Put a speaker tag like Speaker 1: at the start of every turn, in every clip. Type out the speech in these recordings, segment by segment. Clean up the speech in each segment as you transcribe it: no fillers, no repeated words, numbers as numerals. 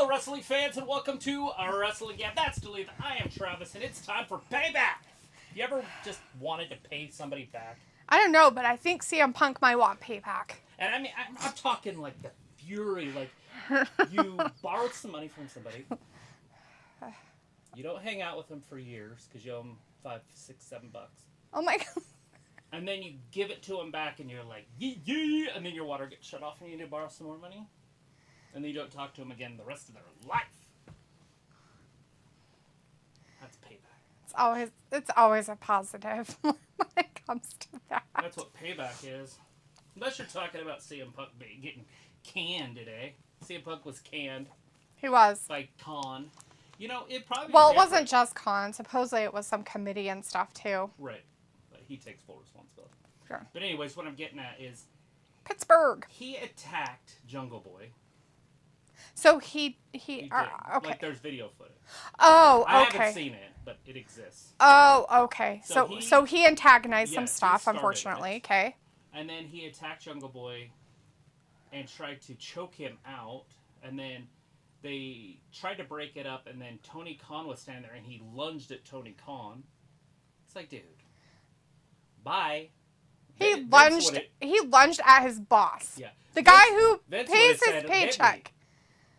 Speaker 1: Hello, wrestling fans, and welcome to our Wrestling Gap. That's Duluth. I am Travis, and it's time for Payback. You ever just wanted to pay somebody back?
Speaker 2: I don't know, but I think CM Punk might want payback.
Speaker 1: And I mean, I'm talking like the fury. Like, you borrowed some money from somebody. You don't hang out with them for years because you owe them $5, $6, $7.
Speaker 2: Oh my God.
Speaker 1: And then you give it to them back, and you're like, yeah, and then your water gets shut off, and you need to borrow some more money. And then you don't talk to them again the rest of their life. That's payback.
Speaker 2: It's always a positive when it comes to that.
Speaker 1: That's what payback is. Unless you're talking about CM Punk getting canned today. CM Punk was canned.
Speaker 2: He was.
Speaker 1: By Khan. You know, it probably...
Speaker 2: Well, it wasn't just Khan. Supposedly it was some committee and stuff, too.
Speaker 1: Right. But he takes full responsibility.
Speaker 2: Sure.
Speaker 1: But anyways, what I'm getting at is...
Speaker 2: Pittsburgh.
Speaker 1: He attacked Jungle Boy.
Speaker 2: So he
Speaker 1: did.
Speaker 2: okay.
Speaker 1: Like, there's video footage.
Speaker 2: Oh, okay.
Speaker 1: I haven't seen it, but it exists.
Speaker 2: Oh, okay. So he antagonized some
Speaker 1: yes,
Speaker 2: stuff,
Speaker 1: he
Speaker 2: unfortunately.
Speaker 1: it.
Speaker 2: Okay.
Speaker 1: And then he attacked Jungle Boy and tried to choke him out. And then they tried to break it up, and then Tony Khan was standing there, and he lunged at Tony Khan. It's like, dude, bye.
Speaker 2: He lunged at his boss.
Speaker 1: Yeah.
Speaker 2: The guy who
Speaker 1: Vince
Speaker 2: pays his
Speaker 1: said,
Speaker 2: paycheck.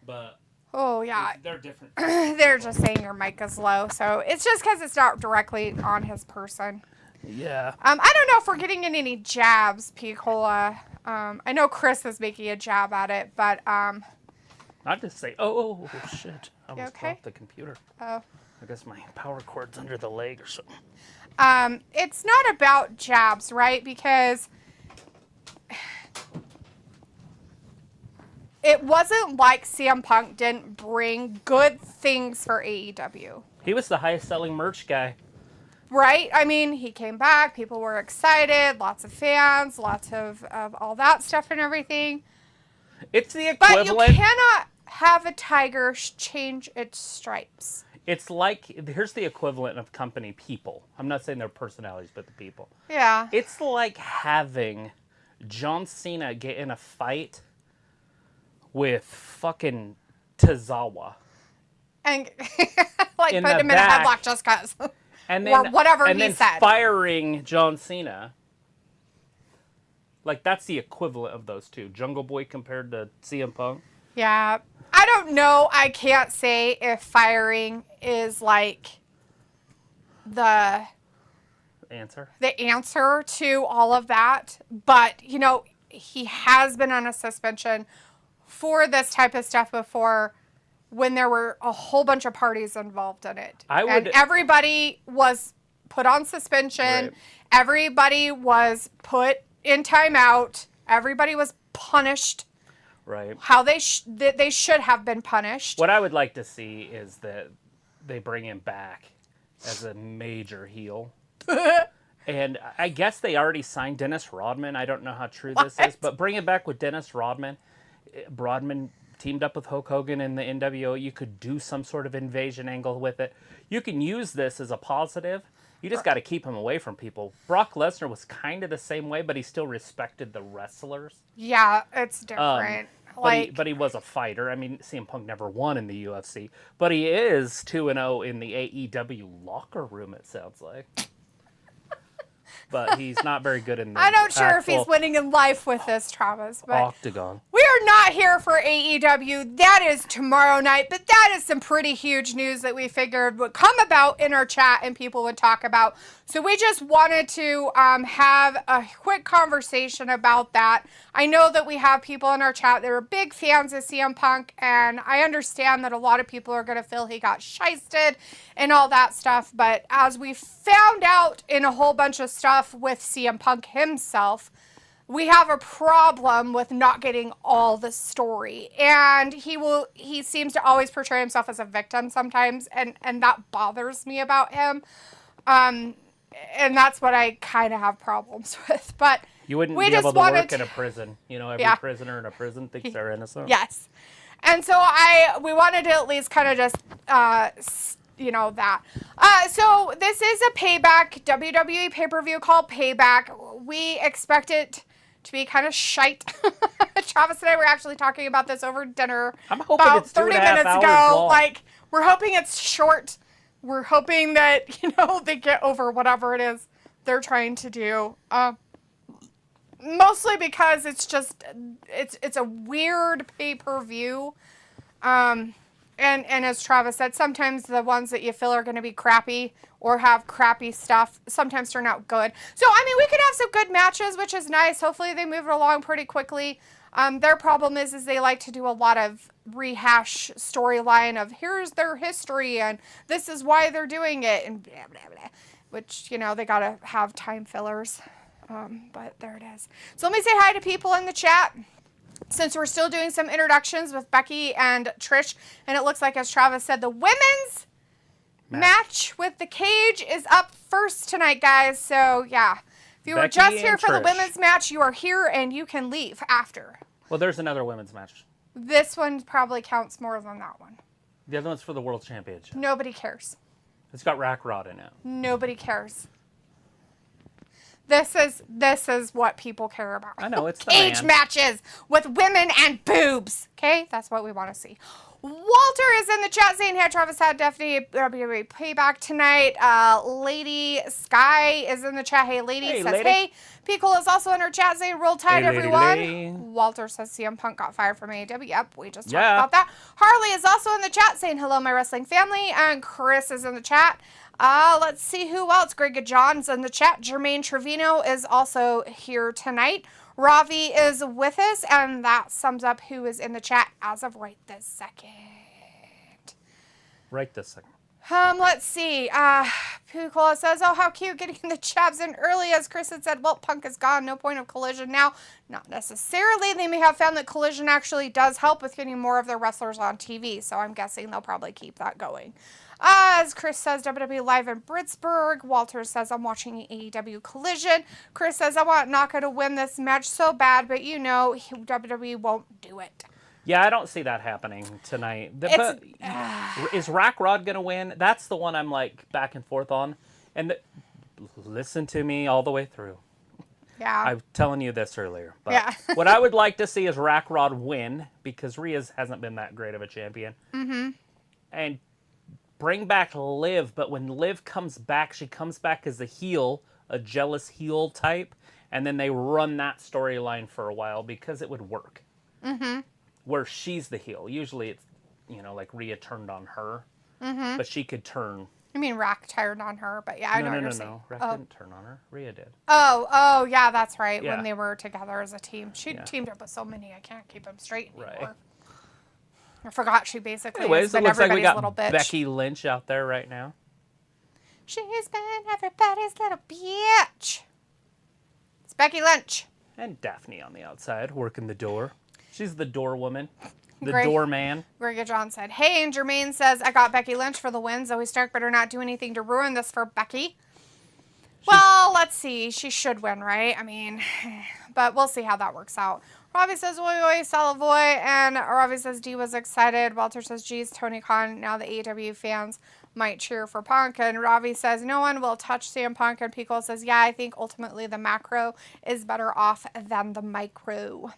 Speaker 1: But
Speaker 2: oh, yeah.
Speaker 1: They're different.
Speaker 2: They're just saying your mic is low, so it's just because it's not directly on his person.
Speaker 1: Yeah.
Speaker 2: I don't know if we're getting in any jabs, Picola. I know Chris is making a jab at it, but
Speaker 1: Not to say, oh shit! I almost dropped the computer.
Speaker 2: Oh.
Speaker 1: I guess my power cord's under the leg or something.
Speaker 2: It's not about jabs, right? Because it wasn't like CM Punk didn't bring good things for AEW.
Speaker 1: He was the highest selling merch guy.
Speaker 2: Right? I mean, he came back. People were excited. Lots of fans. Lots of all that stuff and everything.
Speaker 1: It's the equivalent.
Speaker 2: But you cannot have a tiger change its stripes.
Speaker 1: It's like, here's the equivalent of company people. I'm not saying their personalities, but the people.
Speaker 2: Yeah.
Speaker 1: It's like having John Cena get in a fight with fucking Tozawa.
Speaker 2: And like
Speaker 1: in
Speaker 2: put him in a headlock just because.
Speaker 1: And then,
Speaker 2: or whatever he
Speaker 1: then
Speaker 2: said.
Speaker 1: Firing John Cena. Like, that's the equivalent of those two. Jungle Boy compared to CM Punk.
Speaker 2: Yeah. I don't know. I can't say if firing is like the answer to all of that. But, you know, he has been on a suspension for this type of stuff before when there were a whole bunch of parties involved in it. And everybody was put on suspension. Right. Everybody was put in timeout. Everybody was punished.
Speaker 1: Right.
Speaker 2: How they should have been punished.
Speaker 1: What I would like to see is that they bring him back as a major heel. And I guess they already signed Dennis Rodman. I don't know how true this is, but bring it back with Dennis Rodman. Rodman teamed up with Hulk Hogan in the NWO. You could do some sort of invasion angle with it. You can use this as a positive. You just got to keep him away from people. Brock Lesnar was kind of the same way, but he still respected the wrestlers.
Speaker 2: Yeah, it's different.
Speaker 1: But he was a fighter. I mean, CM Punk never won in the UFC, but he is 2-0 in the AEW locker room, it sounds like. But he's not very good in the
Speaker 2: I'm not sure if he's winning in life with this, Travis. But
Speaker 1: Octagon.
Speaker 2: We are not here for AEW. That is tomorrow night. But that is some pretty huge news that we figured would come about in our chat and people would talk about. So we just wanted to have a quick conversation about that. I know that we have people in our chat that are big fans of CM Punk, and I understand that a lot of people are going to feel he got shysted and all that stuff. But as we found out in a whole bunch of stuff with CM Punk himself, we have a problem with not getting all the story. And he seems to always portray himself as a victim sometimes, and that bothers me about him. And that's what I kind of have problems with. But
Speaker 1: you wouldn't be able to work in a prison. You know, every prisoner in a prison thinks they're innocent.
Speaker 2: Yes. And so we wanted to at least kind of just, that. So this is a Payback, WWE pay-per-view called Payback. We expect it to be kind of shite. Travis and I were actually talking about this over dinner
Speaker 1: I'm hoping
Speaker 2: about
Speaker 1: it's
Speaker 2: 30
Speaker 1: 2.5
Speaker 2: minutes
Speaker 1: hours
Speaker 2: ago.
Speaker 1: long.
Speaker 2: Like, we're hoping it's short. We're hoping that, they get over whatever it is they're trying to do. Mostly because it's just, it's a weird pay-per-view. And as Travis said, sometimes the ones that you feel are going to be crappy or have crappy stuff sometimes turn out good. So, I mean, we could have some good matches, which is nice. Hopefully they move it along pretty quickly. Their problem is they like to do a lot of rehash storyline of here's their history and this is why they're doing it and blah, blah, blah. Which, they got to have time fillers. But there it is. So let me say hi to people in the chat. Since we're still doing some introductions with Becky and Trish, and it looks like, as Travis said, the women's match with the cage is up first tonight, guys. So, yeah. If you were just here for the women's match, you are here and you can leave after.
Speaker 1: Well, there's another women's match.
Speaker 2: This one probably counts more than that one.
Speaker 1: The other one's for the World Championship.
Speaker 2: Nobody cares.
Speaker 1: It's got Rod in it.
Speaker 2: Nobody cares. This is what people care about.
Speaker 1: I know, it's the
Speaker 2: cage matches with women and boobs. Okay, that's what we want to see. Walter is in the chat saying, "Hey, Travis had WWE Payback tonight." Lady Sky is in the chat. Hey, lady says,
Speaker 1: lady.
Speaker 2: "Hey." Pickle is also in her chat saying, "Roll Tide,
Speaker 1: Hey,
Speaker 2: everyone."
Speaker 1: lady.
Speaker 2: Walter says CM Punk got fired from AEW. Yep, we just talked about that. Harley is also in the chat saying, "Hello, my wrestling family." And Chris is in the chat. Let's see who else. Greg John's in the chat. Jermaine Trevino is also here tonight. Ravi is with us, and that sums up who is in the chat as of right this second.
Speaker 1: Right this second.
Speaker 2: Let's see. Pucola says, "Oh, how cute getting the jabs in early." As Chris had said, well, Punk is gone. No point of Collision now. Not necessarily. They may have found that Collision actually does help with getting more of their wrestlers on TV, so I'm guessing they'll probably keep that going. As Chris says, WWE Live in Pittsburgh. Walter says, "I'm watching AEW Collision." Chris says, "I want Naka to win this match so bad, but WWE won't do it."
Speaker 1: Yeah, I don't see that happening tonight. But is Rod going to win? That's the one I'm like back and forth on. And listen to me all the way through.
Speaker 2: Yeah.
Speaker 1: I was telling you this earlier. But what I would like to see is Rod win, because Rhea hasn't been that great of a champion. Mm-hmm. And bring back Liv, but when Liv comes back, she comes back as a heel, a jealous heel type, and then they run that storyline for a while because it would work. Mm-hmm. Where she's the heel. Usually it's, like Rhea turned on her, but she could turn.
Speaker 2: I mean, Rack turned on her, but yeah, I know what you're saying.
Speaker 1: No. Rack didn't turn on her. Rhea did.
Speaker 2: Oh, yeah, that's right.
Speaker 1: Yeah.
Speaker 2: When they were together as a team. She teamed up with so many, I can't keep them straight anymore.
Speaker 1: Right.
Speaker 2: I forgot she basically
Speaker 1: Anyways,
Speaker 2: has been
Speaker 1: it looks like we
Speaker 2: everybody's little
Speaker 1: got
Speaker 2: bitch.
Speaker 1: Becky Lynch out there right now.
Speaker 2: She's been everybody's little bitch. It's Becky Lynch.
Speaker 1: And Daphne on the outside, working the door. She's the door woman. The
Speaker 2: Great.
Speaker 1: doorman.
Speaker 2: Greg John said, "Hey," and Jermaine says, "I got Becky Lynch for the win. Zoe Stark better not do anything to ruin this for Becky." Well, let's see. She should win, right? I mean, but we'll see how that works out. Ravi says, "Oi, oi, Salavoy," and Ravi says, "D was excited." Walter says, "Geez, Tony Khan, now the AEW fans might cheer for Punk." And Ravi says, "No one will touch CM Punk." And Pico says, "Yeah, I think ultimately the macro is better off than the micro."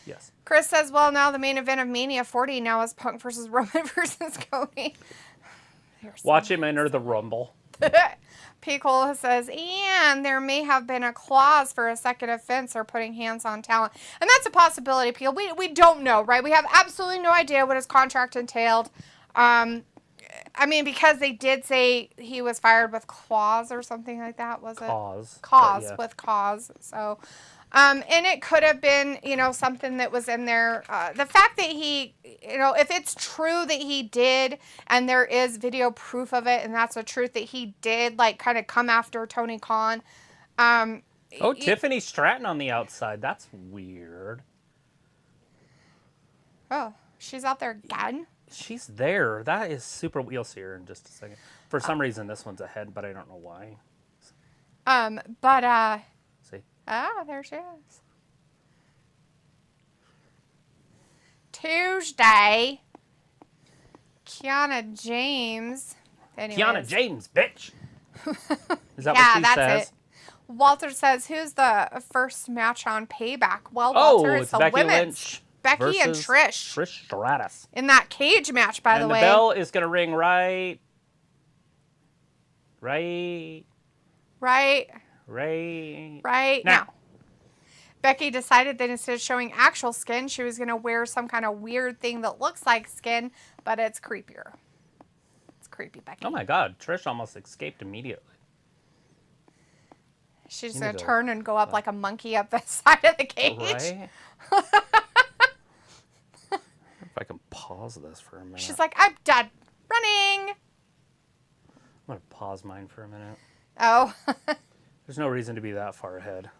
Speaker 1: Yes.
Speaker 2: Chris says, "Well, now the main event of Mania 40 now is Punk versus Roman versus Cody."
Speaker 1: Watch him enter the Rumble.
Speaker 2: Pickle says, "And there may have been a clause for a second offense or putting hands on talent." And that's a possibility, Pickle. We don't know, right? We have absolutely no idea what his contract entailed. I mean, because they did say he was fired with clause or something like that, was it? Cause, with cause. So, and it could have been, something that was in there. The fact that he, if it's true that he did, and there is video proof of it, and that's the truth that he did, kind of come after Tony Khan.
Speaker 1: Tiffany Stratton on the outside. That's weird.
Speaker 2: Oh, she's out there again?
Speaker 1: She's there. That is super. You'll see her in just a second. For some reason, this one's ahead, but I don't know why.
Speaker 2: See. Ah, there she is. Tuesday. Kiana James. Anyways.
Speaker 1: Kiana James, bitch. Is that what she
Speaker 2: that's
Speaker 1: says?
Speaker 2: it. Walter says, who's the first match on Payback? Well, Walter, it's the
Speaker 1: Becky
Speaker 2: women's.
Speaker 1: Lynch
Speaker 2: Becky and Trish.
Speaker 1: Trish Stratus.
Speaker 2: In that cage match, by the way.
Speaker 1: And the bell is going to ring right now.
Speaker 2: Becky decided that instead of showing actual skin, she was going to wear some kind of weird thing that looks like skin, but it's creepier. It's creepy, Becky.
Speaker 1: Oh my God, Trish almost escaped immediately.
Speaker 2: She's going to turn and go up like a monkey up the side of the cage.
Speaker 1: Right? If I can pause this for a minute.
Speaker 2: She's like, I'm done running.
Speaker 1: I'm going to pause mine for a minute.
Speaker 2: Oh.
Speaker 1: There's no reason to be that far ahead.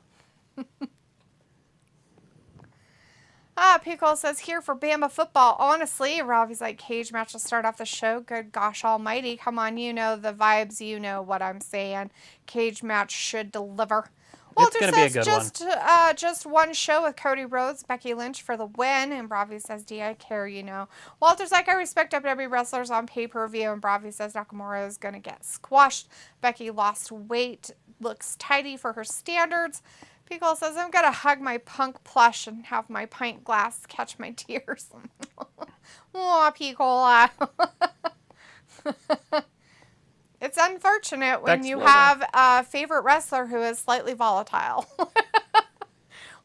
Speaker 2: Pickle says, here for Bama football. Honestly, Robbie's like, cage match will start off the show. Good gosh almighty. Come on, you know the vibes. You know what I'm saying. Cage match should deliver. Walter
Speaker 1: it's
Speaker 2: says,
Speaker 1: be a good
Speaker 2: just one show with Cody Rhodes, Becky Lynch for the win. And Bravi says, do I care, you know. Walter's like, I respect WWE wrestlers on pay-per-view. And Bravi says, Nakamura is going to get squashed. Becky lost weight, looks tidy for her standards. Pickle says, I'm going to hug my Punk plush and have my pint glass catch my tears. Aw, Pickle. It's unfortunate when you have a favorite wrestler who is slightly volatile.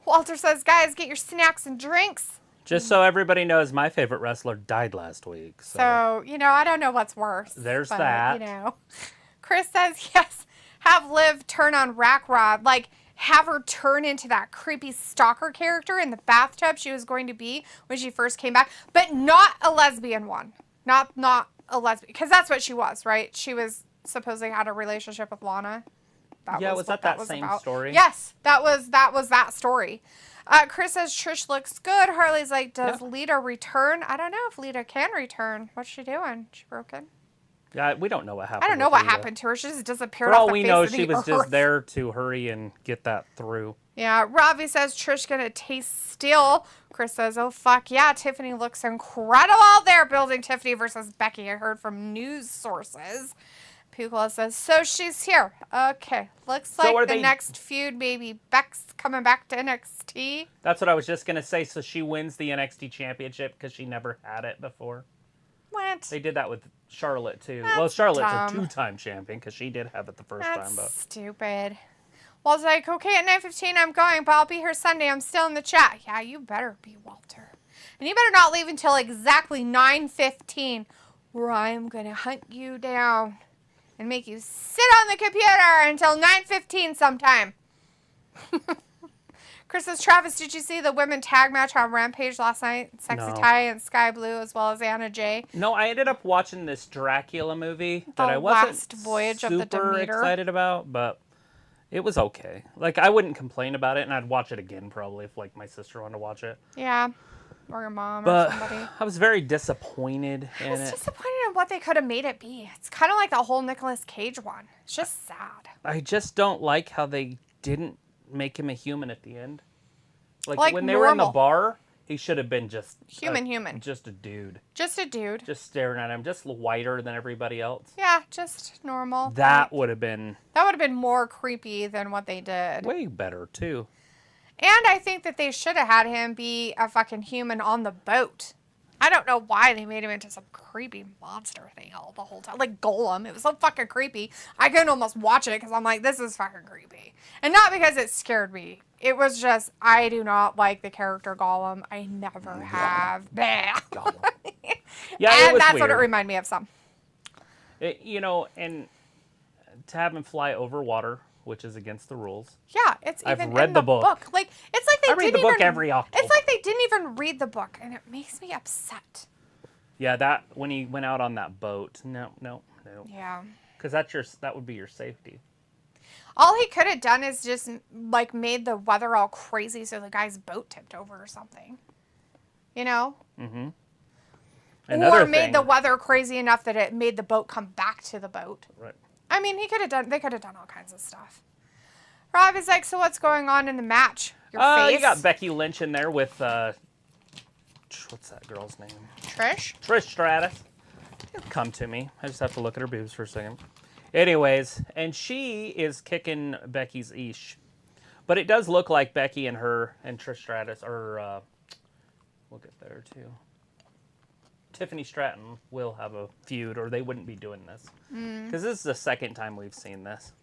Speaker 2: Walter says, guys, get your snacks and drinks.
Speaker 1: Just so everybody knows, my favorite wrestler died last week.
Speaker 2: So you know, I don't know what's worse.
Speaker 1: There's that.
Speaker 2: You know. Chris says, yes, have Liv turn on Rod. Like, have her turn into that creepy stalker character in the bathtub she was going to be when she first came back. But not a lesbian one. Not a lesbian. Because that's what she was, right? She was supposedly had a relationship with Lana.
Speaker 1: Was that same story?
Speaker 2: Yes, that was that story. Chris says Trish looks good. Harley's like, does Lita return? I don't know if Lita can return. What's she doing? She broken?
Speaker 1: Yeah, we don't know what happened.
Speaker 2: I don't know what happened to her. She just disappeared
Speaker 1: off
Speaker 2: off the face of the earth. For all we know, she was
Speaker 1: just there to hurry and get that through.
Speaker 2: Yeah, Ravi says Trish gonna taste steel. Chris says, oh fuck yeah, Tiffany looks incredible. They're building Tiffany versus Becky. I heard from news sources. Pugla says, so she's here. Okay, looks like the next feud, maybe Beck's coming back to NXT.
Speaker 1: That's what I was just gonna say. So she wins the NXT championship because she never had it before.
Speaker 2: What?
Speaker 1: They did that with Charlotte too.
Speaker 2: That's
Speaker 1: Charlotte's
Speaker 2: dumb.
Speaker 1: a 2-time champion because she did have it the first time. But
Speaker 2: stupid. Walter's like, okay, at 9:15 I'm going, but I'll be here Sunday. I'm still in the chat. Yeah, you better be, Walter. And you better not leave until exactly 9:15, where I'm going to hunt you down and make you sit on the computer until 9:15 sometime. Chris says, Travis, did you see the women tag match on Rampage last night? Sexy Ty and Sky Blue, as well as Anna Jay.
Speaker 1: No, I ended up watching this Dracula movie that I
Speaker 2: wasn't super
Speaker 1: excited about, but it was okay. Like, I wouldn't complain about it, and I'd watch it again probably if, like, my sister wanted to watch it.
Speaker 2: Yeah, or your mom or somebody.
Speaker 1: I was very disappointed in it.
Speaker 2: I was disappointed in what they could have made it be. It's kind of like the whole Nicolas Cage one. It's just sad.
Speaker 1: I just don't like how they didn't make him a human at the end. Like when they were in the bar, he should have been just
Speaker 2: human.
Speaker 1: Just a dude.
Speaker 2: Just a dude.
Speaker 1: Just staring at him, just whiter than everybody else.
Speaker 2: Yeah, just normal.
Speaker 1: That would have been
Speaker 2: more creepy than what they did.
Speaker 1: Way better too.
Speaker 2: And I think that they should have had him be a fucking human on the boat. I don't know why they made him into some creepy monster thing all the whole time. Like Golem. It was so fucking creepy. I couldn't almost watch it because I'm like, this is fucking creepy. And not because it scared me. It was just, I do not like the character Golem. I never have.
Speaker 1: Golem.
Speaker 2: Yeah, and that's weird. What it reminded me of some.
Speaker 1: And to have him fly over water, which is against the rules.
Speaker 2: Yeah, it's even
Speaker 1: I've read
Speaker 2: in
Speaker 1: the book.
Speaker 2: Like, it's like they
Speaker 1: I read the book every October.
Speaker 2: It's like they didn't even read the book, and it makes me upset.
Speaker 1: Yeah, that when he went out on that boat. No.
Speaker 2: Yeah.
Speaker 1: Because that would be your safety.
Speaker 2: All he could have done is just, like, made the weather all crazy so the guy's boat tipped over or something. You know? Mm-hmm. Or made the weather crazy enough that it made the boat come back to the boat.
Speaker 1: Right.
Speaker 2: I mean, they could have done all kinds of stuff. Rob is like, so what's going on in the match? Your face?
Speaker 1: You got Becky Lynch in there with, what's that girl's name?
Speaker 2: Trish?
Speaker 1: Trish Stratus. It'll come to me. I just have to look at her boobs for a second. Anyways, and she is kicking Becky's ish. But it does look like Becky and her and Trish Stratus are, we'll get there too. Tiffany Stratton will have a feud, or they wouldn't be doing this. Because this is the second time we've seen this.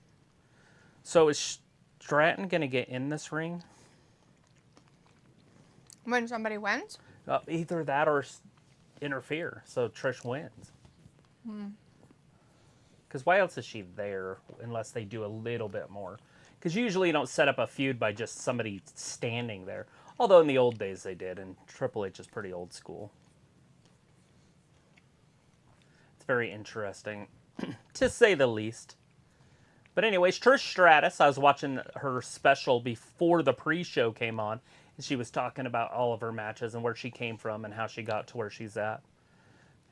Speaker 1: So is Stratton going to get in this ring?
Speaker 2: When somebody wins?
Speaker 1: Either that or interfere, so Trish wins. Because why else is she there unless they do a little bit more? Because usually you don't set up a feud by just somebody standing there. Although in the old days they did, and Triple H is pretty old school. It's very interesting, to say the least. But anyways, Trish Stratus, I was watching her special before the pre-show came on, and she was talking about all of her matches and where she came from and how she got to where she's at.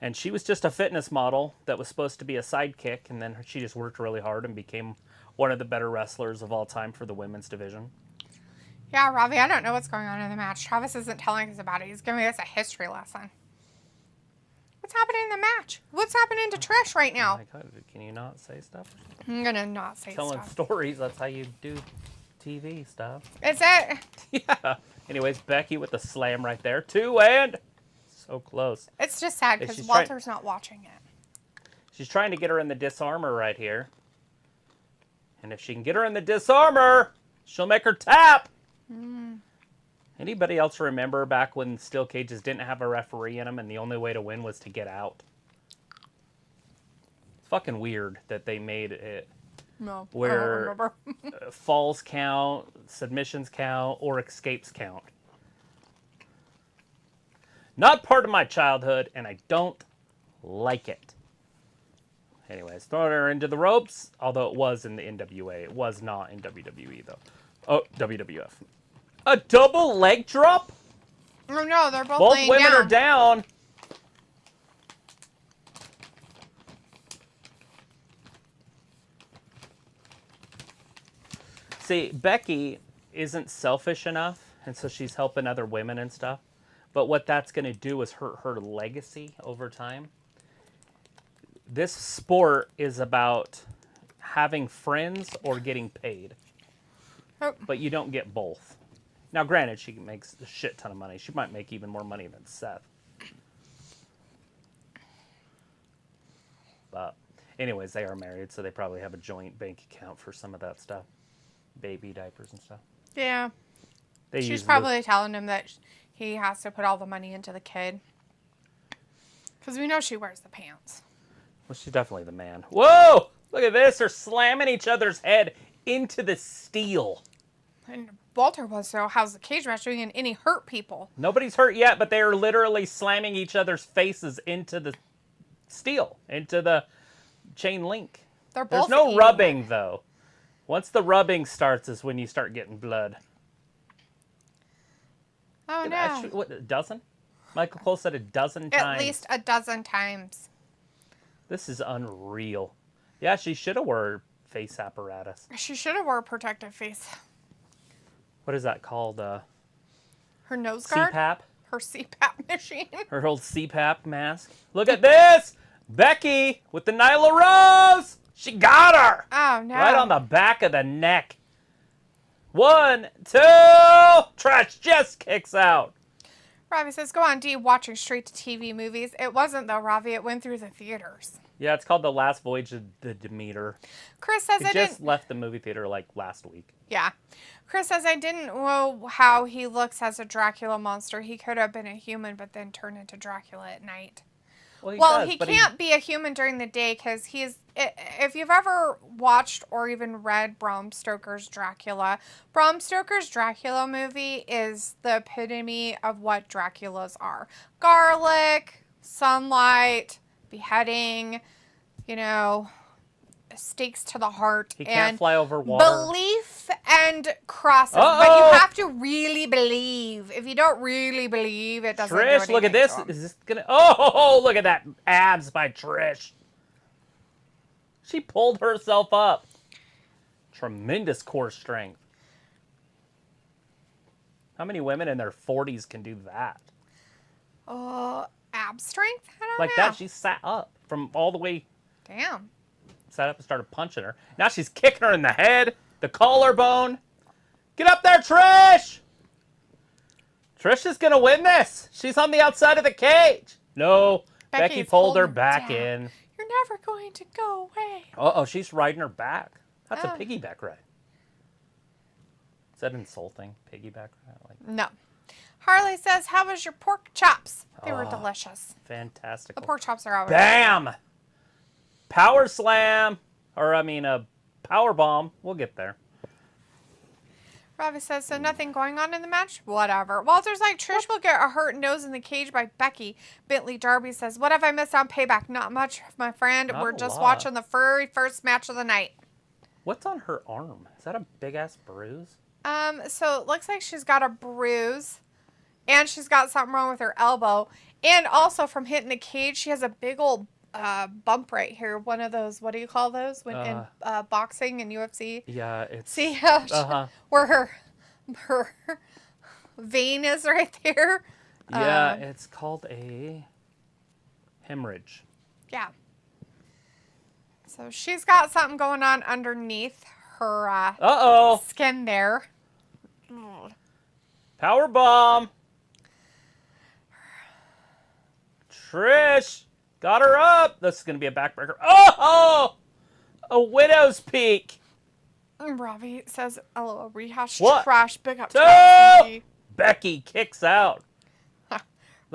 Speaker 1: And she was just a fitness model that was supposed to be a sidekick, and then she just worked really hard and became one of the better wrestlers of all time for the women's division.
Speaker 2: Yeah, Ravi, I don't know what's going on in the match. Travis isn't telling us about it. He's giving us a history lesson. What's happening in the match? What's happening to Trish right now?
Speaker 1: Oh my God, can you not say stuff?
Speaker 2: I'm going to not say
Speaker 1: Telling
Speaker 2: stuff.
Speaker 1: stories, that's how you do TV stuff.
Speaker 2: Is it?
Speaker 1: Yeah. Anyways, Becky with the slam right there. 2 and... So close.
Speaker 2: It's just sad because
Speaker 1: She's
Speaker 2: Walter's not watching it.
Speaker 1: She's trying to get her in the disarmor right here. And if she can get her in the disarmor, she'll make her tap. Anybody else remember back when steel cages didn't have a referee in them and the only way to win was to get out? It's fucking weird that they made it
Speaker 2: No,
Speaker 1: where
Speaker 2: I don't remember.
Speaker 1: falls count, submissions count, or escapes count. Not part of my childhood, and I don't like it. Anyways, throwing her into the ropes, although it was in the NWA. It was not in WWE, though. Oh, WWF. A double leg drop?
Speaker 2: Oh, no, they're both
Speaker 1: Both
Speaker 2: laying
Speaker 1: women
Speaker 2: down.
Speaker 1: are down. See, Becky isn't selfish enough, and so she's helping other women and stuff. But what that's going to do is hurt her legacy over time. This sport is about having friends or getting paid.
Speaker 2: Oh.
Speaker 1: But you don't get both. Now, granted, she makes a shit ton of money. She might make even more money than Seth. But anyways, they are married, so they probably have a joint bank account for some of that stuff. Baby diapers and stuff.
Speaker 2: Yeah.
Speaker 1: They
Speaker 2: She's
Speaker 1: use
Speaker 2: probably telling him that he has to put all the money into the kid. Because we know she wears the pants.
Speaker 1: Well, she's definitely the man. Whoa! Look at this. They're slamming each other's head into the steel.
Speaker 2: And Walter was, so how's the cage match doing, and any hurt people?
Speaker 1: Nobody's hurt yet, but they are literally slamming each other's faces into the steel, into the chain link.
Speaker 2: They're both
Speaker 1: There's no
Speaker 2: eating
Speaker 1: rubbing,
Speaker 2: it.
Speaker 1: though. Once the rubbing starts is when you start getting blood.
Speaker 2: Oh, no.
Speaker 1: Actually, what, a dozen? Michael Cole said a dozen times.
Speaker 2: At least a dozen times.
Speaker 1: This is unreal. Yeah, she should have wore face apparatus.
Speaker 2: She should have wore a protective face.
Speaker 1: What is that called?
Speaker 2: Her nose guard?
Speaker 1: CPAP?
Speaker 2: Her CPAP machine.
Speaker 1: Her old CPAP mask. Look at this! Becky with the Nyla Rose! She got her!
Speaker 2: Oh, no.
Speaker 1: Right on the back of the neck. 1, 2! Trish just kicks out.
Speaker 2: Ravi says, go on, D, watching straight to TV movies. It wasn't, though, Ravi. It went through the theaters.
Speaker 1: Yeah, it's called The Last Voyage of the Demeter.
Speaker 2: Chris says
Speaker 1: It just left the movie theater like last week.
Speaker 2: Yeah. Chris says, I didn't know how he looks as a Dracula monster. He could have been a human, but then turned into Dracula at night.
Speaker 1: Well,
Speaker 2: he can't be a human during the day because he's... If you've ever watched or even read Bram Stoker's Dracula movie is the epitome of what Draculas are. Garlic, sunlight, beheading, stakes to the heart.
Speaker 1: He can't
Speaker 2: and
Speaker 1: fly over water.
Speaker 2: Belief and crosses. But you have to really believe. If you don't really believe, it doesn't do
Speaker 1: Trish,
Speaker 2: anything
Speaker 1: look at this.
Speaker 2: to 'em.
Speaker 1: Is this gonna... Oh, look at that abs by Trish. She pulled herself up. Tremendous core strength. How many women in their 40s can do that?
Speaker 2: Ab strength? I don't
Speaker 1: Like
Speaker 2: know.
Speaker 1: that, she sat up from all the way...
Speaker 2: Damn.
Speaker 1: sat up and started punching her. Now she's kicking her in the head, the collarbone. Get up there, Trish! Trish is going to win this. She's on the outside of the cage. No, Becky pulled her back in.
Speaker 2: You're never going to go away.
Speaker 1: Uh-oh, she's riding her back. That's a
Speaker 2: Oh.
Speaker 1: piggyback ride. Is that insulting? Piggyback ride? Like,
Speaker 2: No. Harley says, how was your pork chops? They were delicious.
Speaker 1: fantastic.
Speaker 2: The pork chops are always
Speaker 1: Bam! Power slam. Or, I mean, a power bomb. We'll get there.
Speaker 2: Robbie says, so nothing going on in the match? Whatever. Walter's like, Trish will get a hurt nose in the cage by Becky. Bentley Darby says, what have I missed on Payback? Not much, my friend.
Speaker 1: Not
Speaker 2: We're
Speaker 1: a
Speaker 2: just
Speaker 1: lot.
Speaker 2: watching the very first match of the night.
Speaker 1: What's on her arm? Is that a big-ass bruise?
Speaker 2: So it looks like she's got a bruise. And she's got something wrong with her elbow. And also from hitting the cage, she has a big old bump right here. One of those, what do you call those when in boxing and UFC?
Speaker 1: Yeah, it's...
Speaker 2: See how where her vein is right there?
Speaker 1: Yeah, it's called a hemorrhage.
Speaker 2: Yeah. So she's got something going on underneath her skin there.
Speaker 1: Power bomb. Trish got her up. This is going to be a backbreaker. Oh! A widow's peak.
Speaker 2: Robbie says, "LOL, rehash
Speaker 1: What?
Speaker 2: trash. Big up
Speaker 1: Two!
Speaker 2: trash."
Speaker 1: Becky kicks out. Look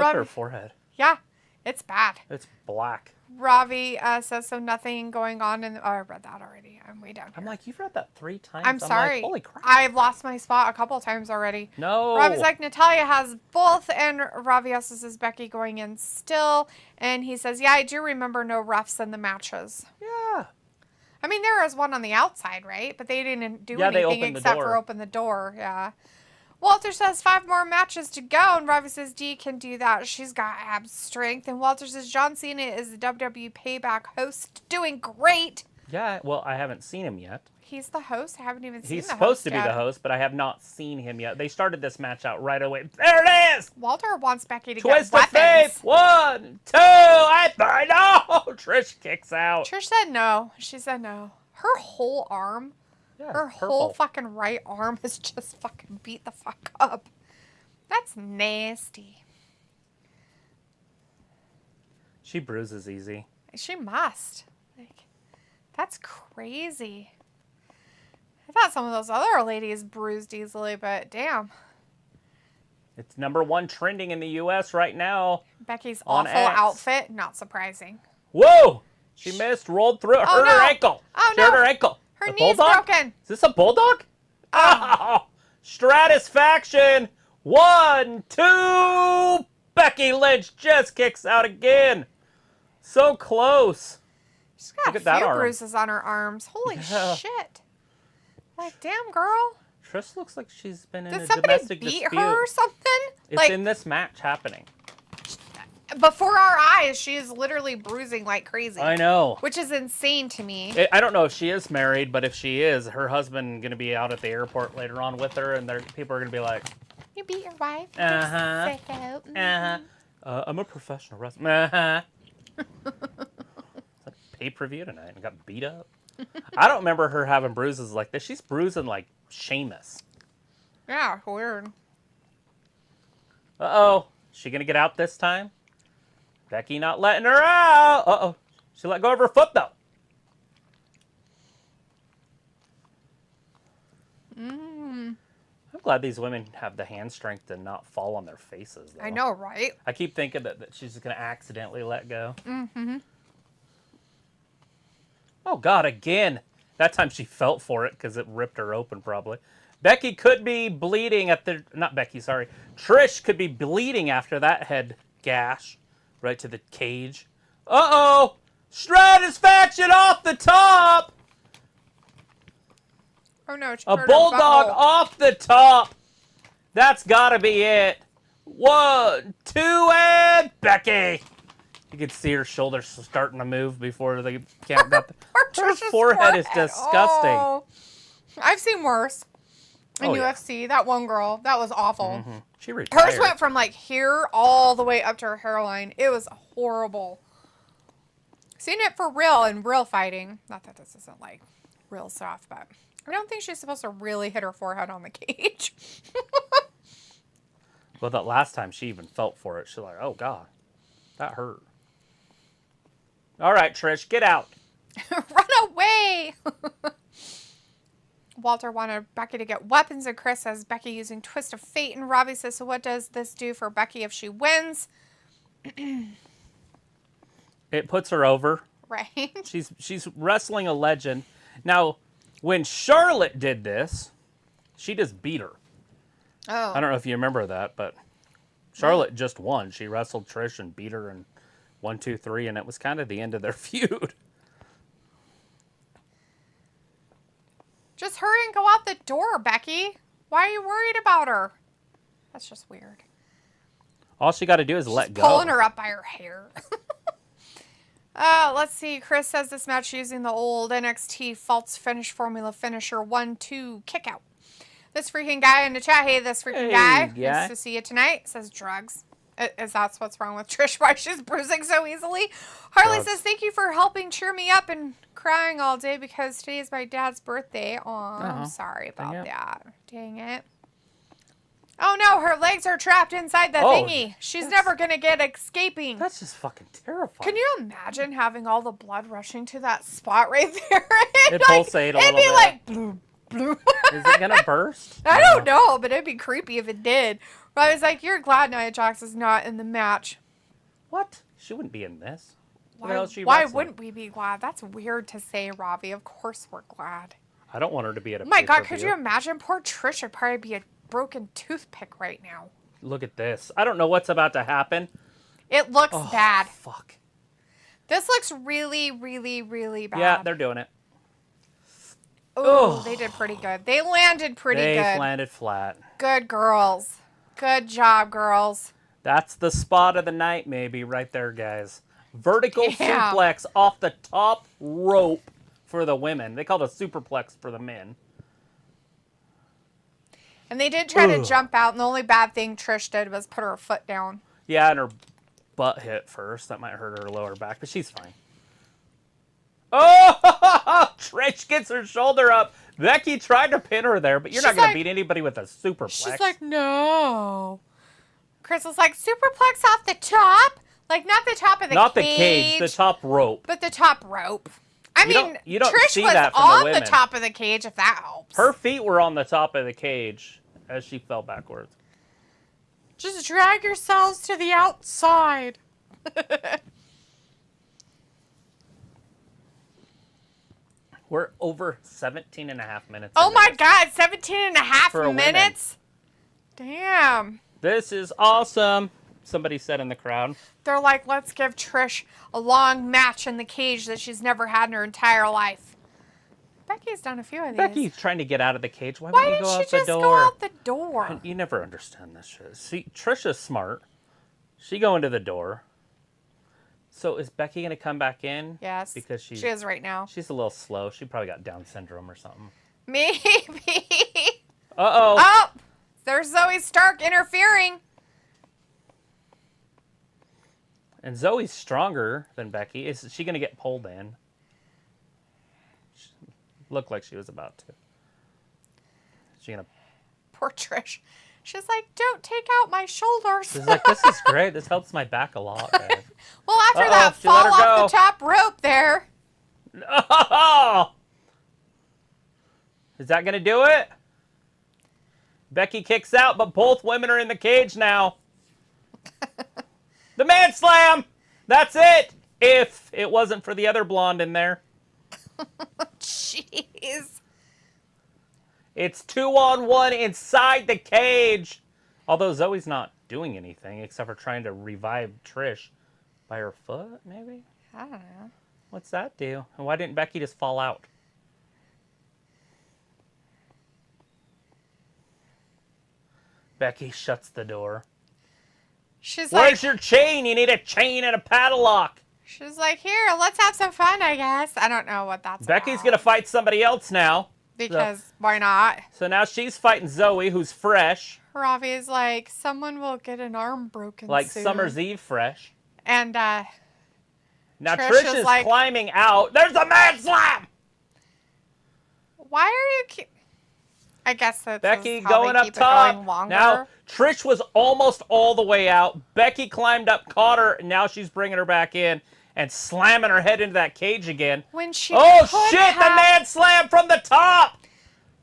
Speaker 1: at her
Speaker 2: Robbie-
Speaker 1: forehead.
Speaker 2: Yeah, it's bad.
Speaker 1: It's black.
Speaker 2: Robbie says, so nothing going on in... Oh, I read that already. I'm way down here.
Speaker 1: I'm like, you've read that 3 times?
Speaker 2: I'm sorry.
Speaker 1: Like, holy crap.
Speaker 2: I've lost my spot a couple times already.
Speaker 1: No.
Speaker 2: Robbie's like, Natalia has both, and Robbie also says Becky going in still. And he says, yeah, I do remember no refs in the matches.
Speaker 1: Yeah.
Speaker 2: I mean, there was one on the outside, right? But they didn't do
Speaker 1: They
Speaker 2: anything
Speaker 1: opened the
Speaker 2: except
Speaker 1: door.
Speaker 2: for open the door. Yeah. Walter says 5 more matches to go, and Robbie says Dee can do that. She's got ab strength. And Walter says John Cena is the WWE Payback host, doing great.
Speaker 1: Yeah, well, I haven't seen him yet.
Speaker 2: He's the host. I haven't even seen
Speaker 1: He's
Speaker 2: the
Speaker 1: supposed
Speaker 2: host
Speaker 1: to be
Speaker 2: yet.
Speaker 1: the host, but I have not seen him yet. They started this match out right away. There it is!
Speaker 2: Walter wants Becky to
Speaker 1: Twist
Speaker 2: get
Speaker 1: of fate!
Speaker 2: weapons.
Speaker 1: 1, 2, I know! Trish kicks out.
Speaker 2: Trish said no. She said no. Her whole arm,
Speaker 1: Yeah,
Speaker 2: her
Speaker 1: it's
Speaker 2: whole
Speaker 1: purple.
Speaker 2: fucking right arm is just fucking beat the fuck up. That's nasty.
Speaker 1: She bruises easy.
Speaker 2: She must. Like, that's crazy. I thought some of those other ladies bruised easily, but damn.
Speaker 1: It's #1 trending in the U.S. right now.
Speaker 2: Becky's
Speaker 1: On
Speaker 2: awful
Speaker 1: X.
Speaker 2: outfit, not surprising.
Speaker 1: Whoa! She missed, rolled through it, hurt her
Speaker 2: no.
Speaker 1: ankle.
Speaker 2: Oh,
Speaker 1: She hurt
Speaker 2: no.
Speaker 1: her ankle.
Speaker 2: Her
Speaker 1: A
Speaker 2: knee's
Speaker 1: bulldog?
Speaker 2: broken.
Speaker 1: Is this a bulldog? Oh! Stratus faction. 1, 2. Becky Lynch just kicks out again. So close.
Speaker 2: She's got
Speaker 1: Look
Speaker 2: a
Speaker 1: at that
Speaker 2: few
Speaker 1: arm.
Speaker 2: bruises on her arms. Holy
Speaker 1: Yeah.
Speaker 2: shit. Like, damn, girl.
Speaker 1: Trish looks like she's been in
Speaker 2: Did
Speaker 1: a
Speaker 2: somebody
Speaker 1: domestic
Speaker 2: beat
Speaker 1: dispute.
Speaker 2: her or something?
Speaker 1: It's
Speaker 2: Like,
Speaker 1: in this match happening.
Speaker 2: before our eyes, she is literally bruising like crazy.
Speaker 1: I know.
Speaker 2: Which is insane to me.
Speaker 1: I don't know if she is married, but if she is, her husband going to be out at the airport later on with her, and people are going to be like,
Speaker 2: You beat your wife?
Speaker 1: Uh-huh.
Speaker 2: Sicko.
Speaker 1: I'm a professional wrestler. Uh-huh. Pay-per-view tonight and got beat up. I don't remember her having bruises like this. She's bruising like Sheamus.
Speaker 2: Yeah, weird.
Speaker 1: Uh-oh. She going to get out this time? Becky not letting her out. Uh-oh. She let go of her foot, though. I'm glad these women have the hand strength to not fall on their faces, though.
Speaker 2: I know, right?
Speaker 1: I keep thinking that she's just going to accidentally let go. Mm-hmm. Oh, God, again. That time she felt for it because it ripped her open, probably. Becky could be bleeding at the... Not Becky, sorry. Trish could be bleeding after that head gash. Right to the cage. Uh-oh! Stratus faction off the top!
Speaker 2: Oh, no. She
Speaker 1: A
Speaker 2: hurt her
Speaker 1: bulldog
Speaker 2: butthole.
Speaker 1: off the top! That's gotta be it. 1, 2, and Becky! You can see her shoulders starting to move before the count got
Speaker 2: Her
Speaker 1: her forehead is disgusting.
Speaker 2: Oh. I've seen worse in
Speaker 1: Oh, yeah.
Speaker 2: UFC. That one girl, that was awful.
Speaker 1: She retired.
Speaker 2: Hers went from like here all the way up to her hairline. It was horrible. Seen it for real in real fighting. Not that this isn't like real stuff, but I don't think she's supposed to really hit her forehead on the cage.
Speaker 1: Well, that last time she even felt for it. She's like, oh, God, that hurt. All right, Trish, get out.
Speaker 2: Run away. Walter wanted Becky to get weapons, and Chris says Becky using Twist of Fate, and Robbie says, so what does this do for Becky if she wins?
Speaker 1: It puts her over.
Speaker 2: Right.
Speaker 1: She's wrestling a legend. Now, when Charlotte did this, she just beat her.
Speaker 2: Oh.
Speaker 1: I don't know if you remember that, but Charlotte just won. She wrestled Trish and beat her in 1, 2, 3, and it was kind of the end of their feud.
Speaker 2: Just hurry and go out the door, Becky. Why are you worried about her? That's just weird.
Speaker 1: All she got to do is let go.
Speaker 2: Pulling her up by her hair. Let's see. Chris says this match using the old NXT false finish formula finisher 1-2 kick out. This freaking guy in the chat. Hey, this freaking guy. Nice to see you tonight. Says drugs. Is that what's wrong with Trish? Why she's bruising so easily? Harley says, thank you for helping cheer me up and crying all day because today is my dad's birthday. Aw, I'm sorry about that. Dang it. Oh no, her legs are trapped inside the thingy. She's never going to get escaping.
Speaker 1: That's just fucking terrifying.
Speaker 2: Can you imagine having all the blood rushing to that spot right there?
Speaker 1: It'd pulsate a little bit.
Speaker 2: It'd be like, bloop, bloop.
Speaker 1: Is it going to burst?
Speaker 2: I don't know, but it'd be creepy if it did. But I was like, you're glad Nia Jax is not in the match.
Speaker 1: What? She wouldn't be in this.
Speaker 2: Why wouldn't we be glad? That's weird to say, Robbie. Of course we're glad.
Speaker 1: I don't want her to be at a
Speaker 2: My God, could you imagine? Poor Trish would probably be a broken toothpick right now.
Speaker 1: Look at this. I don't know what's about to happen.
Speaker 2: It looks bad.
Speaker 1: Fuck.
Speaker 2: This looks really, really, really bad.
Speaker 1: Yeah, they're doing it.
Speaker 2: Oh, they did pretty good. They landed pretty good.
Speaker 1: They landed flat.
Speaker 2: Good girls. Good job, girls.
Speaker 1: That's the spot of the night, maybe, right there, guys. Vertical suplex off the top rope for the women. They called it a superplex for the men.
Speaker 2: And they did try to jump out, and the only bad thing Trish did was put her foot down.
Speaker 1: Yeah, and her butt hit first. That might hurt her lower back, but she's fine. Oh! Trish gets her shoulder up. Becky tried to pin her there, but you're not going to beat anybody with a superplex.
Speaker 2: She's like, no. Chris was like, superplex off the top? Like, not the top of the cage.
Speaker 1: Not the cage, the top rope.
Speaker 2: But the top rope. I mean,
Speaker 1: you don't
Speaker 2: Trish
Speaker 1: see
Speaker 2: was
Speaker 1: that from
Speaker 2: on
Speaker 1: the
Speaker 2: the
Speaker 1: women.
Speaker 2: top of the cage, if that helps.
Speaker 1: Her feet were on the top of the cage as she fell backwards.
Speaker 2: Just drag yourselves to the outside.
Speaker 1: We're over 17 and a half minutes.
Speaker 2: Oh my God, 17 and a half minutes? Damn.
Speaker 1: This is awesome, somebody said in the crowd.
Speaker 2: They're like, let's give Trish a long match in the cage that she's never had in her entire life. Becky's done a few of these.
Speaker 1: Becky's trying to get out of the cage. Why
Speaker 2: didn't
Speaker 1: you go
Speaker 2: she
Speaker 1: out the
Speaker 2: just
Speaker 1: door?
Speaker 2: go out the door?
Speaker 1: You never understand this shit. See, Trisha's smart. She go into the door. So is Becky going to come back in?
Speaker 2: Yes.
Speaker 1: Because she
Speaker 2: is right now.
Speaker 1: She's a little slow. She probably got Down syndrome or something.
Speaker 2: Maybe.
Speaker 1: Uh-oh.
Speaker 2: Oh, there's Zoe Stark interfering.
Speaker 1: And Zoe's stronger than Becky. Is she going to get pulled in? She looked like she was about to. Is she going to...
Speaker 2: Poor Trish. She's like, don't take out my shoulders.
Speaker 1: She's like, this is great. This helps my back a lot, guys.
Speaker 2: Well, after that fall off the top rope there.
Speaker 1: Oh! Is that going to do it? Becky kicks out, but both women are in the cage now. The man slam! That's it! If it wasn't for the other blonde in there.
Speaker 2: Jeez.
Speaker 1: It's 2-on-1 inside the cage. Although Zoe's not doing anything except for trying to revive Trish by her foot, maybe?
Speaker 2: I don't know.
Speaker 1: What's that do? And why didn't Becky just fall out? Becky shuts the door.
Speaker 2: She's
Speaker 1: Where's your chain? You need a chain and a padlock.
Speaker 2: She's like, here, let's have some fun, I guess. I don't know what that's
Speaker 1: Becky's going to fight somebody else now.
Speaker 2: Because why not?
Speaker 1: So now she's fighting Zoe, who's fresh.
Speaker 2: Ravi's like, someone will get an arm broken
Speaker 1: Like
Speaker 2: soon.
Speaker 1: Summer's Eve fresh.
Speaker 2: And
Speaker 1: Now Trish is
Speaker 2: like,
Speaker 1: climbing out. There's a man slam!
Speaker 2: Why are you... I guess that's
Speaker 1: Becky
Speaker 2: how
Speaker 1: going
Speaker 2: they
Speaker 1: up
Speaker 2: keep
Speaker 1: top.
Speaker 2: It going longer.
Speaker 1: Now, Trish was almost all the way out. Becky climbed up, caught her, and now she's bringing her back in and slamming her head into that cage again.
Speaker 2: When she
Speaker 1: oh, shit! The man slam from the top!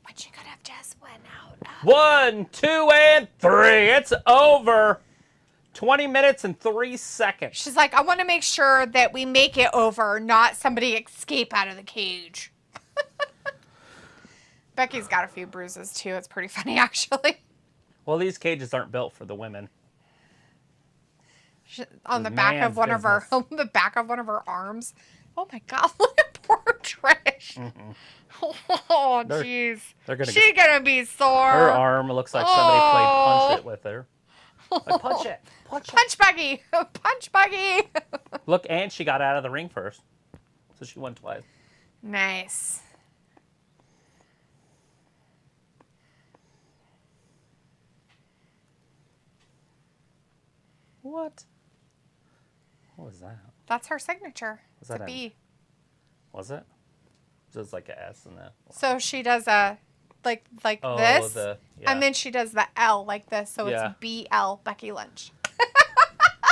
Speaker 2: When she could have just went out.
Speaker 1: 1, 2, and 3. It's over. 20 minutes and 3 seconds.
Speaker 2: She's like, I want to make sure that we make it over, not somebody escape out of the cage. Becky's got a few bruises, too. It's pretty funny, actually.
Speaker 1: Well, these cages aren't built for the women.
Speaker 2: On the back of one of her, on the back of one of her arms. Oh my God! Look at poor Trish. Mm-hmm. Oh jeez. She's gonna be sore.
Speaker 1: Her arm looks like somebody played punch it with her. Like, punch it.
Speaker 2: Punch Buggy. Punch Buggy.
Speaker 1: Look, and she got out of the ring first, so she won twice.
Speaker 2: Nice.
Speaker 1: What? What was that?
Speaker 2: That's her signature.
Speaker 1: Was that
Speaker 2: a B.
Speaker 1: Was it? Just like an S and that.
Speaker 2: So she does a like this,
Speaker 1: yeah.
Speaker 2: and then she does the L like this. So it's BL Becky Lynch.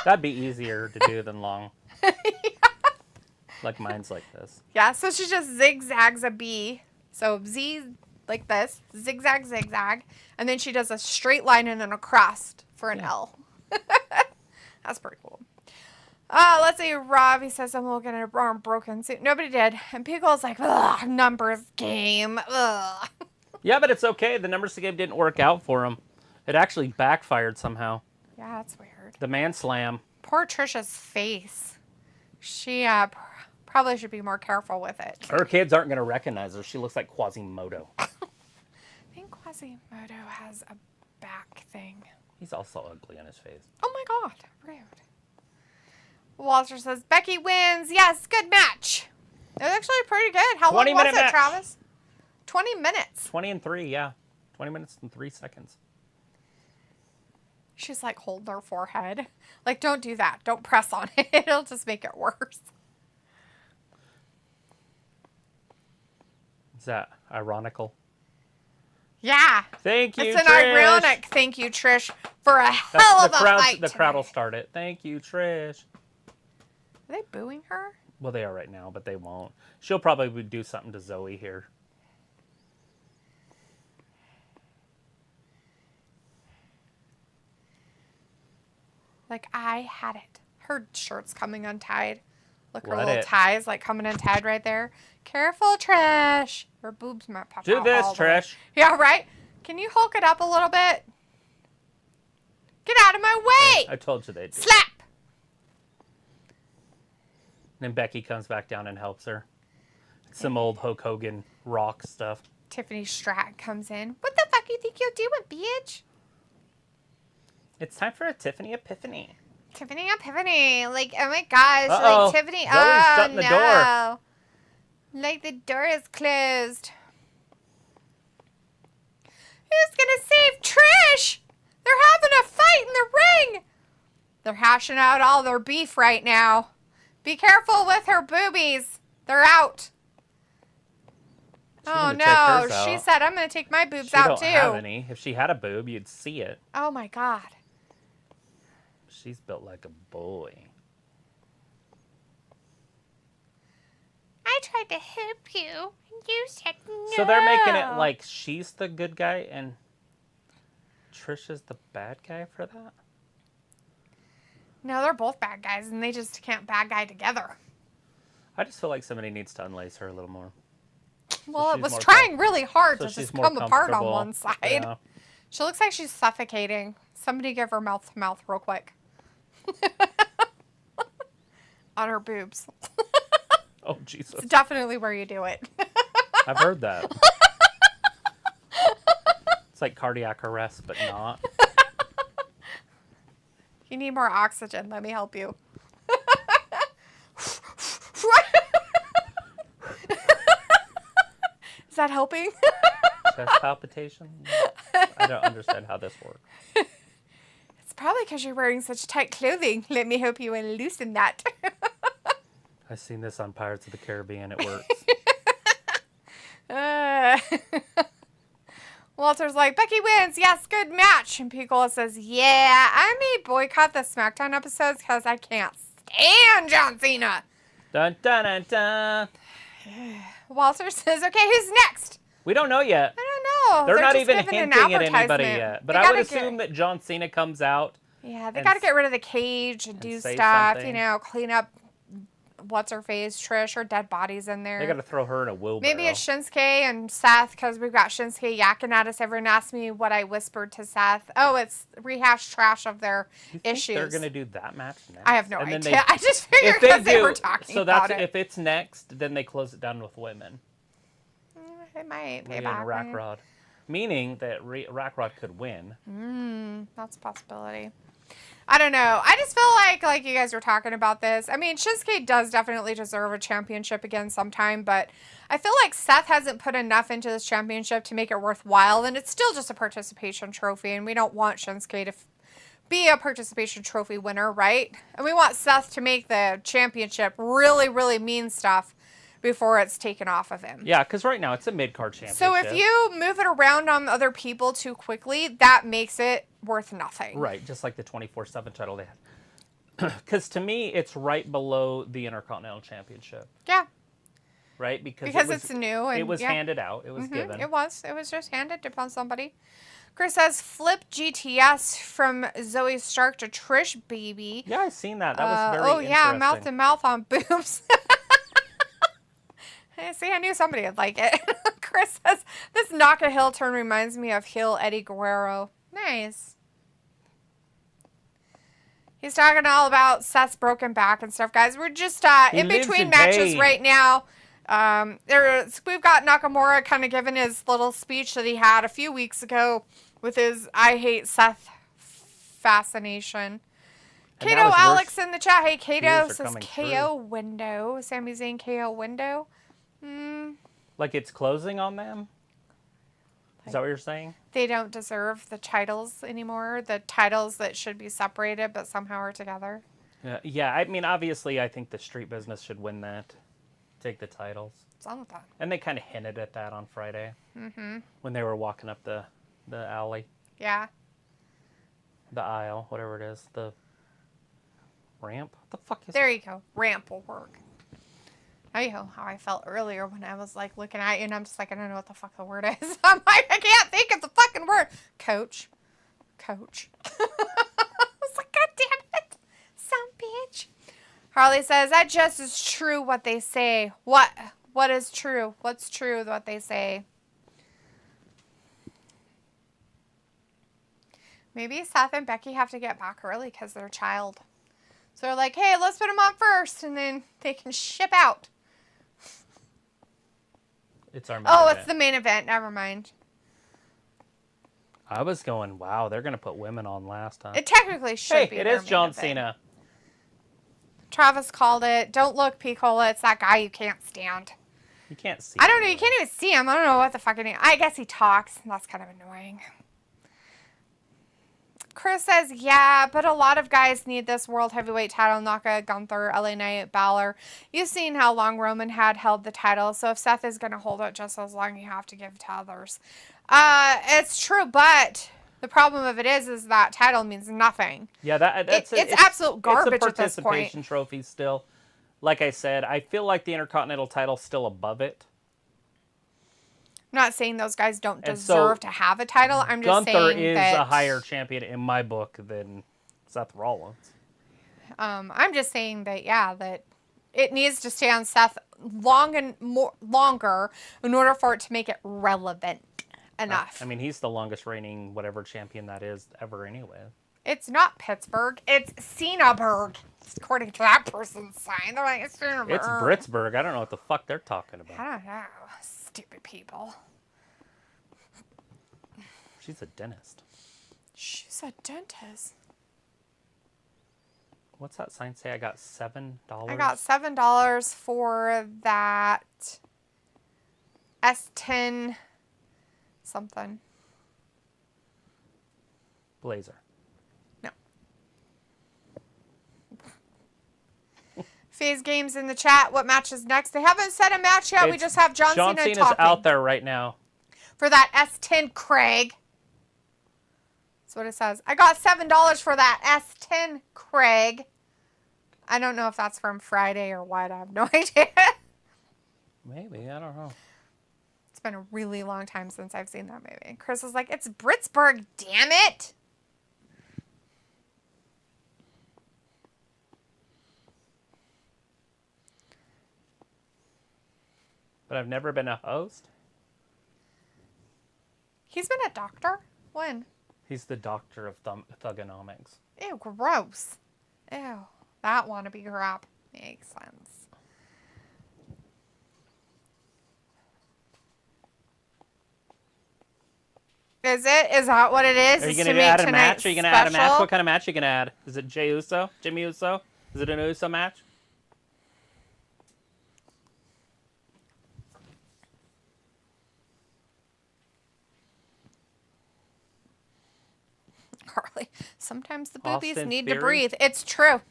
Speaker 1: That'd be easier to do than long. Yeah. Like mine's like this.
Speaker 2: Yeah. So she just zigzags a B. So Z like this, zigzag, zigzag, and then she does a straight line and then a cross for an L. That's pretty cool. Let's see. Rob, he says someone will get an arm broken soon. Nobody did. And Pickle's like, ugh, numbers game. Ugh.
Speaker 1: Yeah, but it's okay. The numbers game didn't work out for him. It actually backfired somehow.
Speaker 2: Yeah, that's weird.
Speaker 1: The man slam.
Speaker 2: Poor Trisha's face. She probably should be more careful with it.
Speaker 1: Her kids aren't going to recognize her. She looks like Quasimodo.
Speaker 2: I think Quasimodo has a back thing.
Speaker 1: He's also ugly on his face.
Speaker 2: Oh my God, rude. Walter says, Becky wins. Yes, good match. It was actually pretty good. How long was it, match. Travis? 20 minutes.
Speaker 1: 20 and 3, yeah. 20 minutes and 3 seconds.
Speaker 2: She's like holding her forehead. Like, don't do that. Don't press on it. It'll just make it worse.
Speaker 1: Is that ironical?
Speaker 2: Yeah.
Speaker 1: Thank you,
Speaker 2: It's an
Speaker 1: Trish.
Speaker 2: ironic thank you, Trish, for a hell of a fight.
Speaker 1: The crowd will start it. Thank you, Trish.
Speaker 2: Are they booing her?
Speaker 1: Well, they are right now, but they won't. She'll probably do something to Zoe here.
Speaker 2: Like, I had it. Her shirt's coming untied. Look, her little tie's like coming untied right there. Careful, Trish. Her boobs might pop out.
Speaker 1: Do this, Trish.
Speaker 2: Yeah, right? Can you hulk it up a little bit? Get out of my way!
Speaker 1: I told you they'd do.
Speaker 2: Slap!
Speaker 1: Then Becky comes back down and helps her. Some old Hulk Hogan rock stuff.
Speaker 2: Tiffany Stratton comes in. What the fuck you think you're doing, bitch?
Speaker 1: It's time for a Tiffany Epiphany.
Speaker 2: Tiffany Epiphany. Like, oh my gosh.
Speaker 1: Uh-oh.
Speaker 2: Like, Tiffany.
Speaker 1: Zoe's shutting the door.
Speaker 2: Like, the door is closed. Who's gonna save Trish? They're having a fight in the ring. They're hashing out all their beef right now. Be careful with her boobies. They're out. Oh no, she said I'm going to take my boobs out too.
Speaker 1: She don't have any. If she had a boob, you'd see it.
Speaker 2: Oh my God.
Speaker 1: She's built like a boy.
Speaker 2: I tried to help you, and you said no.
Speaker 1: So they're making it like she's the good guy and Trish is the bad guy for that?
Speaker 2: No, they're both bad guys, and they just can't bad guy together.
Speaker 1: I just feel like somebody needs to unlace her a little more.
Speaker 2: Well, it was trying really hard to just come apart on one side.
Speaker 1: Yeah.
Speaker 2: She looks like she's suffocating. Somebody give her mouth to mouth real quick. On her boobs.
Speaker 1: Oh, Jesus.
Speaker 2: It's definitely where you do it.
Speaker 1: I've heard that. It's like cardiac arrest, but not.
Speaker 2: You need more oxygen. Let me help you. Is that helping?
Speaker 1: Chest palpitation? I don't understand how this works.
Speaker 2: It's probably because you're wearing such tight clothing. Let me help you and loosen that.
Speaker 1: I've seen this on Pirates of the Caribbean. It works.
Speaker 2: Walter's like, Becky wins. Yes, good match. And Picola says, yeah, I may boycott the SmackDown episodes because I can't stand John Cena.
Speaker 1: Dun, dun, dun, dun.
Speaker 2: Walter says, okay, who's next?
Speaker 1: We don't know yet.
Speaker 2: I don't know.
Speaker 1: They're not
Speaker 2: just
Speaker 1: even
Speaker 2: giving an
Speaker 1: hinting at anybody
Speaker 2: advertisement.
Speaker 1: yet. But
Speaker 2: They
Speaker 1: I would
Speaker 2: gotta
Speaker 1: assume that John Cena comes out.
Speaker 2: Yeah, they
Speaker 1: and
Speaker 2: got to get rid of the cage and do
Speaker 1: say
Speaker 2: stuff,
Speaker 1: something.
Speaker 2: you know, clean up what's-her-face, Trish, her dead bodies in there.
Speaker 1: They got to throw her in a wheelbarrow.
Speaker 2: Maybe it's Shinsuke and Seth, because we've got Shinsuke yakking at us. Everyone asks me what I whispered to Seth. Oh, it's rehashed trash of their issues.
Speaker 1: They're going to do that match next?
Speaker 2: I have no
Speaker 1: And then
Speaker 2: idea. I just figured
Speaker 1: if they
Speaker 2: because they
Speaker 1: do,
Speaker 2: were talking
Speaker 1: so
Speaker 2: about
Speaker 1: that's
Speaker 2: it.
Speaker 1: if it's next, then they close it down with women.
Speaker 2: It might.
Speaker 1: Rhea
Speaker 2: Payback.
Speaker 1: and Rackrod. Meaning that Rackrod could win.
Speaker 2: That's a possibility. I don't know. I just feel like you guys were talking about this. I mean, Shinsuke does definitely deserve a championship again sometime, but I feel like Seth hasn't put enough into this championship to make it worthwhile, and it's still just a participation trophy, and we don't want Shinsuke to be a participation trophy winner, right? And we want Seth to make the championship really, really mean stuff before it's taken off of him.
Speaker 1: Yeah, because right now it's a mid-card championship.
Speaker 2: So if you move it around on other people too quickly, that makes it worth nothing.
Speaker 1: Right, just like the 24/7 title they had. Because to me, it's right below the Intercontinental Championship.
Speaker 2: Yeah.
Speaker 1: Right? Because
Speaker 2: it's new. And
Speaker 1: it was
Speaker 2: yeah.
Speaker 1: handed out. It was given.
Speaker 2: It was just handed upon somebody. Chris says, flip GTS from Zoe Stark to Trish, baby.
Speaker 1: Yeah, I've seen that. That was very interesting.
Speaker 2: Oh, yeah, mouth to mouth on boobs. See, I knew somebody would like it. Chris says, this Naka Hill turn reminds me of heel Eddie Guerrero. Nice. He's talking all about Seth's broken back and stuff, guys. We're just in between matches right now. We've got Nakamura kind of giving his little speech that he had a few weeks ago with his I hate Seth fascination.
Speaker 1: And
Speaker 2: Kato Alex in the chat. Hey, Kato says KO window. Sami Zayn KO window.
Speaker 1: Like it's closing on them? Is that what you're saying?
Speaker 2: They don't deserve the titles anymore. The titles that should be separated but somehow are together.
Speaker 1: Yeah, I mean, obviously, I think the street business should win that. Take the titles.
Speaker 2: What's wrong with that?
Speaker 1: And they kind of hinted at that on Friday. When they were walking up the alley.
Speaker 2: Yeah.
Speaker 1: The aisle, whatever it is. The ramp? What the fuck is
Speaker 2: There you go. Ramp will work. Now you know how I felt earlier when I was like looking at you and I'm just like, I don't know what the fuck the word is. I'm like, I can't think of the fucking word. Coach. I was like, God damn it. Some bitch. Harley says, that just is true what they say. What? What is true? What's true what they say? Maybe Seth and Becky have to get back early because they're a child. So they're like, hey, let's put them on first and then they can ship out.
Speaker 1: It's our main event.
Speaker 2: It's the main event. Never mind.
Speaker 1: I was going, wow, they're going to put women on last time.
Speaker 2: It technically should be.
Speaker 1: Hey, it
Speaker 2: their
Speaker 1: is
Speaker 2: main
Speaker 1: John
Speaker 2: event.
Speaker 1: Cena.
Speaker 2: Travis called it. Don't look, Picola. It's that guy you can't stand.
Speaker 1: You can't see
Speaker 2: I don't know.
Speaker 1: him.
Speaker 2: You can't even see him. I don't know what the fuck. I guess he talks. And that's kind of annoying. Chris says, yeah, but a lot of guys need this World Heavyweight title. Naka, Gunther, LA Knight, Balor. You've seen how long Roman had held the title. So if Seth is going to hold it just as long, you have to give it to others. It's true, but the problem of it is that title means nothing.
Speaker 1: Yeah, it's
Speaker 2: absolute garbage
Speaker 1: it's a
Speaker 2: at this point.
Speaker 1: participation trophy still. Like I said, I feel like the Intercontinental title's still above it.
Speaker 2: I'm not saying those guys don't deserve to have a title. I'm just
Speaker 1: Gunther
Speaker 2: saying
Speaker 1: is
Speaker 2: that
Speaker 1: a higher champion in my book than Seth Rollins.
Speaker 2: I'm just saying that that it needs to stay on Seth longer in order for it to make it relevant enough.
Speaker 1: I mean, he's the longest reigning whatever champion that is ever anyway.
Speaker 2: It's not Pittsburgh. It's Cenaburg, according to that person's sign. They're like, it's Cenaburg.
Speaker 1: It's Britsburg. I don't know what the fuck they're talking about.
Speaker 2: I don't know. Stupid people.
Speaker 1: She's a dentist.
Speaker 2: She's a dentist.
Speaker 1: What's that sign say? I got $7.
Speaker 2: I got $7 for that S10 something.
Speaker 1: Blazer.
Speaker 2: No. Phase Games in the chat. What match is next? They haven't set a match yet. We just have John Cena talking.
Speaker 1: John Cena's out there right now.
Speaker 2: For that S10 Craig. That's what it says. I got $7 for that S10 Craig. I don't know if that's from Friday or what. I have no idea.
Speaker 1: Maybe. I don't know.
Speaker 2: It's been a really long time since I've seen that movie. Chris is like, it's Britsburg, damn it.
Speaker 1: But I've never been a host.
Speaker 2: He's been a doctor? When?
Speaker 1: He's the doctor of thugonomics.
Speaker 2: Ew, gross. Ew, that wannabe crap. Makes sense. Is it? Is that what it is?
Speaker 1: Are you going to add a match? Are you going to add a match? What kind of match are you going to add? Is it Jey Uso? Jimmy Uso? Is it an Uso match?
Speaker 2: Carly, sometimes the boobies
Speaker 1: Austin
Speaker 2: need
Speaker 1: Theory?
Speaker 2: to breathe. It's true.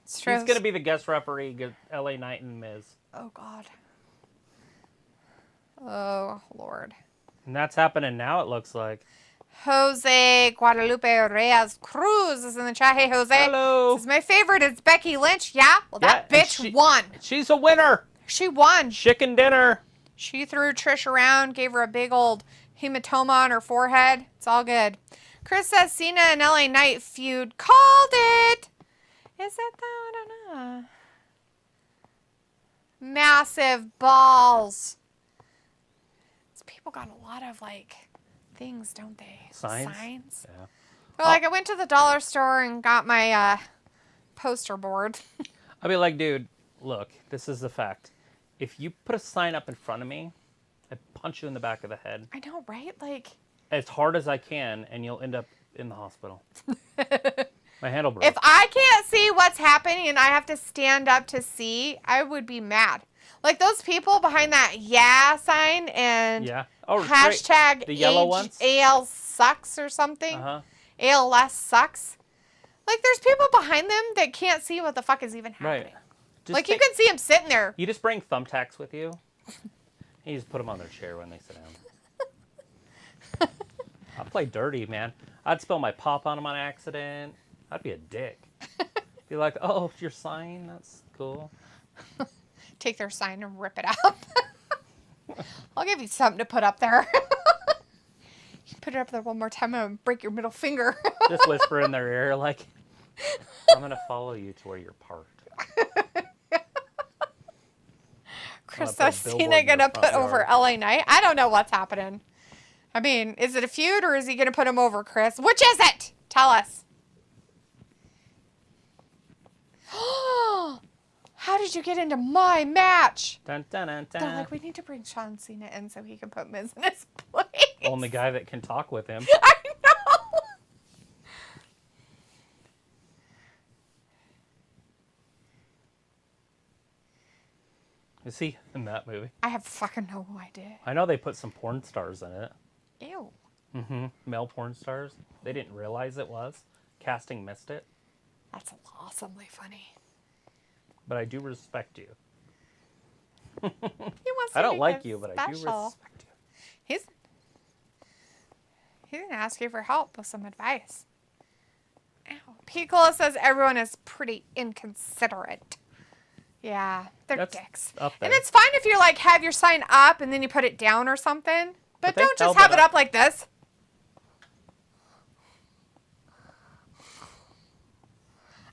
Speaker 2: It's true.
Speaker 1: He's going to be the guest referee, LA Knight and Miz.
Speaker 2: Oh, God. Oh, Lord.
Speaker 1: And that's happening now, it looks like.
Speaker 2: Jose Guadalupe Reyes Cruz is in the chat. Hey, Jose.
Speaker 1: Hello.
Speaker 2: This is my favorite. It's Becky Lynch. Yeah? Well, that bitch won.
Speaker 1: She's a winner.
Speaker 2: She won.
Speaker 1: Chicken dinner.
Speaker 2: She threw Trish around, gave her a big old hematoma on her forehead. It's all good. Chris says Cena and LA Knight feud. Called it. Is it though? I don't know. Massive balls. These people got a lot of, like, things, don't they?
Speaker 1: Signs? Yeah.
Speaker 2: Well, like, I went to the dollar store and got my poster board.
Speaker 1: I'll be like, dude, look, this is the fact. If you put a sign up in front of me, I punch you in the back of the head.
Speaker 2: I know, right? Like,
Speaker 1: as hard as I can, and you'll end up in the hospital. My handle broke.
Speaker 2: If I can't see what's happening and I have to stand up to see, I would be mad. Like those people behind that yeah sign and hashtag
Speaker 1: the yellow ones?
Speaker 2: AL sucks or something. ALS sucks. Like there's people behind them that can't see what the fuck is even happening.
Speaker 1: Right.
Speaker 2: Like you can see them sitting there.
Speaker 1: You just bring thumbtacks with you. And you just put them on their chair when they sit down. I play dirty, man. I'd spill my pop on them on accident. I'd be a dick. Be like, oh, your sign? That's cool.
Speaker 2: Take their sign and rip it out. I'll give you something to put up there. You put it up there one more time and break your middle finger.
Speaker 1: Just whisper in their ear like, I'm going to follow you to where you're parked.
Speaker 2: Chris says Cena going to put over LA Knight. I don't know what's happening. I mean, is it a feud or is he going to put him over, Chris? Which is it? Tell us. How did you get into my match?
Speaker 1: Dun, dun, dun, dun.
Speaker 2: They're like, we need to bring John Cena in so he can put Miz in his place.
Speaker 1: Only guy that can talk with him.
Speaker 2: I know.
Speaker 1: Is he in that movie?
Speaker 2: I have fucking no idea.
Speaker 1: I know they put some porn stars in it.
Speaker 2: Ew.
Speaker 1: Mm-hmm. Male porn stars. They didn't realize it was. Casting missed it.
Speaker 2: That's awesomely funny.
Speaker 1: But I do respect you.
Speaker 2: He wants
Speaker 1: I don't
Speaker 2: to
Speaker 1: like
Speaker 2: be
Speaker 1: you, but
Speaker 2: special.
Speaker 1: I do respect you.
Speaker 2: He's going to ask you for help with some advice. Ow. Picola says everyone is pretty inconsiderate. Yeah, they're dicks.
Speaker 1: Up there.
Speaker 2: And it's fine if you like have your sign up and then you put it down or something. But don't just have it up like this.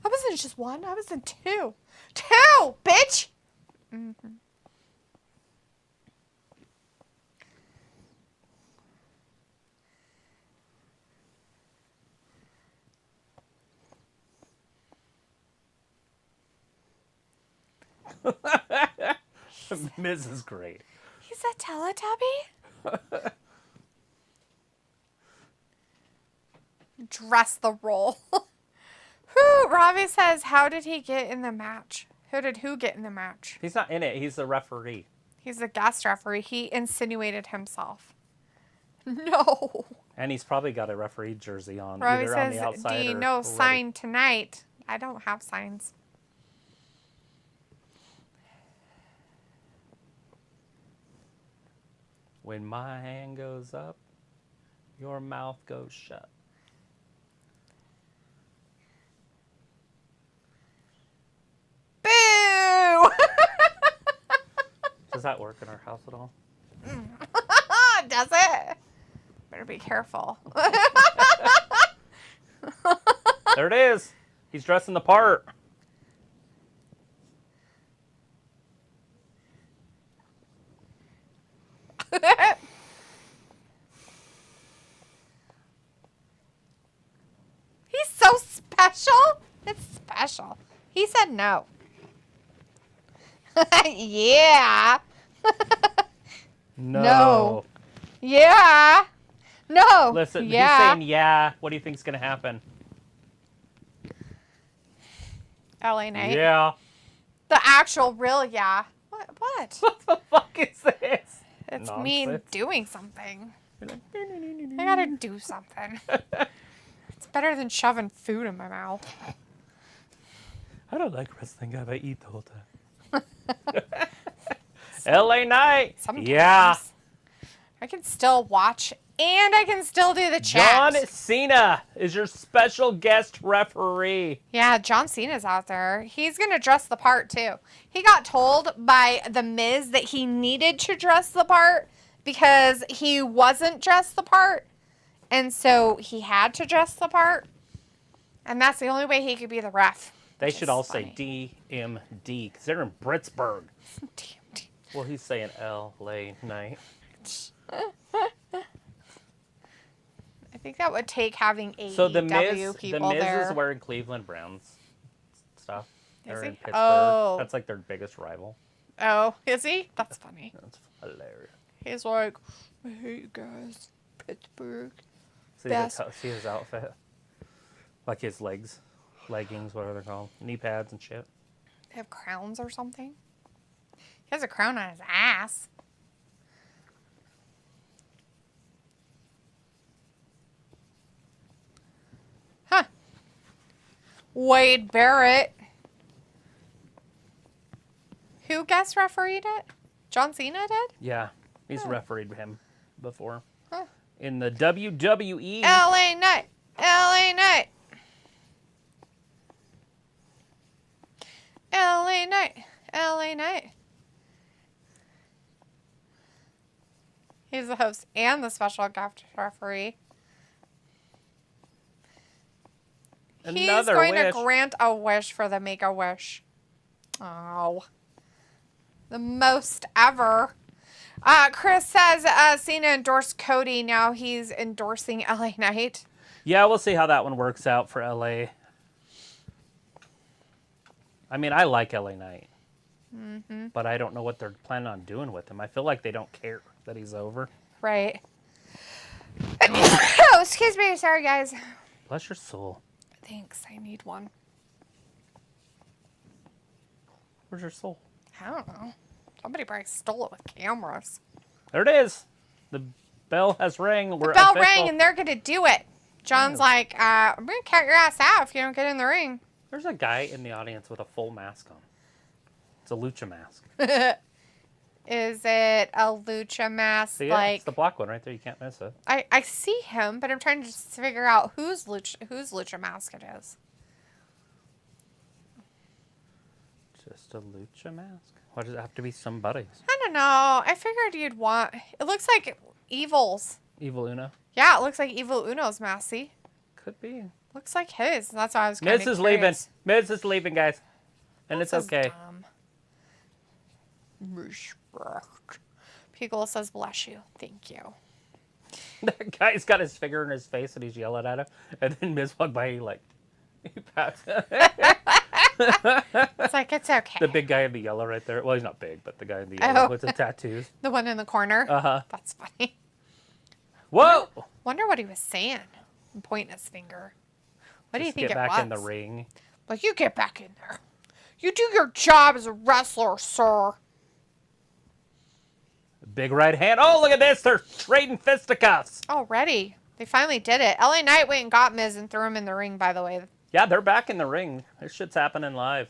Speaker 2: I wasn't just one. I was in two. Two, bitch! Mm-hmm.
Speaker 1: Miz is great.
Speaker 2: He's a Teletubby? Dress the role. Robbie says, how did he get in the match? Who get in the match?
Speaker 1: He's not in it. He's the referee.
Speaker 2: He's a guest referee. He insinuated himself. No.
Speaker 1: And he's probably got a referee jersey on.
Speaker 2: Robbie
Speaker 1: either
Speaker 2: says,
Speaker 1: on the outside
Speaker 2: D,
Speaker 1: or
Speaker 2: no
Speaker 1: already.
Speaker 2: sign tonight. I don't have signs.
Speaker 1: When my hand goes up, your mouth goes shut.
Speaker 2: Boo!
Speaker 1: Does that work in our house at all?
Speaker 2: Does it? Better be careful.
Speaker 1: There it is. He's dressing the part.
Speaker 2: He's so special. It's special. He said no. Yeah.
Speaker 1: No.
Speaker 2: Yeah. No.
Speaker 1: Listen, he's
Speaker 2: yeah.
Speaker 1: saying yeah. What do you think's going to happen?
Speaker 2: LA Knight.
Speaker 1: Yeah.
Speaker 2: The actual real yeah. What?
Speaker 1: What the fuck is this?
Speaker 2: It's
Speaker 1: Nonsense.
Speaker 2: me doing something. I gotta do something. It's better than shoving food in my mouth.
Speaker 1: I don't like wrestling if I eat the whole time. LA Knight.
Speaker 2: Sometimes.
Speaker 1: Yeah.
Speaker 2: I can still watch and I can still do the
Speaker 1: John
Speaker 2: chat.
Speaker 1: Cena is your special guest referee.
Speaker 2: Yeah, John Cena's out there. He's going to dress the part too. He got told by The Miz that he needed to dress the part because he wasn't dressed the part. And so he had to dress the part. And that's the only way he could be the ref.
Speaker 1: They should all say DMD because they're in Pittsburgh.
Speaker 2: DMD.
Speaker 1: Well, he's saying LA Knight.
Speaker 2: I think that would take having AEW
Speaker 1: So the Miz
Speaker 2: people there.
Speaker 1: is wearing Cleveland Browns stuff. They're in Pittsburgh.
Speaker 2: Oh.
Speaker 1: That's like their biggest rival.
Speaker 2: Oh, is he? That's funny.
Speaker 1: That's hilarious.
Speaker 2: He's like, I hate you guys. Pittsburgh.
Speaker 1: See his outfit? Like his leggings, whatever they're called. Knee pads and shit.
Speaker 2: They have crowns or something? He has a crown on his ass. Huh. Wade Barrett. Who guest refereed it? John Cena did?
Speaker 1: Yeah. He's refereed him before.
Speaker 2: Huh.
Speaker 1: In the WWE.
Speaker 2: LA Knight. LA Knight. LA Knight. LA Knight. He's the host and the special guest referee. He's
Speaker 1: Another
Speaker 2: going
Speaker 1: wish.
Speaker 2: to grant a wish for the Make-A-Wish. Oh. The most ever. Chris says Cena endorsed Cody. Now he's endorsing LA Knight.
Speaker 1: Yeah, we'll see how that one works out for LA. I mean, I like LA Knight.
Speaker 2: Mm-hmm.
Speaker 1: But I don't know what they're planning on doing with him. I feel like they don't care that he's over.
Speaker 2: Right. Oh, excuse me. Sorry, guys.
Speaker 1: Bless your soul.
Speaker 2: Thanks. I need one.
Speaker 1: Where's your soul?
Speaker 2: I don't know. Somebody probably stole it with cameras.
Speaker 1: There it is. The bell has rang. We're
Speaker 2: The bell
Speaker 1: official.
Speaker 2: rang and they're going to do it. John's like, I'm going to count your ass out if you don't get in the ring.
Speaker 1: There's a guy in the audience with a full mask on. It's a lucha mask.
Speaker 2: Is it a lucha mask?
Speaker 1: See it?
Speaker 2: Like
Speaker 1: It's the black one right there. You can't miss it.
Speaker 2: I see him, but I'm trying to just figure out whose lucha mask it is.
Speaker 1: Just a lucha mask. Why does it have to be somebody's?
Speaker 2: I don't know. I figured you'd want. It looks like Evil's.
Speaker 1: Evil Una?
Speaker 2: Yeah, it looks like Evil Uno's mask. See?
Speaker 1: Could be.
Speaker 2: Looks like his. That's why I was kind of
Speaker 1: Miz is leaving. Miz is leaving, guys. And
Speaker 2: This
Speaker 1: it's
Speaker 2: is
Speaker 1: okay.
Speaker 2: dumb. Respect. Pickle says, bless you. Thank you.
Speaker 1: That guy's got his finger in his face and he's yelling at him. And then Miz walked by, he pats him.
Speaker 2: It's like, it's okay.
Speaker 1: The big guy in the yellow right there. Well, he's not big, but the guy in the yellow
Speaker 2: Oh.
Speaker 1: with the tattoos.
Speaker 2: The one in the corner?
Speaker 1: Uh-huh.
Speaker 2: That's funny.
Speaker 1: Whoa!
Speaker 2: Wonder what he was saying. Pointing his finger. What do you think
Speaker 1: Get
Speaker 2: it was?
Speaker 1: back in the ring.
Speaker 2: Like, you get back in there. You do your job as a wrestler, sir.
Speaker 1: Big right hand. Oh, look at this. They're trading fisticuffs.
Speaker 2: Already. They finally did it. LA Knight went and got Miz and threw him in the ring, by the way.
Speaker 1: Yeah, they're back in the ring. This shit's happening live.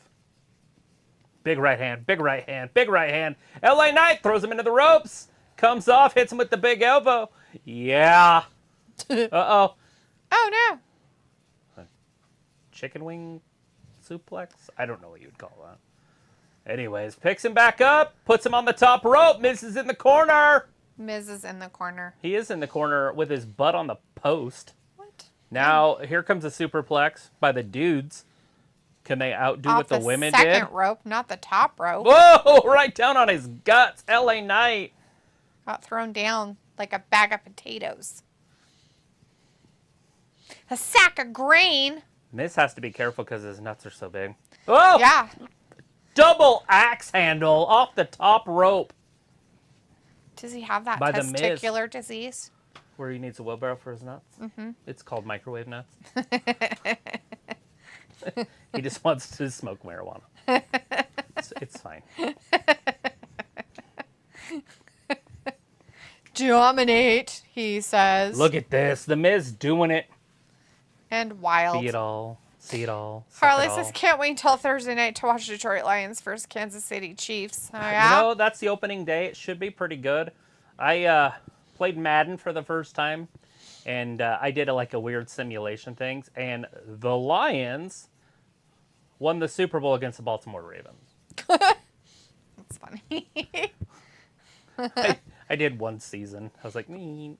Speaker 1: Big right hand. Big right hand. Big right hand. LA Knight throws him into the ropes. Comes off, hits him with the big elbow. Yeah. Uh-oh.
Speaker 2: Oh, no.
Speaker 1: Chicken wing suplex? I don't know what you'd call that. Anyways, picks him back up, puts him on the top rope. Miz is in the corner.
Speaker 2: Miz is in the corner.
Speaker 1: He is in the corner with his butt on the post.
Speaker 2: What?
Speaker 1: Now, here comes a superplex by the dudes. Can they outdo what the women did?
Speaker 2: Second rope, not the top rope.
Speaker 1: Whoa! Right down on his guts. LA Knight.
Speaker 2: Got thrown down like a bag of potatoes. A sack of grain.
Speaker 1: Miz has to be careful because his nuts are so big. Oh!
Speaker 2: Yeah.
Speaker 1: Double axe handle off the top rope.
Speaker 2: Does he have that
Speaker 1: By the Miz.
Speaker 2: testicular disease?
Speaker 1: Where he needs a wheelbarrow for his nuts? Mm-hmm. It's called microwave nuts. He just wants to smoke marijuana. It's fine.
Speaker 2: Dominate, he says.
Speaker 1: Look at this. The Miz doing it.
Speaker 2: And wild.
Speaker 1: See it all. See it all.
Speaker 2: Harley says, can't wait until Thursday night to watch Detroit Lions versus Kansas City Chiefs. Oh, yeah?
Speaker 1: You know, that's the opening day. It should be pretty good. I played Madden for the first time, and I did a weird simulation things, and the Lions won the Super Bowl against the Baltimore Ravens.
Speaker 2: That's funny.
Speaker 1: I did one season. I was like, me.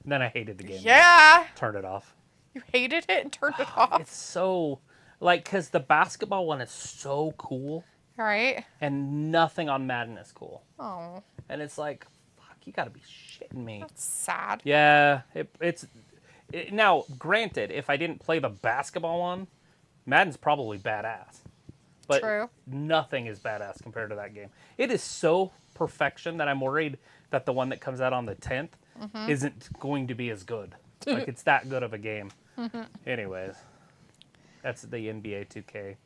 Speaker 1: Then I hated the game.
Speaker 2: Yeah.
Speaker 1: Turned it off.
Speaker 2: You hated it and turned it off?
Speaker 1: It's so, because the basketball one is so cool.
Speaker 2: Right.
Speaker 1: And nothing on Madden is cool.
Speaker 2: Oh.
Speaker 1: And it's like, fuck, you gotta be shitting me.
Speaker 2: That's sad.
Speaker 1: Yeah, now, granted, if I didn't play the basketball one, Madden's probably badass. But
Speaker 2: True.
Speaker 1: Nothing is badass compared to that game. It is so perfection that I'm worried that the one that comes out on the 10th isn't going to be as good. Like, it's that good of a game. Anyways, that's the NBA 2K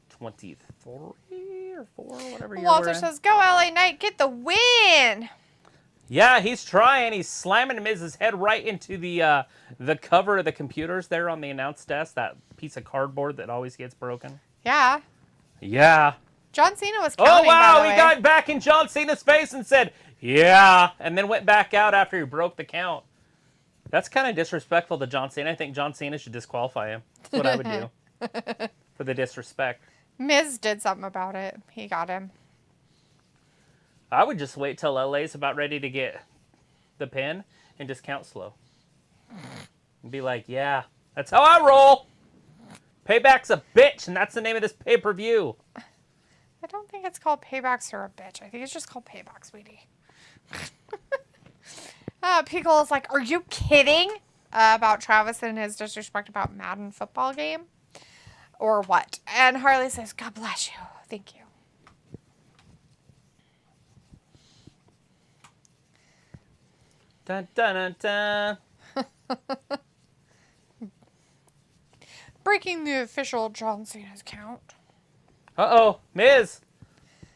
Speaker 1: 23 or 4, whatever year
Speaker 2: Walter
Speaker 1: we're in.
Speaker 2: says, go LA Knight, get the win.
Speaker 1: Yeah, he's trying. He's slamming Miz's head right into the cover of the computers there on the announce desk, that piece of cardboard that always gets broken.
Speaker 2: Yeah.
Speaker 1: Yeah.
Speaker 2: John Cena was counting,
Speaker 1: Oh, wow,
Speaker 2: by the
Speaker 1: he
Speaker 2: way.
Speaker 1: got back in John Cena's face and said, yeah, and then went back out after he broke the count. That's kind of disrespectful to John Cena. I think John Cena should disqualify him. That's what I would do for the disrespect.
Speaker 2: Miz did something about it. He got him.
Speaker 1: I would just wait till LA's about ready to get the pin and just count slow. And be like, yeah, that's how I roll. Payback's a bitch, and that's the name of this pay-per-view.
Speaker 2: I don't think it's called Paybacks or a bitch. I think it's just called Payback, sweetie. Pickle is like, are you kidding? About Travis and his disrespect about Madden football game? Or what? And Harley says, God bless you. Thank you.
Speaker 1: Dun, dun, dun, dun.
Speaker 2: Breaking the official John Cena's count.
Speaker 1: Uh-oh, Miz.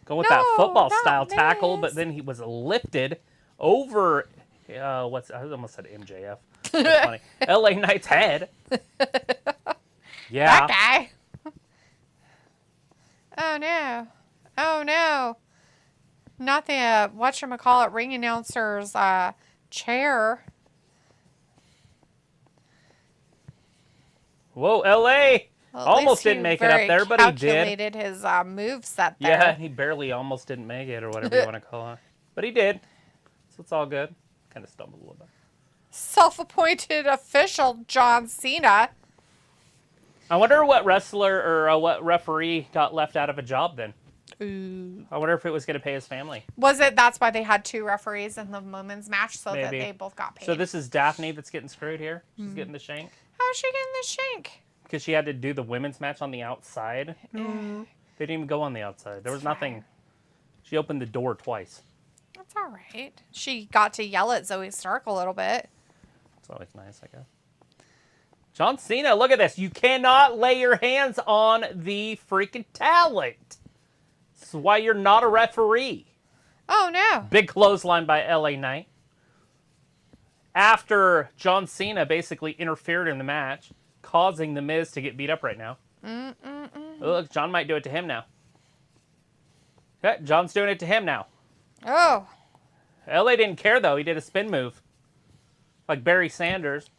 Speaker 1: Going with that
Speaker 2: No,
Speaker 1: football-style
Speaker 2: not
Speaker 1: tackle,
Speaker 2: Miz.
Speaker 1: but then he was lifted over, I almost said MJF. That's funny. LA Knight's head. Yeah.
Speaker 2: That guy. Oh, no. Oh, no. Not the, whatchamacallit, ring announcer's chair.
Speaker 1: Whoa, LA.
Speaker 2: Well, at
Speaker 1: Almost
Speaker 2: least
Speaker 1: didn't make it up there, but he did.
Speaker 2: Calculated his moveset there.
Speaker 1: Yeah, he barely almost didn't make it, or whatever you want to call it. But he did. So it's all good. Kind of stumbled a little bit.
Speaker 2: Self-appointed official John Cena.
Speaker 1: I wonder what wrestler or what referee got left out of a job then.
Speaker 2: Ooh.
Speaker 1: I wonder if it was going to pay his family.
Speaker 2: Was it, that's why they had two referees in the women's match, so that
Speaker 1: Maybe.
Speaker 2: they both got paid.
Speaker 1: So this is Daphne that's getting screwed here. She's getting the shank.
Speaker 2: How is she getting the shank?
Speaker 1: Because she had to do the women's match on the outside. They didn't even go on the outside. There was nothing. She opened the door twice.
Speaker 2: That's all right. She got to yell at Zoe Stark a little bit.
Speaker 1: It's always nice, I guess. John Cena, look at this. You cannot lay your hands on the freaking talent. This is why you're not a referee.
Speaker 2: Oh, no.
Speaker 1: Big clothesline by LA Knight. After John Cena basically interfered in the match, causing The Miz to get beat up right now. Look, John might do it to him now. Okay, John's doing it to him now.
Speaker 2: Oh.
Speaker 1: LA didn't care, though. He did a spin move. Like Barry Sanders.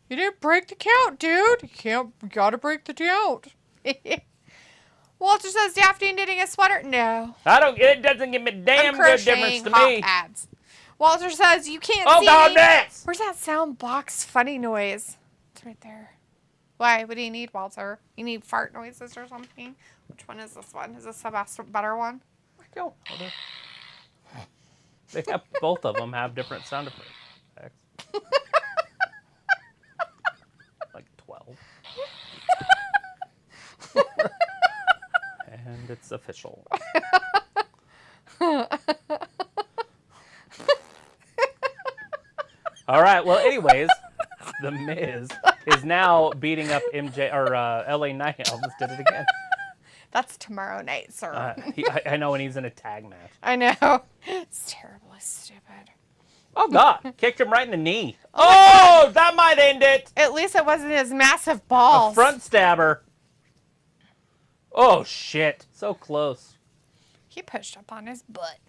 Speaker 2: You didn't break the count, dude. You gotta break the count. Walter says, Daphne knitting a sweater? No.
Speaker 1: It doesn't give me damn good difference to
Speaker 2: hot
Speaker 1: me.
Speaker 2: pads. Walter says, you can't
Speaker 1: Oh,
Speaker 2: see
Speaker 1: God,
Speaker 2: me.
Speaker 1: next!
Speaker 2: Where's that sound box funny noise? It's right there. Why? What do you need, Walter? You need fart noises or something? Which one is this one? Is this a better one?
Speaker 1: I don't know. They have, both of them have different sound effects. Like 12. And it's official. All right. Well, anyways, The Miz is now beating up MJ or LA Knight. I almost did it again.
Speaker 2: That's tomorrow night, sir.
Speaker 1: I know, and he's in a tag match.
Speaker 2: I know. It's terribly stupid.
Speaker 1: Oh, God. Kicked him right in the knee. Oh, that might end it.
Speaker 2: At least it wasn't his massive balls.
Speaker 1: A front stabber. Oh, shit. So close.
Speaker 2: He pushed up on his butt.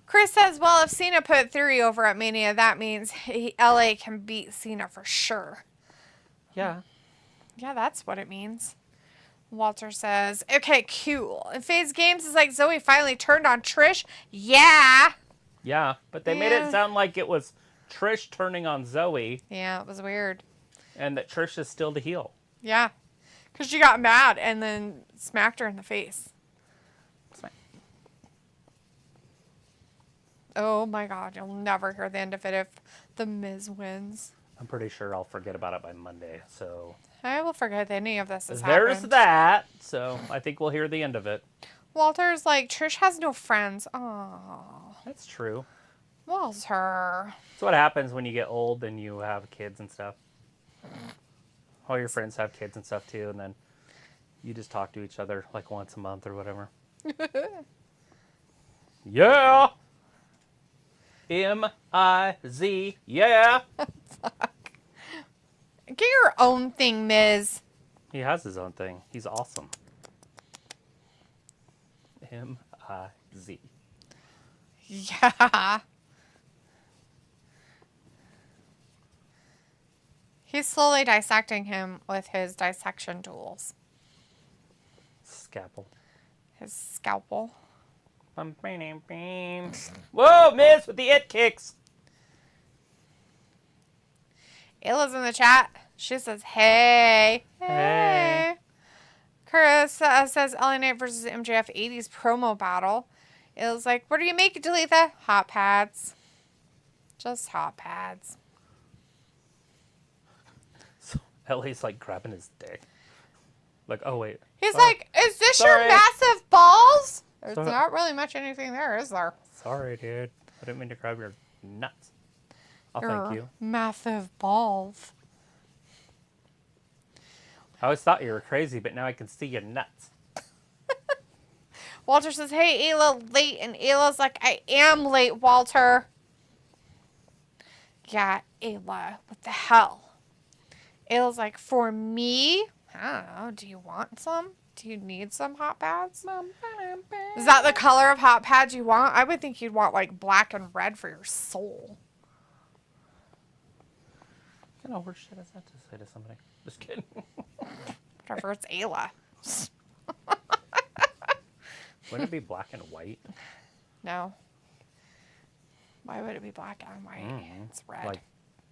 Speaker 2: Chris says, well, if Cena put Theory over at Mania, that means LA can beat Cena for sure.
Speaker 1: Yeah.
Speaker 2: Yeah, that's what it means. Walter says, okay, cool. And FaZe Games is like, Zoe finally turned on Trish. Yeah.
Speaker 1: Yeah, but they made it sound like it was Trish turning on Zoe.
Speaker 2: Yeah, it was weird.
Speaker 1: And that Trish is still the heel.
Speaker 2: Yeah. Because she got mad and then smacked her in the face. Oh my God, you'll never hear the end of it if The Miz wins.
Speaker 1: I'm pretty sure I'll forget about it by Monday, so...
Speaker 2: I will forget any of this has
Speaker 1: There's
Speaker 2: happened.
Speaker 1: that, so I think we'll hear the end of it.
Speaker 2: Walter's like, Trish has no friends. Oh,
Speaker 1: That's true.
Speaker 2: Walter.
Speaker 1: That's what happens when you get old and you have kids and stuff. All your friends have kids and stuff too, and then you just talk to each other like once a month or whatever. Yeah! M-I-Z, yeah!
Speaker 2: Fuck. Get your own thing, Miz.
Speaker 1: He has his own thing. He's awesome. M-I-Z.
Speaker 2: Yeah. He's slowly dissecting him with his dissection tools.
Speaker 1: Scalpel.
Speaker 2: His scalpel.
Speaker 1: Whoa, Miz with the it kicks.
Speaker 2: Ayla's in the chat. She says, hey. Hey. Chris says LA Knight versus MJF 80s promo battle. It was like, what do you make, Dalitha? Hot pads. Just hot pads.
Speaker 1: So LA's like grabbing his dick. Like, oh wait.
Speaker 2: He's
Speaker 1: Sorry.
Speaker 2: like, is this
Speaker 1: Sorry.
Speaker 2: your massive balls? There's
Speaker 1: Sorry.
Speaker 2: not really much anything there, is there?
Speaker 1: Sorry, dude. I didn't mean to grab your nuts. Oh,
Speaker 2: Your
Speaker 1: thank you.
Speaker 2: massive balls.
Speaker 1: I always thought you were crazy, but now I can see your nuts.
Speaker 2: Walter says, hey, Ayla, late. And Ayla's like, I am late, Walter. Yeah, Ayla, what the hell? Ayla's like, for me? I don't know. Do you want some? Do you need some hot pads? Is that the color of hot pads you want? I would think you'd want like black and red for your soul.
Speaker 1: You know, what shit is that to say to somebody? Just kidding.
Speaker 2: Whatever, it's Ayla.
Speaker 1: Wouldn't it be black and white?
Speaker 2: No. Why would it be black and white? It's red.
Speaker 1: Like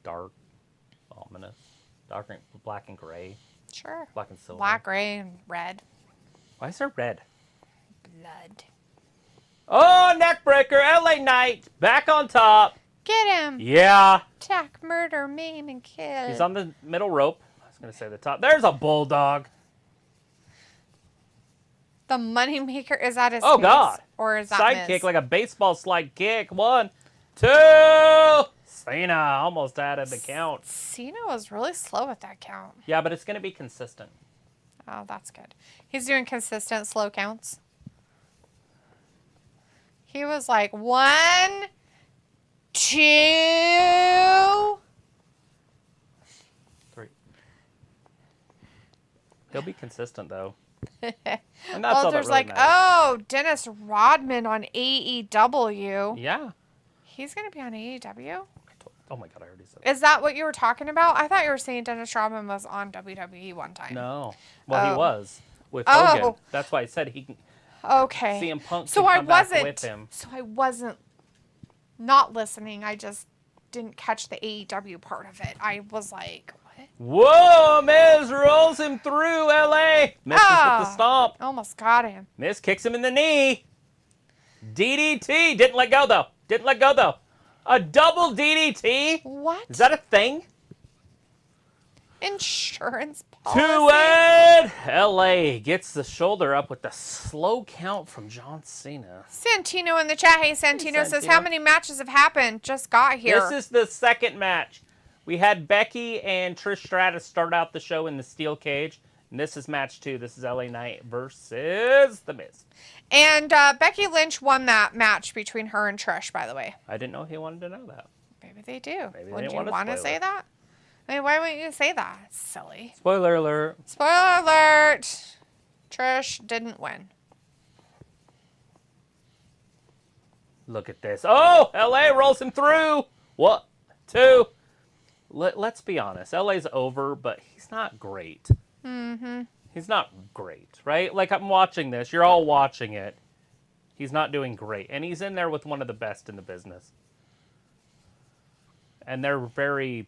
Speaker 1: dark, ominous. Dark and black and gray.
Speaker 2: Sure.
Speaker 1: Black and silver.
Speaker 2: Black, gray, and red.
Speaker 1: Why is there red?
Speaker 2: Blood.
Speaker 1: Oh, neckbreaker, LA Knight, back on top.
Speaker 2: Get him.
Speaker 1: Yeah.
Speaker 2: Attack, murder, maim, and kill.
Speaker 1: He's on the middle rope. I was going to say the top. There's a bulldog.
Speaker 2: The moneymaker is at his
Speaker 1: Oh,
Speaker 2: face,
Speaker 1: God.
Speaker 2: or is that
Speaker 1: Side
Speaker 2: Miz?
Speaker 1: kick, like a baseball slide kick. 1, 2. Cena almost added the count.
Speaker 2: Cena was really slow at that count.
Speaker 1: Yeah, but it's going to be consistent.
Speaker 2: Oh, that's good. He's doing consistent slow counts. He was like 1, 2.
Speaker 1: 3. He'll be consistent, though. And that's
Speaker 2: Well,
Speaker 1: all
Speaker 2: there's
Speaker 1: that really
Speaker 2: like,
Speaker 1: matters.
Speaker 2: oh, Dennis Rodman on AEW.
Speaker 1: Yeah.
Speaker 2: He's going to be on AEW?
Speaker 1: Oh my God, I already said that.
Speaker 2: Is that what you were talking about? I thought you were saying Dennis Rodman was on WWE one time.
Speaker 1: No. Well, he
Speaker 2: Oh.
Speaker 1: was with Hogan.
Speaker 2: Oh.
Speaker 1: That's why I said he can.
Speaker 2: Okay.
Speaker 1: CM Punk
Speaker 2: So
Speaker 1: can
Speaker 2: I
Speaker 1: come back
Speaker 2: wasn't.
Speaker 1: with him.
Speaker 2: So I wasn't not listening. I just didn't catch the AEW part of it. I was like, what?
Speaker 1: Whoa! Miz rolls him through LA. Misses with the stomp.
Speaker 2: Almost got him.
Speaker 1: Miz kicks him in the knee. DDT. Didn't let go though. Didn't let go though. A double DDT?
Speaker 2: What?
Speaker 1: Is that a thing?
Speaker 2: Insurance policy.
Speaker 1: Two-Ed! LA gets the shoulder up with the slow count from John Cena.
Speaker 2: Santino in the chat. Hey, Santino says,
Speaker 1: Santino.
Speaker 2: how many matches have happened? Just got here.
Speaker 1: This is the second match. We had Becky and Trish Stratus start out the show in the steel cage. And this is match 2. This is LA Knight versus The Miz.
Speaker 2: And Becky Lynch won that match between her and Trish, by the way.
Speaker 1: I didn't know he wanted to know that.
Speaker 2: Maybe they do.
Speaker 1: Maybe they
Speaker 2: Would
Speaker 1: didn't
Speaker 2: you
Speaker 1: want to
Speaker 2: want to
Speaker 1: spoil
Speaker 2: say
Speaker 1: it.
Speaker 2: that? I mean, why wouldn't you say that? It's silly.
Speaker 1: Spoiler alert.
Speaker 2: Spoiler alert. Trish didn't win.
Speaker 1: Look at this. Oh, LA rolls him through. 1, 2. Let's be honest. LA's over, but he's not great.
Speaker 2: Mm-hmm.
Speaker 1: He's not great, right? Like, I'm watching this. You're all watching it. He's not doing great. And he's in there with one of the best in the business. And they're very...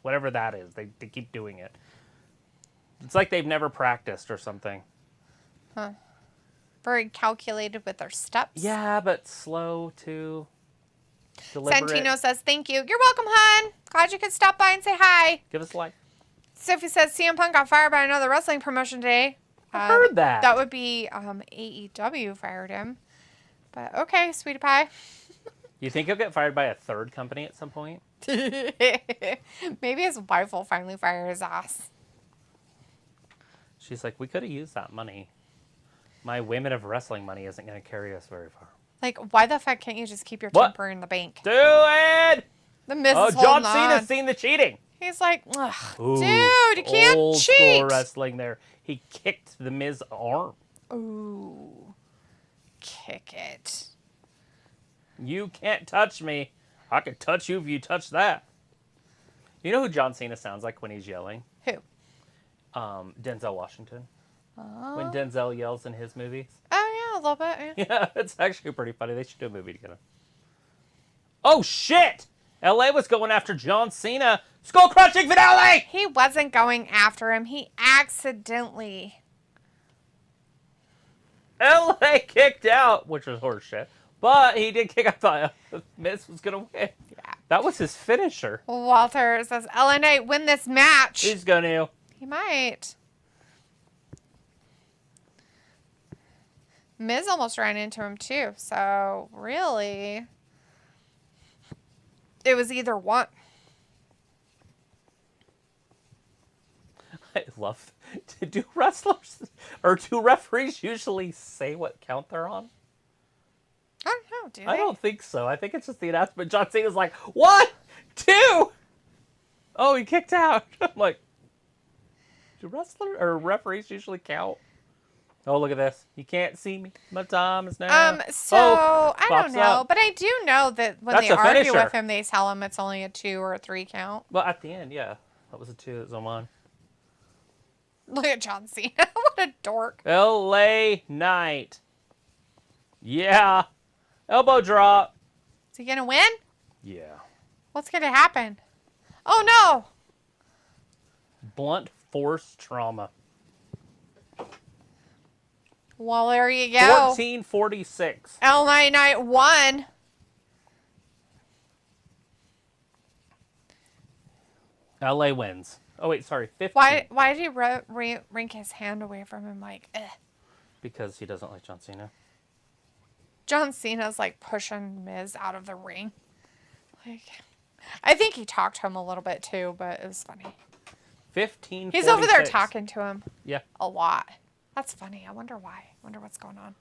Speaker 1: whatever that is. They keep doing it. It's like they've never practiced or something.
Speaker 2: Huh. Very calculated with their steps.
Speaker 1: Yeah, but slow too. Deliberate.
Speaker 2: Santino says, thank you. You're welcome, hon. Glad you could stop by and say hi.
Speaker 1: Give us a like.
Speaker 2: Sophie says, CM Punk got fired by another wrestling promotion today.
Speaker 1: I heard that.
Speaker 2: That would be AEW fired him. But okay, sweetie pie.
Speaker 1: You think he'll get fired by a third company at some point?
Speaker 2: Maybe his wife will finally fire his ass.
Speaker 1: She's like, we could have used that money. My Women of Wrestling money isn't going to carry us very far.
Speaker 2: Like, why the fuck can't you just keep your
Speaker 1: What?
Speaker 2: temper in the bank?
Speaker 1: Do it!
Speaker 2: The Miz
Speaker 1: Oh,
Speaker 2: is
Speaker 1: John
Speaker 2: holding
Speaker 1: Cena's
Speaker 2: on.
Speaker 1: seen the cheating.
Speaker 2: He's like, ugh,
Speaker 1: Ooh,
Speaker 2: dude, you can't
Speaker 1: old
Speaker 2: cheat.
Speaker 1: school wrestling there. He kicked the Miz arm.
Speaker 2: Ooh, kick it.
Speaker 1: You can't touch me. I could touch you if you touch that. You know who John Cena sounds like when he's yelling?
Speaker 2: Who?
Speaker 1: Denzel Washington.
Speaker 2: Oh.
Speaker 1: When Denzel yells in his movies.
Speaker 2: Oh, yeah, a little bit. Yeah.
Speaker 1: Yeah, it's actually pretty funny. They should do a movie together. Oh, shit! LA was going after John Cena. Skull crushing finale!
Speaker 2: He wasn't going after him. He accidentally.
Speaker 1: LA kicked out, which was horseshit. But he did kick out. The Miz was going to win.
Speaker 2: Yeah.
Speaker 1: That was his finisher.
Speaker 2: Walter says, LNA win this match.
Speaker 1: He's going to.
Speaker 2: He might. Miz almost ran into him too. So really, it was either one.
Speaker 1: I love. Do wrestlers or do referees usually say what count they're on?
Speaker 2: I don't know, do they?
Speaker 1: I don't think so. I think it's just the announcement. John Cena's like, 1, 2. Oh, he kicked out. I'm like, do wrestlers or referees usually count? Oh, look at this. You can't see me. My time is now.
Speaker 2: So
Speaker 1: Oh,
Speaker 2: I
Speaker 1: pops
Speaker 2: don't know,
Speaker 1: up.
Speaker 2: but I do know that when
Speaker 1: That's
Speaker 2: they
Speaker 1: a
Speaker 2: argue
Speaker 1: finisher.
Speaker 2: with him, they tell him it's only a 2 or a 3 count.
Speaker 1: Well, at the end, yeah. That was a 2. It was on one.
Speaker 2: Look at John Cena. What a dork.
Speaker 1: LA Knight. Yeah. Elbow drop.
Speaker 2: Is he gonna win?
Speaker 1: Yeah.
Speaker 2: What's gonna happen? Oh no!
Speaker 1: Blunt force trauma.
Speaker 2: Well, there you go.
Speaker 1: 1446.
Speaker 2: LA Knight won.
Speaker 1: LA wins. Oh, wait, sorry. 15.
Speaker 2: Why did he wring his hand away from him like, eh?
Speaker 1: Because he doesn't like John Cena.
Speaker 2: John Cena's like pushing Miz out of the ring. Like, I think he talked to him a little bit too, but it was funny.
Speaker 1: 15.
Speaker 2: He's over there talking to him.
Speaker 1: Yeah.
Speaker 2: A lot. That's funny. I wonder why. I wonder what's going on.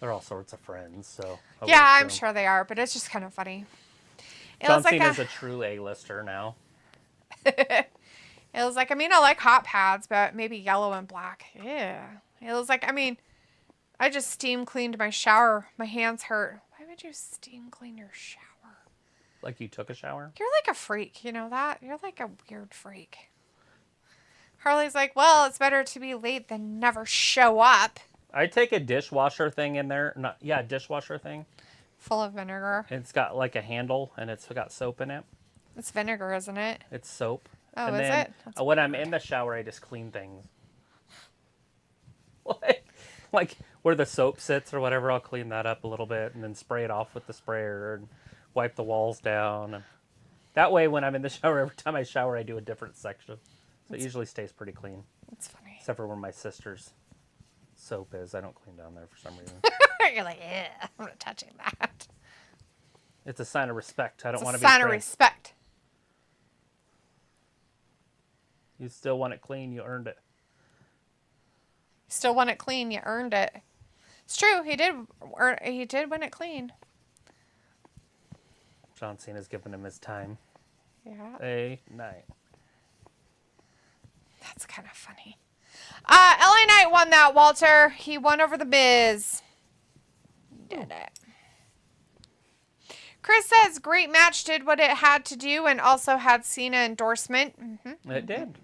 Speaker 1: They're all sorts of friends, so. I
Speaker 2: Yeah,
Speaker 1: would
Speaker 2: I'm
Speaker 1: assume.
Speaker 2: sure they are, but it's just kind of funny. It
Speaker 1: John
Speaker 2: was like
Speaker 1: Cena's a true A-lister now.
Speaker 2: It was like, I mean, I like hot pads, but maybe yellow and black. Yeah. It was like, I mean, I just steam cleaned my shower. My hands hurt. Why would you steam clean your shower?
Speaker 1: Like you took a shower?
Speaker 2: You're like a freak, you know that? You're like a weird freak. Harley's like, well, it's better to be late than never show up.
Speaker 1: I take a dishwasher thing in there. A dishwasher thing.
Speaker 2: Full of vinegar.
Speaker 1: It's got like a handle and it's got soap in it.
Speaker 2: It's vinegar, isn't it?
Speaker 1: It's soap.
Speaker 2: Oh,
Speaker 1: and
Speaker 2: is
Speaker 1: then,
Speaker 2: it? That's
Speaker 1: when I'm in the shower, I just clean things. What? Like where the soap sits or whatever, I'll clean that up a little bit and then spray it off with the sprayer and wipe the walls down. And that way, when I'm in the shower, every time I shower, I do a different section. So it usually stays pretty clean.
Speaker 2: That's funny.
Speaker 1: Except for where my sister's soap is. I don't clean down there for some reason.
Speaker 2: You're like, yeah, I'm not touching that.
Speaker 1: It's a sign of respect. I don't want to be
Speaker 2: Sign of
Speaker 1: friends.
Speaker 2: respect.
Speaker 1: You still want it clean, you earned it.
Speaker 2: Still want it clean, you earned it. It's true, he did win it clean.
Speaker 1: John Cena's giving him his time.
Speaker 2: Yeah.
Speaker 1: A night.
Speaker 2: That's kind of funny. LA Knight won that, Walter. He won over the Miz. Did it. Chris says, great match, did what it had to do, and also had Cena endorsement.
Speaker 1: It did.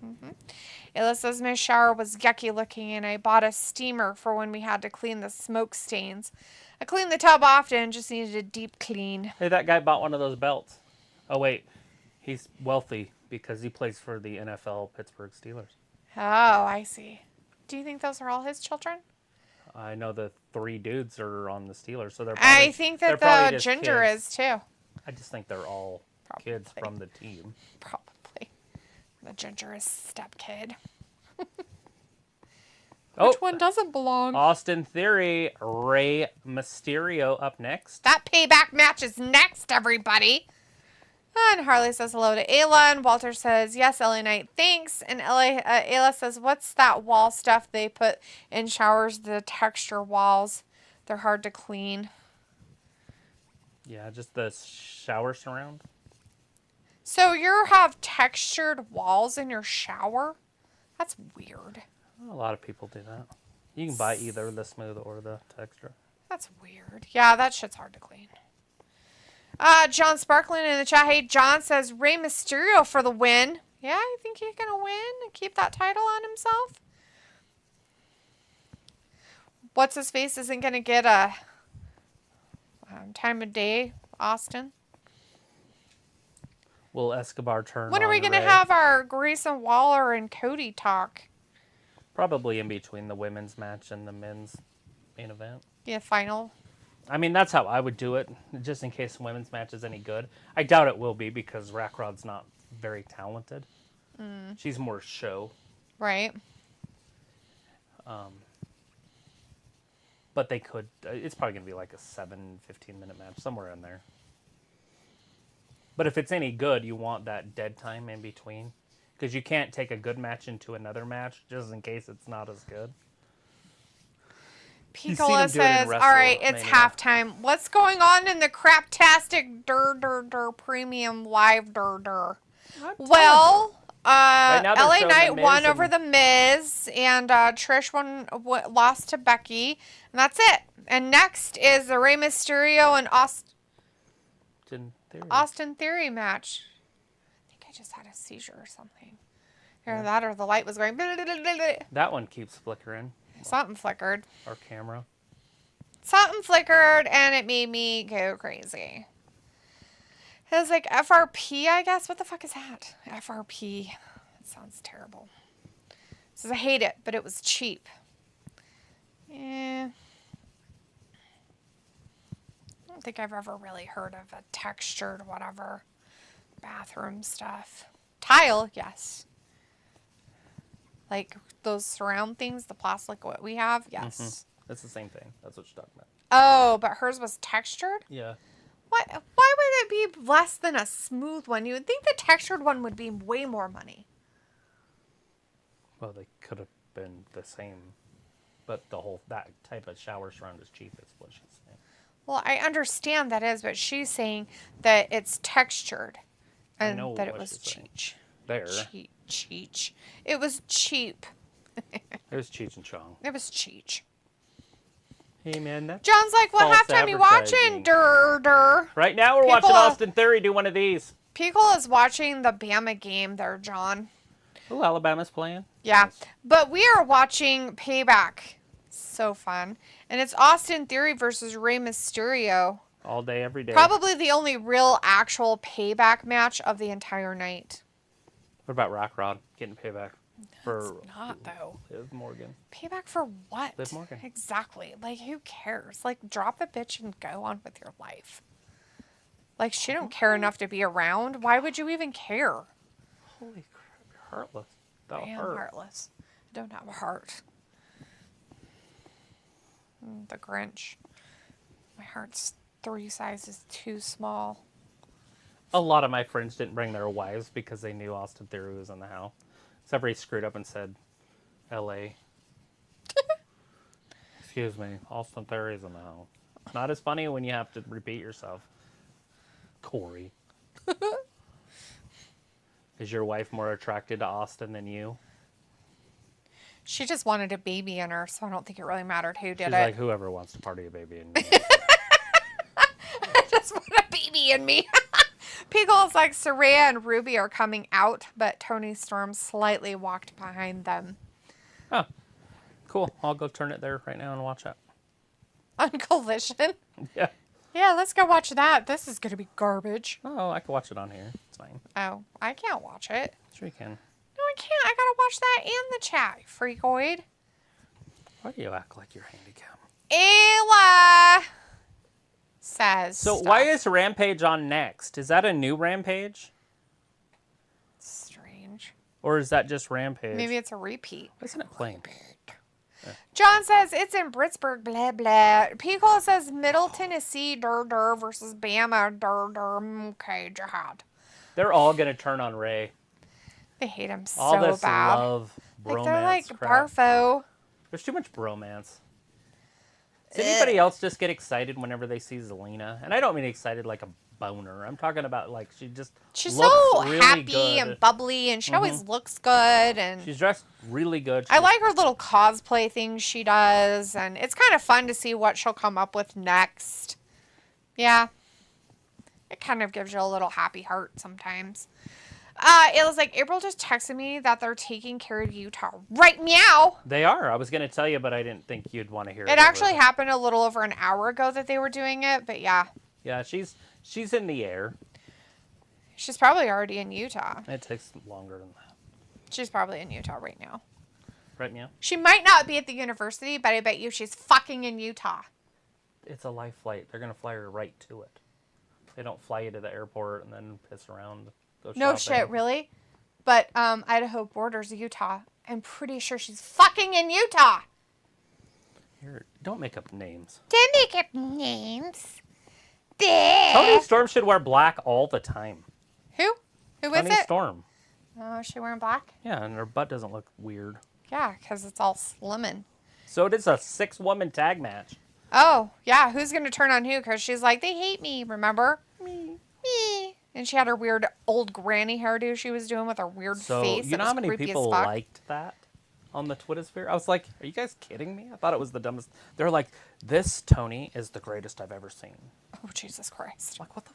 Speaker 2: Ayla says, my shower was yucky looking, and I bought a steamer for when we had to clean the smoke stains. I clean the tub often, just needed a deep clean.
Speaker 1: Hey, that guy bought one of those belts. Oh, wait. He's wealthy because he plays for the NFL Pittsburgh Steelers.
Speaker 2: Oh, I see. Do you think those are all his children?
Speaker 1: I know the 3 dudes are on the Steelers, so they're probably,
Speaker 2: I think that
Speaker 1: they're
Speaker 2: the ginger
Speaker 1: kids.
Speaker 2: is too.
Speaker 1: I just think they're all kids from the team.
Speaker 2: Probably. The ginger is step kid.
Speaker 1: Oh,
Speaker 2: Which one doesn't belong?
Speaker 1: Austin Theory, Rey Mysterio up next.
Speaker 2: That payback match is next, everybody. And Harley says hello to Ayla, and Walter says, yes, LA Knight, thanks. And Ayla says, what's that wall stuff they put in showers, the texture walls? They're hard to clean.
Speaker 1: Yeah, just the shower surround.
Speaker 2: So you have textured walls in your shower? That's weird.
Speaker 1: A lot of people do that. You can buy either the smooth or the texture.
Speaker 2: That's weird. Yeah, that shit's hard to clean. John Sparkling in the chat. Hey, John says Rey Mysterio for the win. Yeah, I think he's going to win and keep that title on himself. What's his face isn't going to get a time of day, Austin.
Speaker 1: Will Escobar turn
Speaker 2: When are we
Speaker 1: on
Speaker 2: going to
Speaker 1: Rey?
Speaker 2: have our Grayson Waller and Cody talk?
Speaker 1: Probably in between the women's match and the men's main event.
Speaker 2: Yeah, final.
Speaker 1: I mean, that's how I would do it, just in case the women's match is any good. I doubt it will be because Raquel's not very talented. She's more show.
Speaker 2: Right.
Speaker 1: But they could. It's probably going to be like a 15-minute match, somewhere in there. But if it's any good, you want that dead time in between. Because you can't take a good match into another match, just in case it's not as good.
Speaker 2: Piccola says, all right, it's halftime. What's going on in the craptastic premium live Well, LA Knight won over the Miz, and Trish lost to Becky, and that's it. And next is the Rey Mysterio and Austin Theory match. I think I just had a seizure or something. Either that or the light was going.
Speaker 1: That one keeps flickering.
Speaker 2: Something flickered.
Speaker 1: Our camera.
Speaker 2: Something flickered, and it made me go crazy. It was like FRP, I guess. What the fuck is that? FRP. That sounds terrible. It says, I hate it, but it was cheap. Yeah. I don't think I've ever really heard of a textured whatever bathroom stuff. Tile, yes. Like those surround things, the plastic what we have, yes.
Speaker 1: Mm-hmm. It's the same thing. That's what you're talking about.
Speaker 2: Oh, but hers was textured?
Speaker 1: Yeah.
Speaker 2: What? Why would it be less than a smooth one? You would think the textured one would be way more money.
Speaker 1: Well, they could have been the same, but that type of shower surround is cheap, is what she's saying.
Speaker 2: Well, I understand that is, but she's saying that it's textured and that it was cheap.
Speaker 1: there.
Speaker 2: Cheech. It was cheap.
Speaker 1: It was Cheech and Chong.
Speaker 2: It was Cheech.
Speaker 1: Hey, man, that's
Speaker 2: John's like, what
Speaker 1: false
Speaker 2: halftime you watching?
Speaker 1: advertising.
Speaker 2: Durr.
Speaker 1: Right now, we're watching Austin Theory do one of these.
Speaker 2: Pickle is watching the Bama game there, John.
Speaker 1: Oh, Alabama's playing.
Speaker 2: Yeah,
Speaker 1: Nice.
Speaker 2: but we are watching Payback. So fun. And it's Austin Theory versus Rey Mysterio.
Speaker 1: All day, every day.
Speaker 2: Probably the only real, actual Payback match of the entire night.
Speaker 1: What about Rock Rod getting payback for
Speaker 2: It's not, though.
Speaker 1: Liv Morgan?
Speaker 2: Payback for what?
Speaker 1: Liv Morgan.
Speaker 2: Exactly. Like, who cares? Like, drop the bitch and go on with your life. Like, she don't care enough to be around. Why would you even care?
Speaker 1: Holy crap, you're heartless.
Speaker 2: I am heartless. I don't have a heart. The Grinch. My heart's 3 sizes too small.
Speaker 1: A lot of my friends didn't bring their wives because they knew Austin Theory was in the house. Except for he screwed up and said, L.A. Excuse me, Austin Theory's in the house. Not as funny when you have to repeat yourself. Corey. Is your wife more attracted to Austin than you?
Speaker 2: She just wanted a baby in her, so I don't think it really mattered who did
Speaker 1: She's
Speaker 2: it.
Speaker 1: like, whoever wants to party a baby in me.
Speaker 2: I just want a baby in me. Pickle's like, Saraya and Ruby are coming out, but Tony Storm slightly walked behind them.
Speaker 1: Oh, cool. I'll go turn it there right now and watch that.
Speaker 2: On Collision?
Speaker 1: Yeah.
Speaker 2: Yeah, let's go watch that. This is going to be garbage.
Speaker 1: Oh, I can watch it on here. It's fine.
Speaker 2: Oh, I can't watch it.
Speaker 1: Sure you can.
Speaker 2: No, I can't. I got to watch that and the chat, you freakoid.
Speaker 1: Why do you act like you're handicapped?
Speaker 2: Ayla says
Speaker 1: So
Speaker 2: stuff.
Speaker 1: why is Rampage on next? Is that a new Rampage?
Speaker 2: Strange.
Speaker 1: Or is that just Rampage?
Speaker 2: Maybe it's a repeat.
Speaker 1: Why isn't it playing?
Speaker 2: John says it's in Pittsburgh, blah, blah. Pico says Middle Tennessee, versus Bama, okay, jihad.
Speaker 1: They're all going to turn on Ray.
Speaker 2: They hate him so
Speaker 1: All this
Speaker 2: bad.
Speaker 1: love, bromance
Speaker 2: Like, they're like
Speaker 1: crap.
Speaker 2: Barfo.
Speaker 1: There's too much bromance. Does anybody else just get excited whenever they see Zelina? And I don't mean excited like a boner. I'm talking about like
Speaker 2: She's
Speaker 1: looks
Speaker 2: so
Speaker 1: really
Speaker 2: happy
Speaker 1: good.
Speaker 2: and bubbly, and she always looks good. And
Speaker 1: She's dressed really good.
Speaker 2: I like her little cosplay things she does, and it's kind of fun to see what she'll come up with next. Yeah. It kind of gives you a little happy heart sometimes. It was like, April just texted me that they're taking care of Utah right meow.
Speaker 1: They are. I was going to tell you, but I didn't think you'd want to hear it.
Speaker 2: It actually happened a little over an hour ago that they were doing it, but yeah.
Speaker 1: Yeah, she's in the air.
Speaker 2: She's probably already in Utah.
Speaker 1: It takes longer than that.
Speaker 2: She's probably in Utah right now.
Speaker 1: Right now?
Speaker 2: She might not be at the university, but I bet you she's fucking in Utah.
Speaker 1: It's a life flight. They're going to fly her right to it. They don't fly you to the airport and then piss around. Go
Speaker 2: No
Speaker 1: shopping.
Speaker 2: shit, really? But Idaho borders Utah. I'm pretty sure she's fucking in Utah.
Speaker 1: Don't make up names.
Speaker 2: Don't make up names.
Speaker 1: Toni Storm should wear black all the time.
Speaker 2: Who? Who is
Speaker 1: Toni
Speaker 2: it?
Speaker 1: Storm.
Speaker 2: Oh, is she wearing black?
Speaker 1: Yeah, and her butt doesn't look weird.
Speaker 2: Yeah, because it's all slimming.
Speaker 1: So it is a 6-woman tag match.
Speaker 2: Oh, yeah. Who's going to turn on who? Because she's like, they hate me, remember?
Speaker 1: Me.
Speaker 2: And she had her weird old granny hairdo she was doing with her weird
Speaker 1: So
Speaker 2: face.
Speaker 1: you know
Speaker 2: It
Speaker 1: how
Speaker 2: was
Speaker 1: many
Speaker 2: creepy as
Speaker 1: people
Speaker 2: fuck.
Speaker 1: liked that on the Twittersphere? I was like, are you guys kidding me? I thought it was the dumbest. They're like, this Toni is the greatest I've ever seen.
Speaker 2: Oh, Jesus Christ.
Speaker 1: I'm like, what the?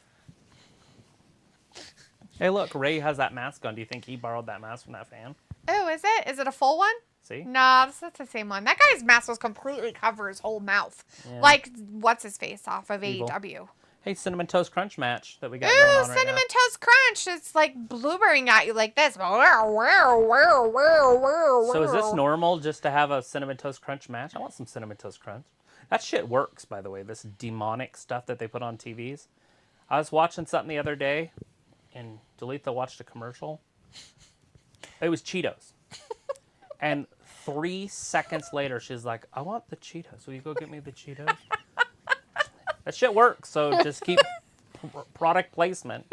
Speaker 1: Hey, look, Ray has that mask on. Do you think he borrowed that mask from that fan?
Speaker 2: Oh, is it? Is it a full one?
Speaker 1: See?
Speaker 2: No, that's the same one. That guy's mask was completely cover his whole mouth.
Speaker 1: Yeah.
Speaker 2: Like, what's his face off of
Speaker 1: Evil.
Speaker 2: AEW.
Speaker 1: Hey, Cinnamon Toast Crunch match that we got going
Speaker 2: Ooh,
Speaker 1: on right
Speaker 2: Cinnamon Toast Crunch. It's like blueberrying at you like this. So
Speaker 1: So is this normal just to have a Cinnamon Toast Crunch match? I want some Cinnamon Toast Crunch. That shit works, by the way, this demonic stuff that they put on TVs. I was watching something the other day, and Delita watched a commercial. It was Cheetos. And 3 seconds later, she's like, I want the Cheetos. Will you go get me the Cheetos? That shit works, so just keep product placement.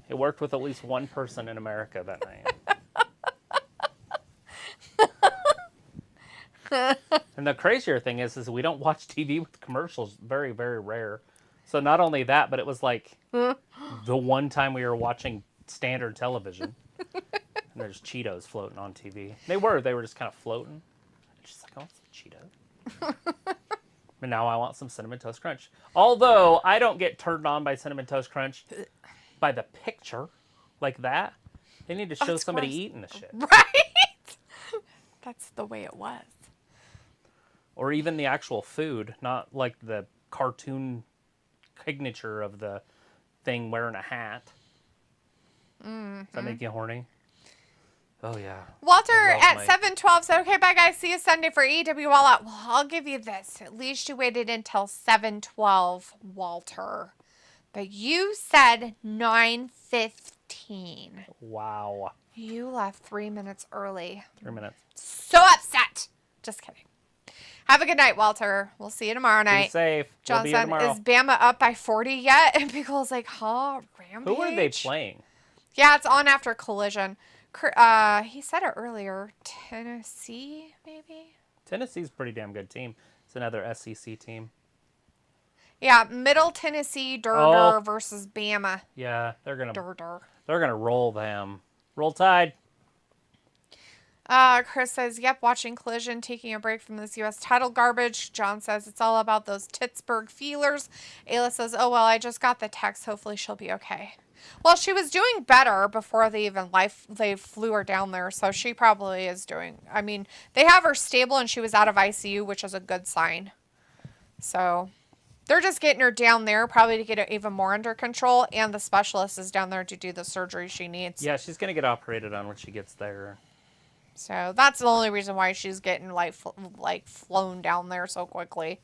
Speaker 1: It worked with at least one person in America that night. And the crazier thing is we don't watch TV with commercials. Very, very rare. So not only that, but it was like the one time we were watching standard television. And there's Cheetos floating on TV. They were just kind of floating. She's like, I want some Cheetos. And now I want some Cinnamon Toast Crunch. Although I don't get turned on by Cinnamon Toast Crunch by the picture like that. They need to show somebody eating the shit.
Speaker 2: Right? That's the way it was.
Speaker 1: Or even the actual food, not like the cartoon signature of the thing wearing a hat. Does that make you horny? Oh, yeah.
Speaker 2: Walter at 7:12 said, okay, bye, guys. See you Sunday for AEW All Out. Well, I'll give you this. At least you waited until 7:12, Walter. But you said 9:15.
Speaker 1: Wow.
Speaker 2: You left 3 minutes early.
Speaker 1: 3 minutes.
Speaker 2: So upset. Just kidding. Have a good night, Walter. We'll see you tomorrow night.
Speaker 1: Be safe.
Speaker 2: John
Speaker 1: we'll be here
Speaker 2: said,
Speaker 1: tomorrow.
Speaker 2: is Bama up by 40 yet? And Pickle's like, huh, Rampage?
Speaker 1: Who are they playing?
Speaker 2: Yeah, it's on after Collision. He said it earlier. Tennessee, maybe?
Speaker 1: Tennessee's a pretty damn good team. It's another SEC team.
Speaker 2: Yeah, Middle Tennessee Durder versus Bama.
Speaker 1: Yeah, they're gonna
Speaker 2: Durder.
Speaker 1: They're gonna roll them. Roll Tide.
Speaker 2: Chris says, yep, watching Collision, taking a break from this U.S. title garbage. John says, it's all about those Pittsburgh feelers. Ayla says, oh, well, I just got the text. Hopefully she'll be okay. Well, she was doing better before they flew her down there, so she probably is doing. I mean, they have her stable, and she was out of ICU, which is a good sign. So they're just getting her down there, probably to get it even more under control, and the specialist is down there to do the surgery she needs.
Speaker 1: Yeah, she's gonna get operated on when she gets there.
Speaker 2: So that's the only reason why she's getting like flown down there so quickly.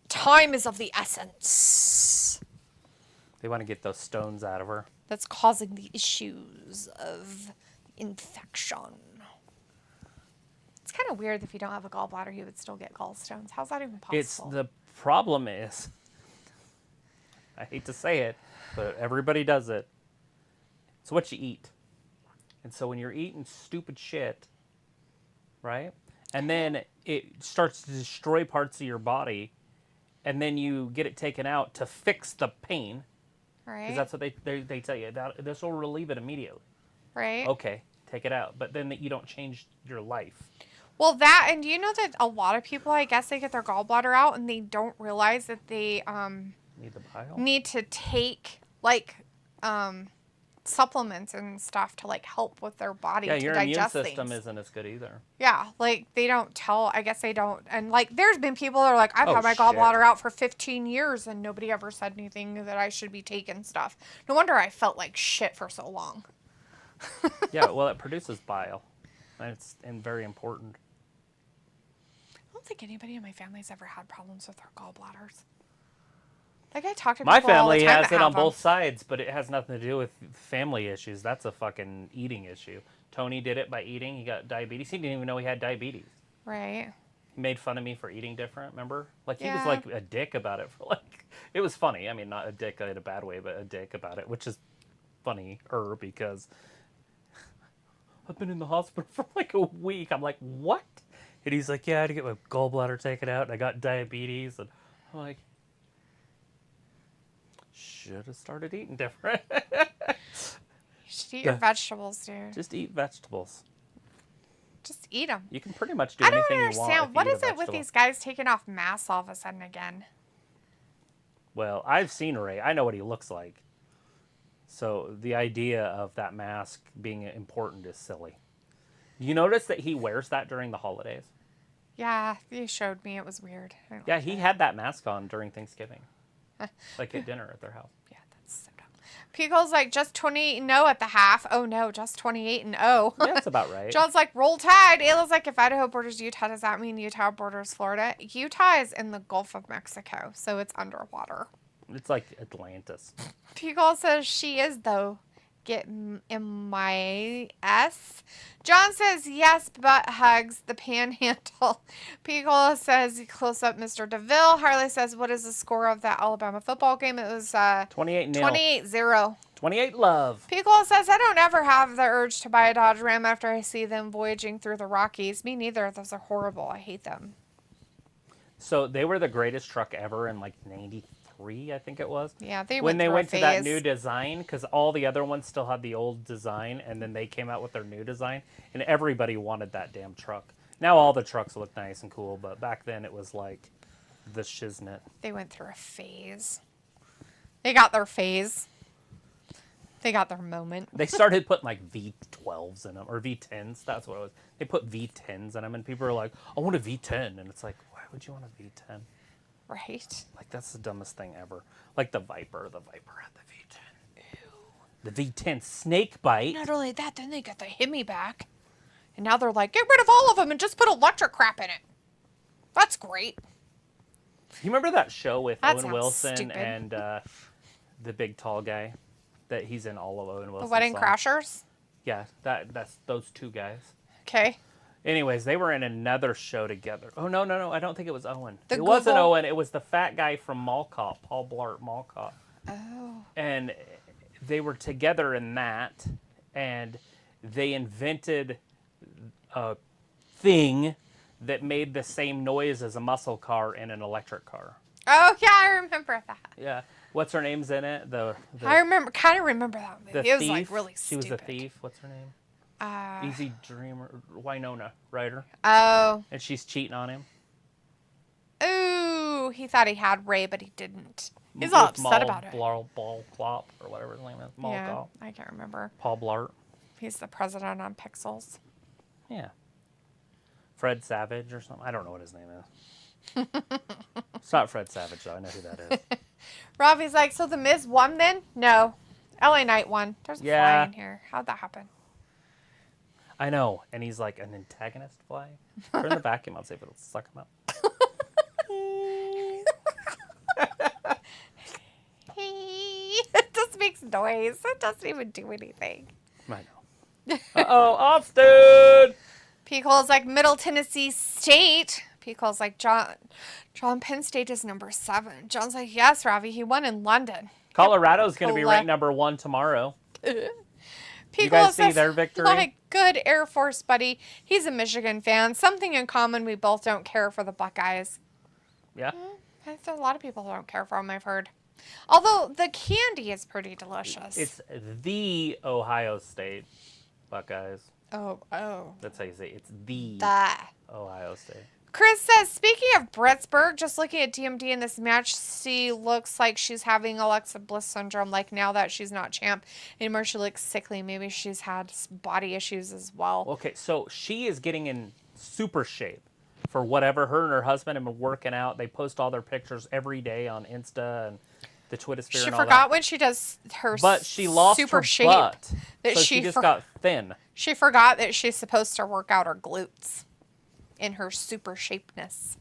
Speaker 2: Time is of the essence.
Speaker 1: They want to get those stones out of her.
Speaker 2: That's causing the issues of infection. It's kind of weird if you don't have a gallbladder, you would still get gallstones. How's that even possible?
Speaker 1: It's the problem is, I hate to say it, but everybody does it. It's what you eat. And so when you're eating stupid shit, right? And then it starts to destroy parts of your body, and then you get it taken out to fix the pain.
Speaker 2: Right.
Speaker 1: Because that's what they tell you. This will relieve it immediately.
Speaker 2: Right.
Speaker 1: Okay, take it out. But then you don't change your life.
Speaker 2: Well, that, and do you know that a lot of people, I guess, they get their gallbladder out and they don't realize that they
Speaker 1: Need the bile?
Speaker 2: need to take, like, supplements and stuff to, like, help with their body to
Speaker 1: your
Speaker 2: digest
Speaker 1: immune system
Speaker 2: things.
Speaker 1: isn't as good either.
Speaker 2: Yeah, like, they don't tell, I guess they don't, and, like, there's been people that are like, I've had my
Speaker 1: shit.
Speaker 2: gallbladder out for 15 years and nobody ever said anything that I should be taking stuff. No wonder I felt like shit for so long.
Speaker 1: Yeah, well, it produces bile. And it's very important.
Speaker 2: I don't think anybody in my family's ever had problems with their gallbladders. Like, I talk to
Speaker 1: My
Speaker 2: people all the
Speaker 1: family
Speaker 2: time
Speaker 1: has
Speaker 2: that
Speaker 1: it on
Speaker 2: have them.
Speaker 1: both sides, but it has nothing to do with family issues. That's a fucking eating issue. Tony did it by eating. He got diabetes. He didn't even know he had diabetes.
Speaker 2: Right.
Speaker 1: He made fun of me for eating different, remember? Like, he was
Speaker 2: Yeah.
Speaker 1: like a dick about it for like... It was funny. I mean, not a dick in a bad way, but a dick about it, which is funny-er because I've been in the hospital for like a week. I'm like, what? And he's like, yeah, I had to get my gallbladder taken out, and I got diabetes. And I'm like, should have started eating different.
Speaker 2: You should eat your vegetables, dude.
Speaker 1: Just eat vegetables.
Speaker 2: Just eat them.
Speaker 1: You can pretty much do
Speaker 2: I don't
Speaker 1: anything you want.
Speaker 2: understand.
Speaker 1: If
Speaker 2: What
Speaker 1: you eat
Speaker 2: is
Speaker 1: a
Speaker 2: it with
Speaker 1: vegetable.
Speaker 2: these guys taking off masks all of a sudden again?
Speaker 1: Well, I've seen Ray. I know what he looks like. So the idea of that mask being important is silly. You notice that he wears that during the holidays?
Speaker 2: Yeah, you showed me. It was weird.
Speaker 1: Yeah, he had that mask on during Thanksgiving. Like at dinner at their house.
Speaker 2: Yeah, that's so dumb. Pico's like, just 28-0 at the half. Oh, no, just 28-0.
Speaker 1: Yeah, that's about right.
Speaker 2: John's like, roll tide. Ayla's like, if Idaho borders Utah, does that mean Utah borders Florida? Utah is in the Gulf of Mexico, so it's underwater.
Speaker 1: It's like Atlantis.
Speaker 2: Pico says she is, though. Get M-I-S. John says yes, but hugs the panhandle. Pico says close up Mr. DeVille. Harley says, what is the score of that Alabama football game? It was
Speaker 1: 28-0.
Speaker 2: 28-0.
Speaker 1: 28 love.
Speaker 2: Pico says, I don't ever have the urge to buy a Dodge Ram after I see them voyaging through the Rockies. Me neither. Those are horrible. I hate them.
Speaker 1: So they were the greatest truck ever in like 93 3, I think it was.
Speaker 2: Yeah, they
Speaker 1: when they went
Speaker 2: through
Speaker 1: to
Speaker 2: a
Speaker 1: that
Speaker 2: phase.
Speaker 1: new design, because all the other ones still had the old design, and then they came out with their new design, and everybody wanted that damn truck. Now all the trucks look nice and cool, but back then it was like the shiznit.
Speaker 2: They went through a phase. They got their phase. They got their moment.
Speaker 1: They started putting like V12s in them, or V10s. That's what it was. They put V10s in them, and people are like, I want a V10. And it's like, why would you want a V10?
Speaker 2: Right.
Speaker 1: Like, that's the dumbest thing ever. Like the Viper. The Viper had the V10. Ew. The V10 snake bite.
Speaker 2: Not only that, then they got the Hemi back. And now they're like, get rid of all of them and just put electric crap in it. That's great.
Speaker 1: You remember that show with
Speaker 2: That
Speaker 1: Owen
Speaker 2: sounds
Speaker 1: Wilson
Speaker 2: stupid.
Speaker 1: and the big tall guy? That he's in all of Owen Wilson's
Speaker 2: The Wedding
Speaker 1: songs?
Speaker 2: Crashers?
Speaker 1: Yeah, that's those two guys.
Speaker 2: Okay.
Speaker 1: Anyways, they were in another show together. Oh, no. I don't think it was Owen.
Speaker 2: The
Speaker 1: It wasn't
Speaker 2: Google-
Speaker 1: Owen. It was the fat guy from Mall Cop, Paul Blart Mall Cop.
Speaker 2: Oh.
Speaker 1: And they were together in that, and they invented a thing that made the same noise as a muscle car in an electric car.
Speaker 2: Oh, yeah, I remember that.
Speaker 1: Yeah. What's her name's in it? The
Speaker 2: Kind of remember that movie.
Speaker 1: the
Speaker 2: It was
Speaker 1: thief.
Speaker 2: like really
Speaker 1: She
Speaker 2: stupid.
Speaker 1: was a thief. What's her name? Easy Dreamer, Winona Ryder.
Speaker 2: Oh.
Speaker 1: And she's cheating on him.
Speaker 2: Ooh, he thought he had Ray, but he didn't. He's all
Speaker 1: With
Speaker 2: upset about it.
Speaker 1: Ball Clop, or whatever his name is. Mall
Speaker 2: Yeah,
Speaker 1: Cop.
Speaker 2: I can't remember.
Speaker 1: Paul Blart.
Speaker 2: He's the president on Pixels.
Speaker 1: Yeah. Fred Savage or something. I don't know what his name is. It's not Fred Savage, though. I know who that is.
Speaker 2: Robbie's like, so the Miz won then? No. LA Knight won. There's a fly in here. How'd that happen?
Speaker 1: I know. And he's like an antagonist fly. Turn the vacuum on, see if it'll suck him up.
Speaker 2: It just makes noise. It doesn't even do anything.
Speaker 1: I know. Uh-oh, Austin!
Speaker 2: Peacole's like Middle Tennessee State. Peacole's like John Penn State is number 7. John's like, yes, Ravi, he won in London.
Speaker 1: Colorado's going to be ranked number 1 tomorrow. You guys see their victory?
Speaker 2: Like, good Air Force buddy. He's a Michigan fan. Something in common, we both don't care for the Buckeyes.
Speaker 1: Yeah.
Speaker 2: A lot of people don't care for them, I've heard. Although the candy is pretty delicious.
Speaker 1: It's the Ohio State Buckeyes.
Speaker 2: Oh.
Speaker 1: That's how you say it. It's the Ohio State.
Speaker 2: Chris says, speaking of Britsburg, just looking at DMD in this match, she looks like she's having Alexa Bliss syndrome. Like, now that she's not champ anymore, she looks sickly. Maybe she's had body issues as well.
Speaker 1: Okay, so she is getting in super shape for whatever. Her and her husband have been working out. They post all their pictures every day on Insta and the Twitter sphere
Speaker 2: She
Speaker 1: and all
Speaker 2: forgot
Speaker 1: that.
Speaker 2: when she does her
Speaker 1: But she lost
Speaker 2: super
Speaker 1: her
Speaker 2: shape.
Speaker 1: butt,
Speaker 2: That
Speaker 1: so
Speaker 2: she
Speaker 1: she just got thin.
Speaker 2: She forgot that she's supposed to work out her glutes in her super shapeness.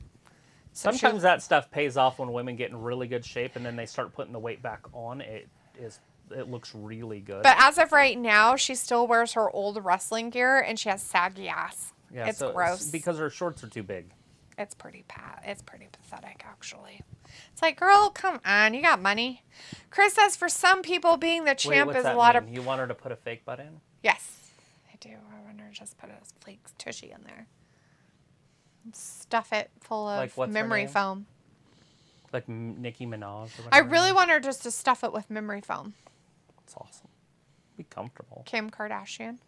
Speaker 2: So
Speaker 1: Sometimes that stuff pays off when women get in really good shape and then they start putting the weight back on. It looks really good.
Speaker 2: But as of right now, she still wears her old wrestling gear and she has saggy ass.
Speaker 1: yeah,
Speaker 2: it's
Speaker 1: so
Speaker 2: gross.
Speaker 1: because her shorts are too big.
Speaker 2: It's pretty pathetic, actually. It's like, girl, come on, you got money. Chris says, for some people, being the champ
Speaker 1: what's
Speaker 2: is
Speaker 1: that
Speaker 2: a lot
Speaker 1: mean?
Speaker 2: of.
Speaker 1: You want her to put a fake butt in?
Speaker 2: Yes, I do. I want her to just put a flake tushy in there. Stuff it full of
Speaker 1: Like, what's her
Speaker 2: memory
Speaker 1: name?
Speaker 2: foam.
Speaker 1: Like Nicki Minaj or whatever.
Speaker 2: I really want her just to stuff it with memory foam.
Speaker 1: It's awesome. Be comfortable.
Speaker 2: Kim Kardashian.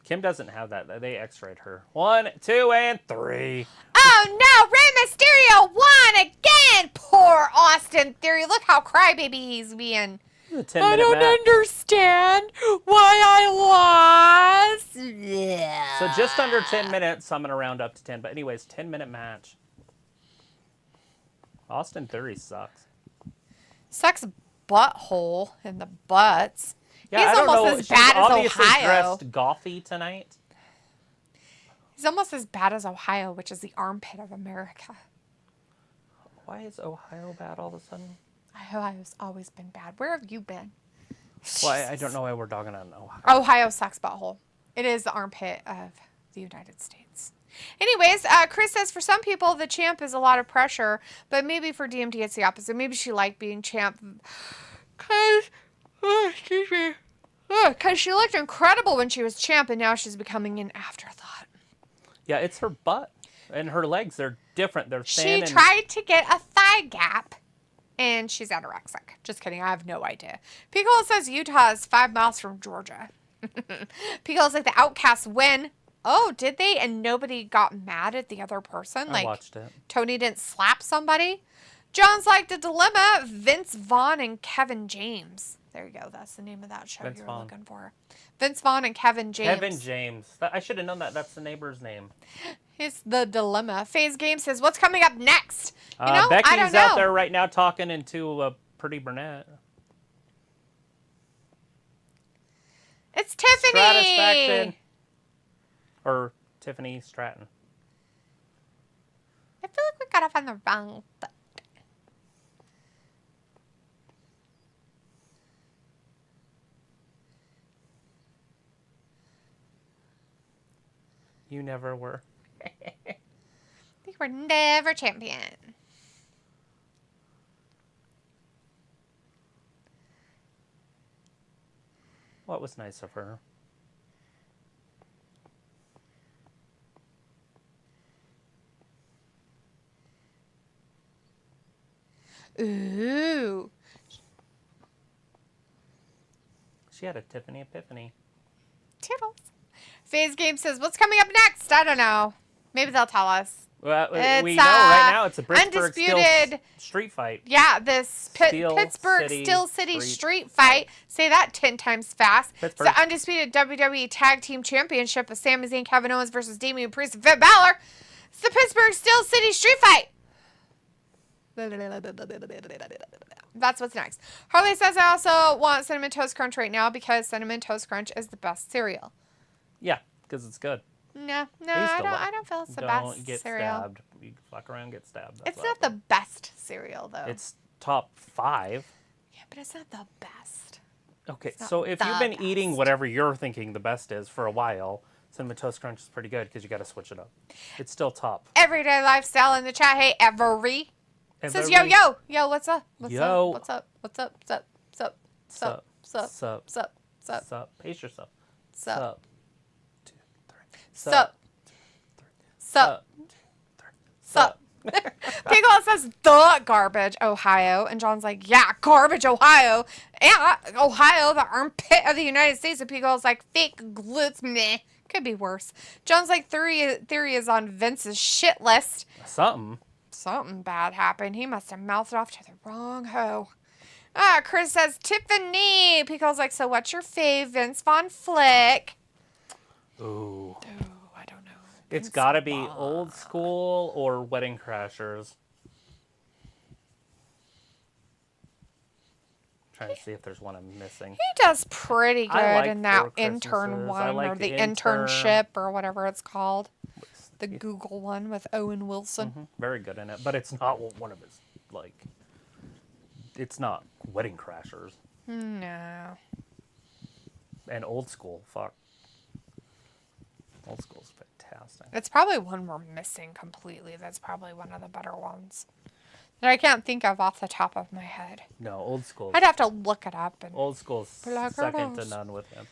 Speaker 1: Kim doesn't have that. They x-rayed her. 1, 2, and 3.
Speaker 2: Oh no, Rey Mysterio won again! Poor Austin Theory. Look how crybaby he's being.
Speaker 1: A 10-minute
Speaker 2: I don't
Speaker 1: match.
Speaker 2: understand why I lost.
Speaker 1: So just under 10 minutes. I'm going to round up to 10. But anyways, 10-minute match. Austin Theory sucks.
Speaker 2: Sucks butthole in the butts.
Speaker 1: Yeah,
Speaker 2: He's
Speaker 1: I don't
Speaker 2: almost
Speaker 1: know.
Speaker 2: as
Speaker 1: She's
Speaker 2: bad as
Speaker 1: obviously
Speaker 2: Ohio.
Speaker 1: dressed gothy tonight.
Speaker 2: He's almost as bad as Ohio, which is the armpit of America.
Speaker 1: Why is Ohio bad all of a sudden?
Speaker 2: Ohio's always been bad. Where have you been?
Speaker 1: Well, I don't know why we're dogging on Ohio.
Speaker 2: Ohio sucks butthole. It is the armpit of the United States. Anyways, Chris says for some people the champ is a lot of pressure, but maybe for DMD it's the opposite. Maybe she liked being champ because she looked incredible when she was champ, and now she's becoming an afterthought.
Speaker 1: Yeah, it's her butt and her legs. They're different. They're thin.
Speaker 2: She
Speaker 1: and
Speaker 2: tried to get a thigh gap, And she's anorexic. Just kidding. I have no idea. Piccolo says Utah is 5 miles from Georgia. Piccolo's like the Outcasts win. Oh, did they? And nobody got mad at the other person?
Speaker 1: I watched it.
Speaker 2: Tony didn't slap somebody? John's like the dilemma. Vince Vaughn and Kevin James. There you go. That's the name of that show you were looking for. Vince Vaughn and Kevin James.
Speaker 1: Kevin James. I should have known that. That's the neighbor's name.
Speaker 2: It's the dilemma. FaZe Game says, what's coming up next? You know,
Speaker 1: Becky's
Speaker 2: I don't know.
Speaker 1: out there right now talking into a pretty brunette.
Speaker 2: It's Tiffany.
Speaker 1: Stratisfaction. Or Tiffany Stratton.
Speaker 2: I feel like we got off on the wrong foot.
Speaker 1: You never were.
Speaker 2: You were never champion.
Speaker 1: What was nice of her?
Speaker 2: Ooh.
Speaker 1: She had a Tiffany epiphany.
Speaker 2: Toodles. FaZe Game says, what's coming up next? I don't know. Maybe they'll tell us.
Speaker 1: Well,
Speaker 2: It's,
Speaker 1: we know right now it's a Pittsburgh
Speaker 2: Undisputed
Speaker 1: street fight.
Speaker 2: Yeah, this Pittsburgh
Speaker 1: City
Speaker 2: Steel City street fight. Say that 10 times fast. It's
Speaker 1: Pittsburgh.
Speaker 2: the Undisputed WWE Tag Team Championship with Sami Zayn, Kevin Owens versus Damian Priest and Finn Balor. It's the Pittsburgh Steel City street fight. That's what's next. Harley says, I also want Cinnamon Toast Crunch right now because Cinnamon Toast Crunch is the best cereal.
Speaker 1: Yeah, because it's good.
Speaker 2: No, I don't feel it's the best
Speaker 1: Don't get
Speaker 2: cereal.
Speaker 1: stabbed. You fuck around, get stabbed.
Speaker 2: It's not the best cereal, though.
Speaker 1: It's top 5.
Speaker 2: Yeah, but it's not the best.
Speaker 1: Okay,
Speaker 2: It's not
Speaker 1: so if
Speaker 2: the
Speaker 1: you've been eating
Speaker 2: best.
Speaker 1: whatever you're thinking the best is for a while, Cinnamon Toast Crunch is pretty good because you got to switch it up. It's still top.
Speaker 2: Everyday Lifestyle in the chat. Hey, Every. Says, yo, what's up? What's
Speaker 1: Yo.
Speaker 2: up? What's up? What's up? Sup? Sup? Sup? Sup?
Speaker 1: Sup.
Speaker 2: Sup? Sup?
Speaker 1: Sup. Pace yourself.
Speaker 2: Sup?
Speaker 1: 2, 3.
Speaker 2: Sup? Sup?
Speaker 1: Sup.
Speaker 2: Piccolo says, the garbage, Ohio. And John's like, yeah, garbage, Ohio. Yeah, Ohio, the armpit of the United States. And Piccolo's like, fake glutes, meh. Could be worse. John's like, theory is on Vince's shit list. Something bad happened. He must have mouthed off to the wrong hoe. Chris says, Tiffany. Piccolo's like, so what's your fave, Vince Von Flick?
Speaker 1: Ooh.
Speaker 2: I don't know.
Speaker 1: It's got to be Old School or Wedding Crashers. Trying to see if there's one I'm missing.
Speaker 2: He does pretty good
Speaker 1: like
Speaker 2: in that
Speaker 1: Four
Speaker 2: intern
Speaker 1: Christmases.
Speaker 2: one
Speaker 1: I like
Speaker 2: or the
Speaker 1: the intern.
Speaker 2: internship or whatever it's called. The Google one with Owen Wilson.
Speaker 1: Mm-hmm. Very good in it, but it's not one of his, like, it's not Wedding Crashers.
Speaker 2: No.
Speaker 1: And Old School, fuck. Old School's fantastic.
Speaker 2: It's probably one we're missing completely. That's probably one of the better ones that I can't think of off the top of my head.
Speaker 1: No, Old School.
Speaker 2: I'd have to look it up. And
Speaker 1: Old School's second to
Speaker 2: Rose.
Speaker 1: none with him.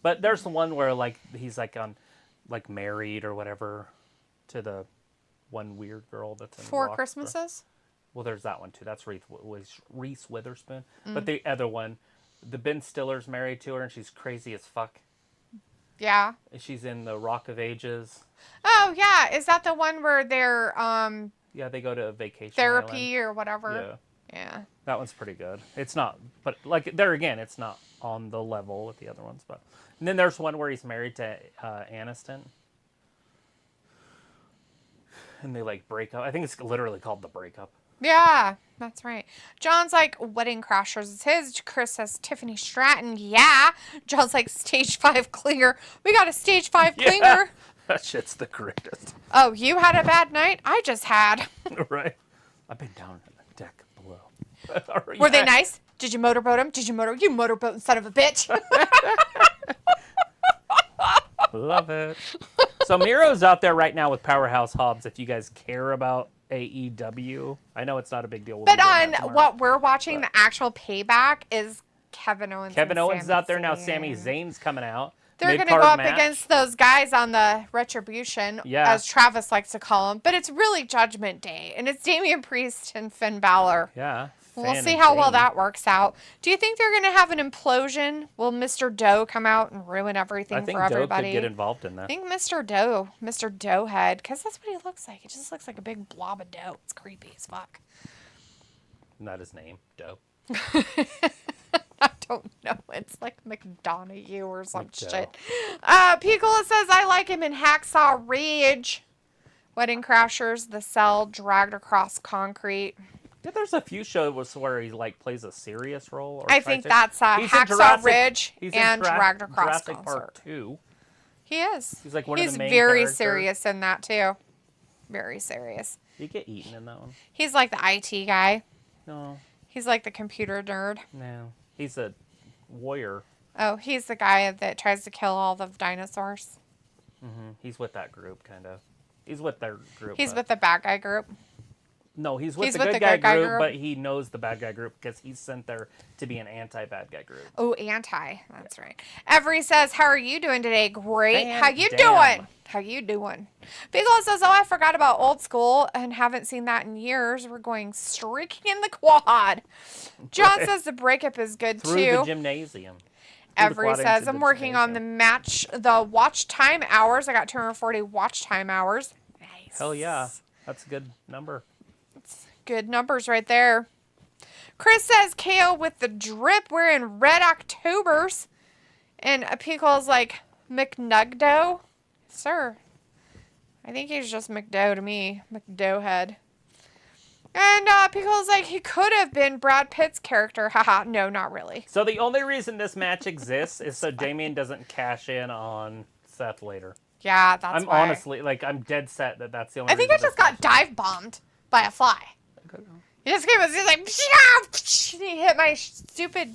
Speaker 1: But there's the one where, like, he's, like, on, like, married or whatever to the one weird girl that's in
Speaker 2: Four
Speaker 1: Rock.
Speaker 2: Christmases?
Speaker 1: Well, there's that one, too. That's Reese Witherspoon. But the other one, the Ben Stiller's married to her, and she's crazy as fuck.
Speaker 2: Yeah.
Speaker 1: She's in the Rock of Ages.
Speaker 2: Oh, yeah. Is that the one where they're
Speaker 1: Yeah, they go to a vacation
Speaker 2: therapy
Speaker 1: island.
Speaker 2: or whatever?
Speaker 1: Yeah.
Speaker 2: Yeah.
Speaker 1: That one's pretty good. It's not, but like there again, it's not on the level with the other ones. But and then there's one where he's married to Aniston, and they like break up. I think it's literally called The Breakup.
Speaker 2: Yeah, that's right. John's like, Wedding Crashers is his. Chris says, Tiffany Stratton, yeah. John's like, stage 5 clinger. We got a stage 5 clinger.
Speaker 1: That shit's the greatest.
Speaker 2: Oh, you had a bad night? I just had.
Speaker 1: Right. I've been down on the deck below.
Speaker 2: Were they nice? Did you motorboat them? You motorboat son of a bitch.
Speaker 1: Love it. So Miro's out there right now with Powerhouse Hobbs. If you guys care about AEW, I know it's not a big deal. We'll
Speaker 2: But
Speaker 1: be doing
Speaker 2: on
Speaker 1: that tomorrow.
Speaker 2: what we're watching, the actual Payback is Kevin Owens.
Speaker 1: Kevin
Speaker 2: and
Speaker 1: Owens is
Speaker 2: Sami
Speaker 1: out there now.
Speaker 2: Zayn.
Speaker 1: Sami Zayn's coming out.
Speaker 2: They're going to
Speaker 1: Mid-card
Speaker 2: go up
Speaker 1: match.
Speaker 2: against those guys on the Retribution,
Speaker 1: Yeah.
Speaker 2: as Travis likes to call them. But it's really Judgment Day, and it's Damian Priest and Finn Balor.
Speaker 1: Yeah.
Speaker 2: We'll
Speaker 1: Finn
Speaker 2: see
Speaker 1: and
Speaker 2: how well
Speaker 1: Zayn.
Speaker 2: that works out. Do you think they're going to have an implosion? Will Mr. Doe come out and ruin everything
Speaker 1: I think
Speaker 2: for
Speaker 1: Doe
Speaker 2: everybody?
Speaker 1: could get involved in
Speaker 2: I
Speaker 1: that.
Speaker 2: think Mr. Doe head, because that's what he looks like. He just looks like a big blob of dough. It's creepy as fuck.
Speaker 1: Not his name, Doe.
Speaker 2: I don't know. It's like McDonough or some
Speaker 1: McDough.
Speaker 2: shit. Piccola says, I like him in Hacksaw Ridge. Wedding Crashers, The Cell, Dragged Across Concrete.
Speaker 1: Yeah, there's a few shows where he like plays a serious role. Or
Speaker 2: I
Speaker 1: tries
Speaker 2: think
Speaker 1: to.
Speaker 2: that's
Speaker 1: He's in
Speaker 2: Hacksaw
Speaker 1: Jurassic-
Speaker 2: Ridge
Speaker 1: he's in
Speaker 2: and Dragged Across
Speaker 1: Jurassic
Speaker 2: Concert.
Speaker 1: Park 2.
Speaker 2: He is.
Speaker 1: He's like one of the main
Speaker 2: very
Speaker 1: characters.
Speaker 2: serious in that too. Very serious.
Speaker 1: Did he get eaten in that one?
Speaker 2: He's like the IT guy.
Speaker 1: No.
Speaker 2: He's like the computer nerd.
Speaker 1: No. He's a warrior.
Speaker 2: Oh, he's the guy that tries to kill all the dinosaurs.
Speaker 1: He's with that group, kind of. He's with their group.
Speaker 2: He's
Speaker 1: but-
Speaker 2: with the bad guy group.
Speaker 1: No, he's with the
Speaker 2: with
Speaker 1: good
Speaker 2: the
Speaker 1: guy
Speaker 2: good guy
Speaker 1: group,
Speaker 2: group.
Speaker 1: but he knows the bad guy group because he's sent there to be an anti-bad guy group.
Speaker 2: Oh, anti. That's right. Every says, how are you doing today? Great.
Speaker 1: Damn.
Speaker 2: How you doing? How you doing? Bigelow says, oh, I forgot about Old School and haven't seen that in years. We're going streaking in the quad. John says the breakup is good
Speaker 1: Through
Speaker 2: too.
Speaker 1: the gymnasium.
Speaker 2: Every says, I'm working on the watch time hours. I got 240 watch time hours. Nice.
Speaker 1: Hell yeah. That's a good number.
Speaker 2: Good numbers right there. Chris says KO with the drip. We're in red Octobers. And Pickle's like, McNugdo? Sir. I think he's just McDough to me. McDough head. And Pickle's like, he could have been Brad Pitt's character. Haha, no, not really.
Speaker 1: So the only reason this match exists is so Damian doesn't cash in on Seth later.
Speaker 2: Yeah, that's why.
Speaker 1: Honestly, like, I'm dead set that that's the only
Speaker 2: I think
Speaker 1: reason
Speaker 2: I just got dive bombed by a fly. He just came, he's like, and he hit my stupid...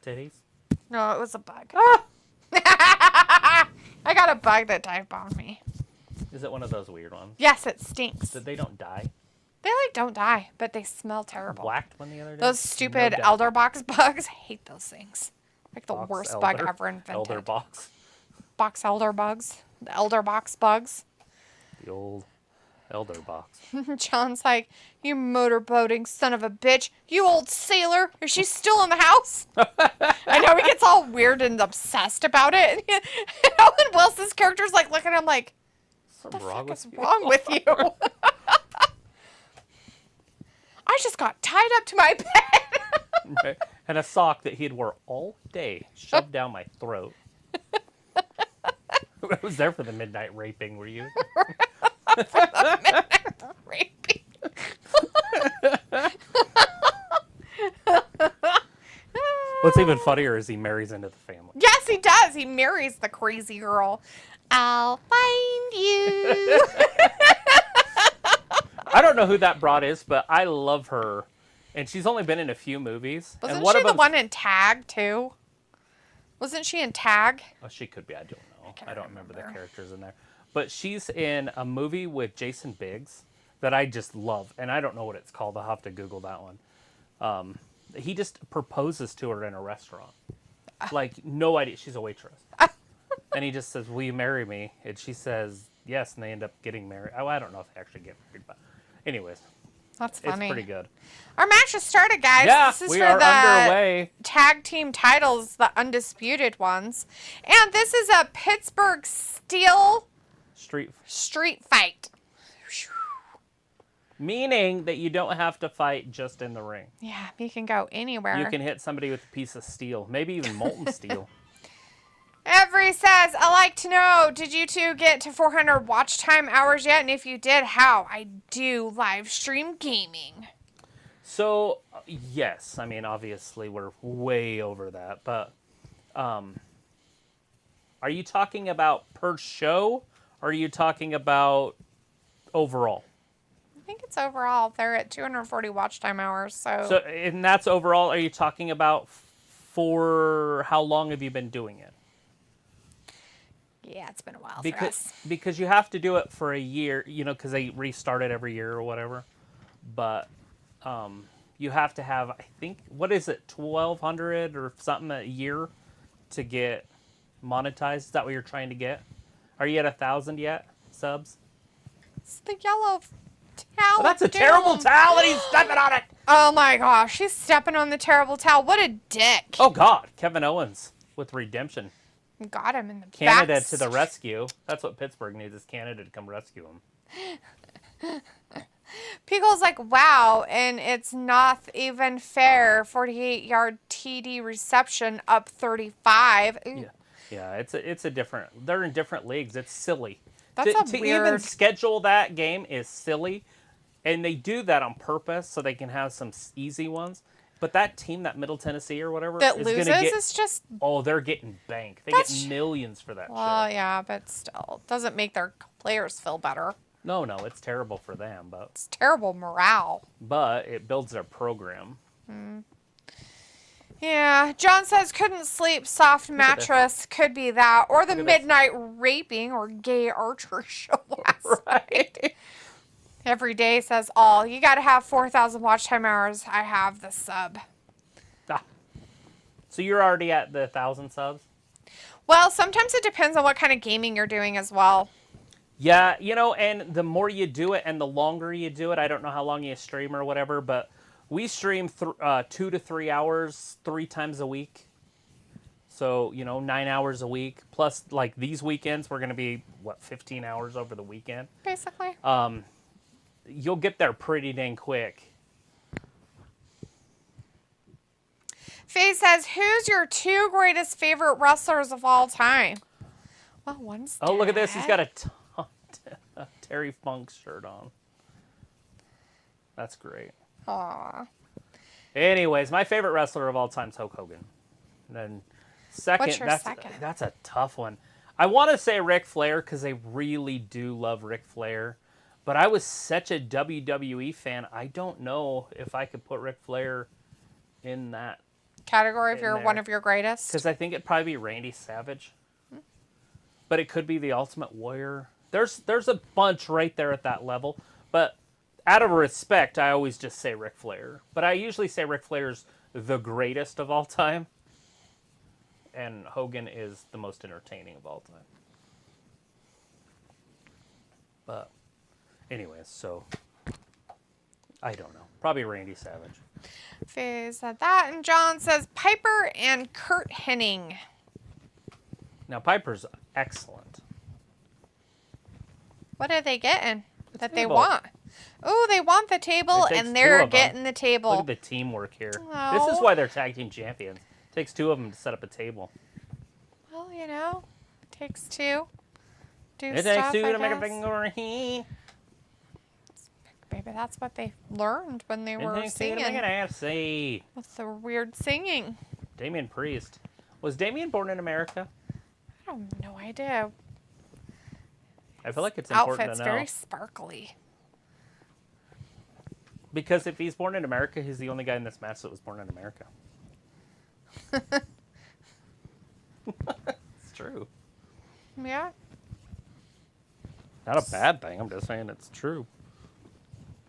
Speaker 1: Titties?
Speaker 2: No, it was a bug.
Speaker 1: Ah!
Speaker 2: I got a bug that dive bombed me.
Speaker 1: Is it one of those weird ones?
Speaker 2: Yes, it stinks.
Speaker 1: That they don't die?
Speaker 2: They like don't die, but they smell terrible.
Speaker 1: Whacked one the other day?
Speaker 2: Those stupid
Speaker 1: No doubt.
Speaker 2: elder box bugs. I hate those things. Like the
Speaker 1: Box
Speaker 2: worst
Speaker 1: elder?
Speaker 2: bug ever invented.
Speaker 1: Elder box.
Speaker 2: Box elder bugs. The elder box bugs.
Speaker 1: The old elder box.
Speaker 2: John's like, you motorboating son of a bitch. You old sailor. Is she still in the house? I know he gets all weird and obsessed about it. And Owen Wilson's character's like looking at him like, what the fuck is wrong with you? I just got tied up to my bed.
Speaker 1: Okay. And a sock that he'd wore all day shoved down my throat. I was there for the midnight raping, were you?
Speaker 2: Raping.
Speaker 1: What's even funnier is he marries into the family.
Speaker 2: Yes, he does. He marries the crazy girl. I'll find you.
Speaker 1: I don't know who that broad is, but I love her. And she's only been in a few movies.
Speaker 2: Wasn't
Speaker 1: and one
Speaker 2: she
Speaker 1: of
Speaker 2: the
Speaker 1: them's-
Speaker 2: one in Tag, too? Wasn't she in Tag?
Speaker 1: Oh, she could be. I don't know.
Speaker 2: can't
Speaker 1: I don't remember the
Speaker 2: remember.
Speaker 1: characters in there. But she's in a movie with Jason Biggs that I just love. And I don't know what it's called. I'll have to Google that one. He just proposes to her in a restaurant. Like, no idea. She's a waitress. And he just says, will you marry me? And she says, yes. And they end up getting married. Oh, I don't know if they actually get married. But anyways,
Speaker 2: That's
Speaker 1: it's
Speaker 2: funny.
Speaker 1: pretty good.
Speaker 2: Our match has started, guys.
Speaker 1: Yeah,
Speaker 2: this is
Speaker 1: we
Speaker 2: for
Speaker 1: are
Speaker 2: the
Speaker 1: underway.
Speaker 2: tag team titles, the undisputed ones. And this is a Pittsburgh Steel street fight.
Speaker 1: Meaning that you don't have to fight just in the ring.
Speaker 2: Yeah, you can go anywhere.
Speaker 1: You can hit somebody with a piece of steel, maybe even molten steel.
Speaker 2: Every says, I like to know, did you two get to 400 watch time hours yet? And if you did, how? I do live stream gaming.
Speaker 1: So, yes. I mean, obviously, we're way over that. But are you talking about per show? Or are you talking about overall?
Speaker 2: I think it's overall. They're at 240 watch time hours. So
Speaker 1: And that's overall. Are you talking about for how long have you been doing it?
Speaker 2: yeah, it's been a while for us.
Speaker 1: Because you have to do it for a year, because they restart it every year or whatever. But you have to have, I think, what is it, 1,200 or something a year to get monetized? Is that what you're trying to get? Are you at 1,000 yet, subs?
Speaker 2: It's the yellow towel.
Speaker 1: Oh, that's a terrible towel, and he's stepping on it.
Speaker 2: Oh my gosh, he's stepping on the terrible towel. What a dick.
Speaker 1: Oh God, Kevin Owens with redemption.
Speaker 2: Got him in the
Speaker 1: Canada to the rescue. That's what Pittsburgh needs, is Canada to come rescue him.
Speaker 2: Pickle's like, wow, and it's not even fair. 48-yard TD reception, up 35. Ooh.
Speaker 1: Yeah, it's a different. They're in different leagues. It's silly.
Speaker 2: That's
Speaker 1: to
Speaker 2: weird.
Speaker 1: even schedule that game is silly, and they do that on purpose so they can have some easy ones. But that team, that Middle Tennessee or whatever,
Speaker 2: that
Speaker 1: is
Speaker 2: loses
Speaker 1: gonna get,
Speaker 2: is just.
Speaker 1: Oh, they're getting banked. They get millions for that.
Speaker 2: Well,
Speaker 1: shit.
Speaker 2: yeah, but still, doesn't make their players feel better.
Speaker 1: No, it's terrible for them, but
Speaker 2: it's terrible morale.
Speaker 1: But it builds their program.
Speaker 2: Yeah, John says couldn't sleep, soft mattress, could be that, or the midnight raping or gay archer show last night. Every day says all. You got to have 4,000 watch time hours. I have the sub.
Speaker 1: So you're already at the 1,000 subs?
Speaker 2: Well, sometimes it depends on what kind of gaming you're doing as well.
Speaker 1: Yeah, and the more you do it and the longer you do it, I don't know how long you stream or whatever, but we stream 2 to 3 hours 3 times a week. So, 9 hours a week. Plus, like, these weekends, we're going to be, 15 hours over the weekend?
Speaker 2: Basically.
Speaker 1: You'll get there pretty dang quick.
Speaker 2: Faye says, who's your 2 greatest favorite wrestlers of all time? Well, one's dead.
Speaker 1: Oh, look at this. He's got a Terry Funk shirt on. That's great.
Speaker 2: Aww.
Speaker 1: Anyways, my favorite wrestler of all time is Hulk Hogan. And then second,
Speaker 2: What's your second?
Speaker 1: That's a tough one. I want to say Ric Flair because I really do love Ric Flair. But I was such a WWE fan, I don't know if I could put Ric Flair in that
Speaker 2: category if you're one of your greatest.
Speaker 1: Because I think it'd probably be Randy Savage. But it could be the Ultimate Warrior. There's a bunch right there at that level. But out of respect, I always just say Ric Flair. But I usually say Ric Flair's the greatest of all time. And Hogan is the most entertaining of all time. But anyways, so I don't know. Probably Randy Savage.
Speaker 2: Faye said that. And John says Piper and Kurt Hennig.
Speaker 1: Now, Piper's excellent.
Speaker 2: What are they getting that they want? Oh, they want the table, and they're getting the table.
Speaker 1: Look at the teamwork here. Oh. This is why they're tag team champions. It takes 2 of them to set up a table.
Speaker 2: Well, it takes 2.
Speaker 1: It takes 2 to make a finger.
Speaker 2: Maybe that's what they learned when they were singing. With the weird singing.
Speaker 1: Damian Priest. Was Damian born in America?
Speaker 2: I have no idea.
Speaker 1: I feel like it's important to know.
Speaker 2: Outfit's very sparkly.
Speaker 1: Because if he's born in America, he's the only guy in this match that was born in America. It's true.
Speaker 2: Yeah.
Speaker 1: Not a bad thing. I'm just saying it's true.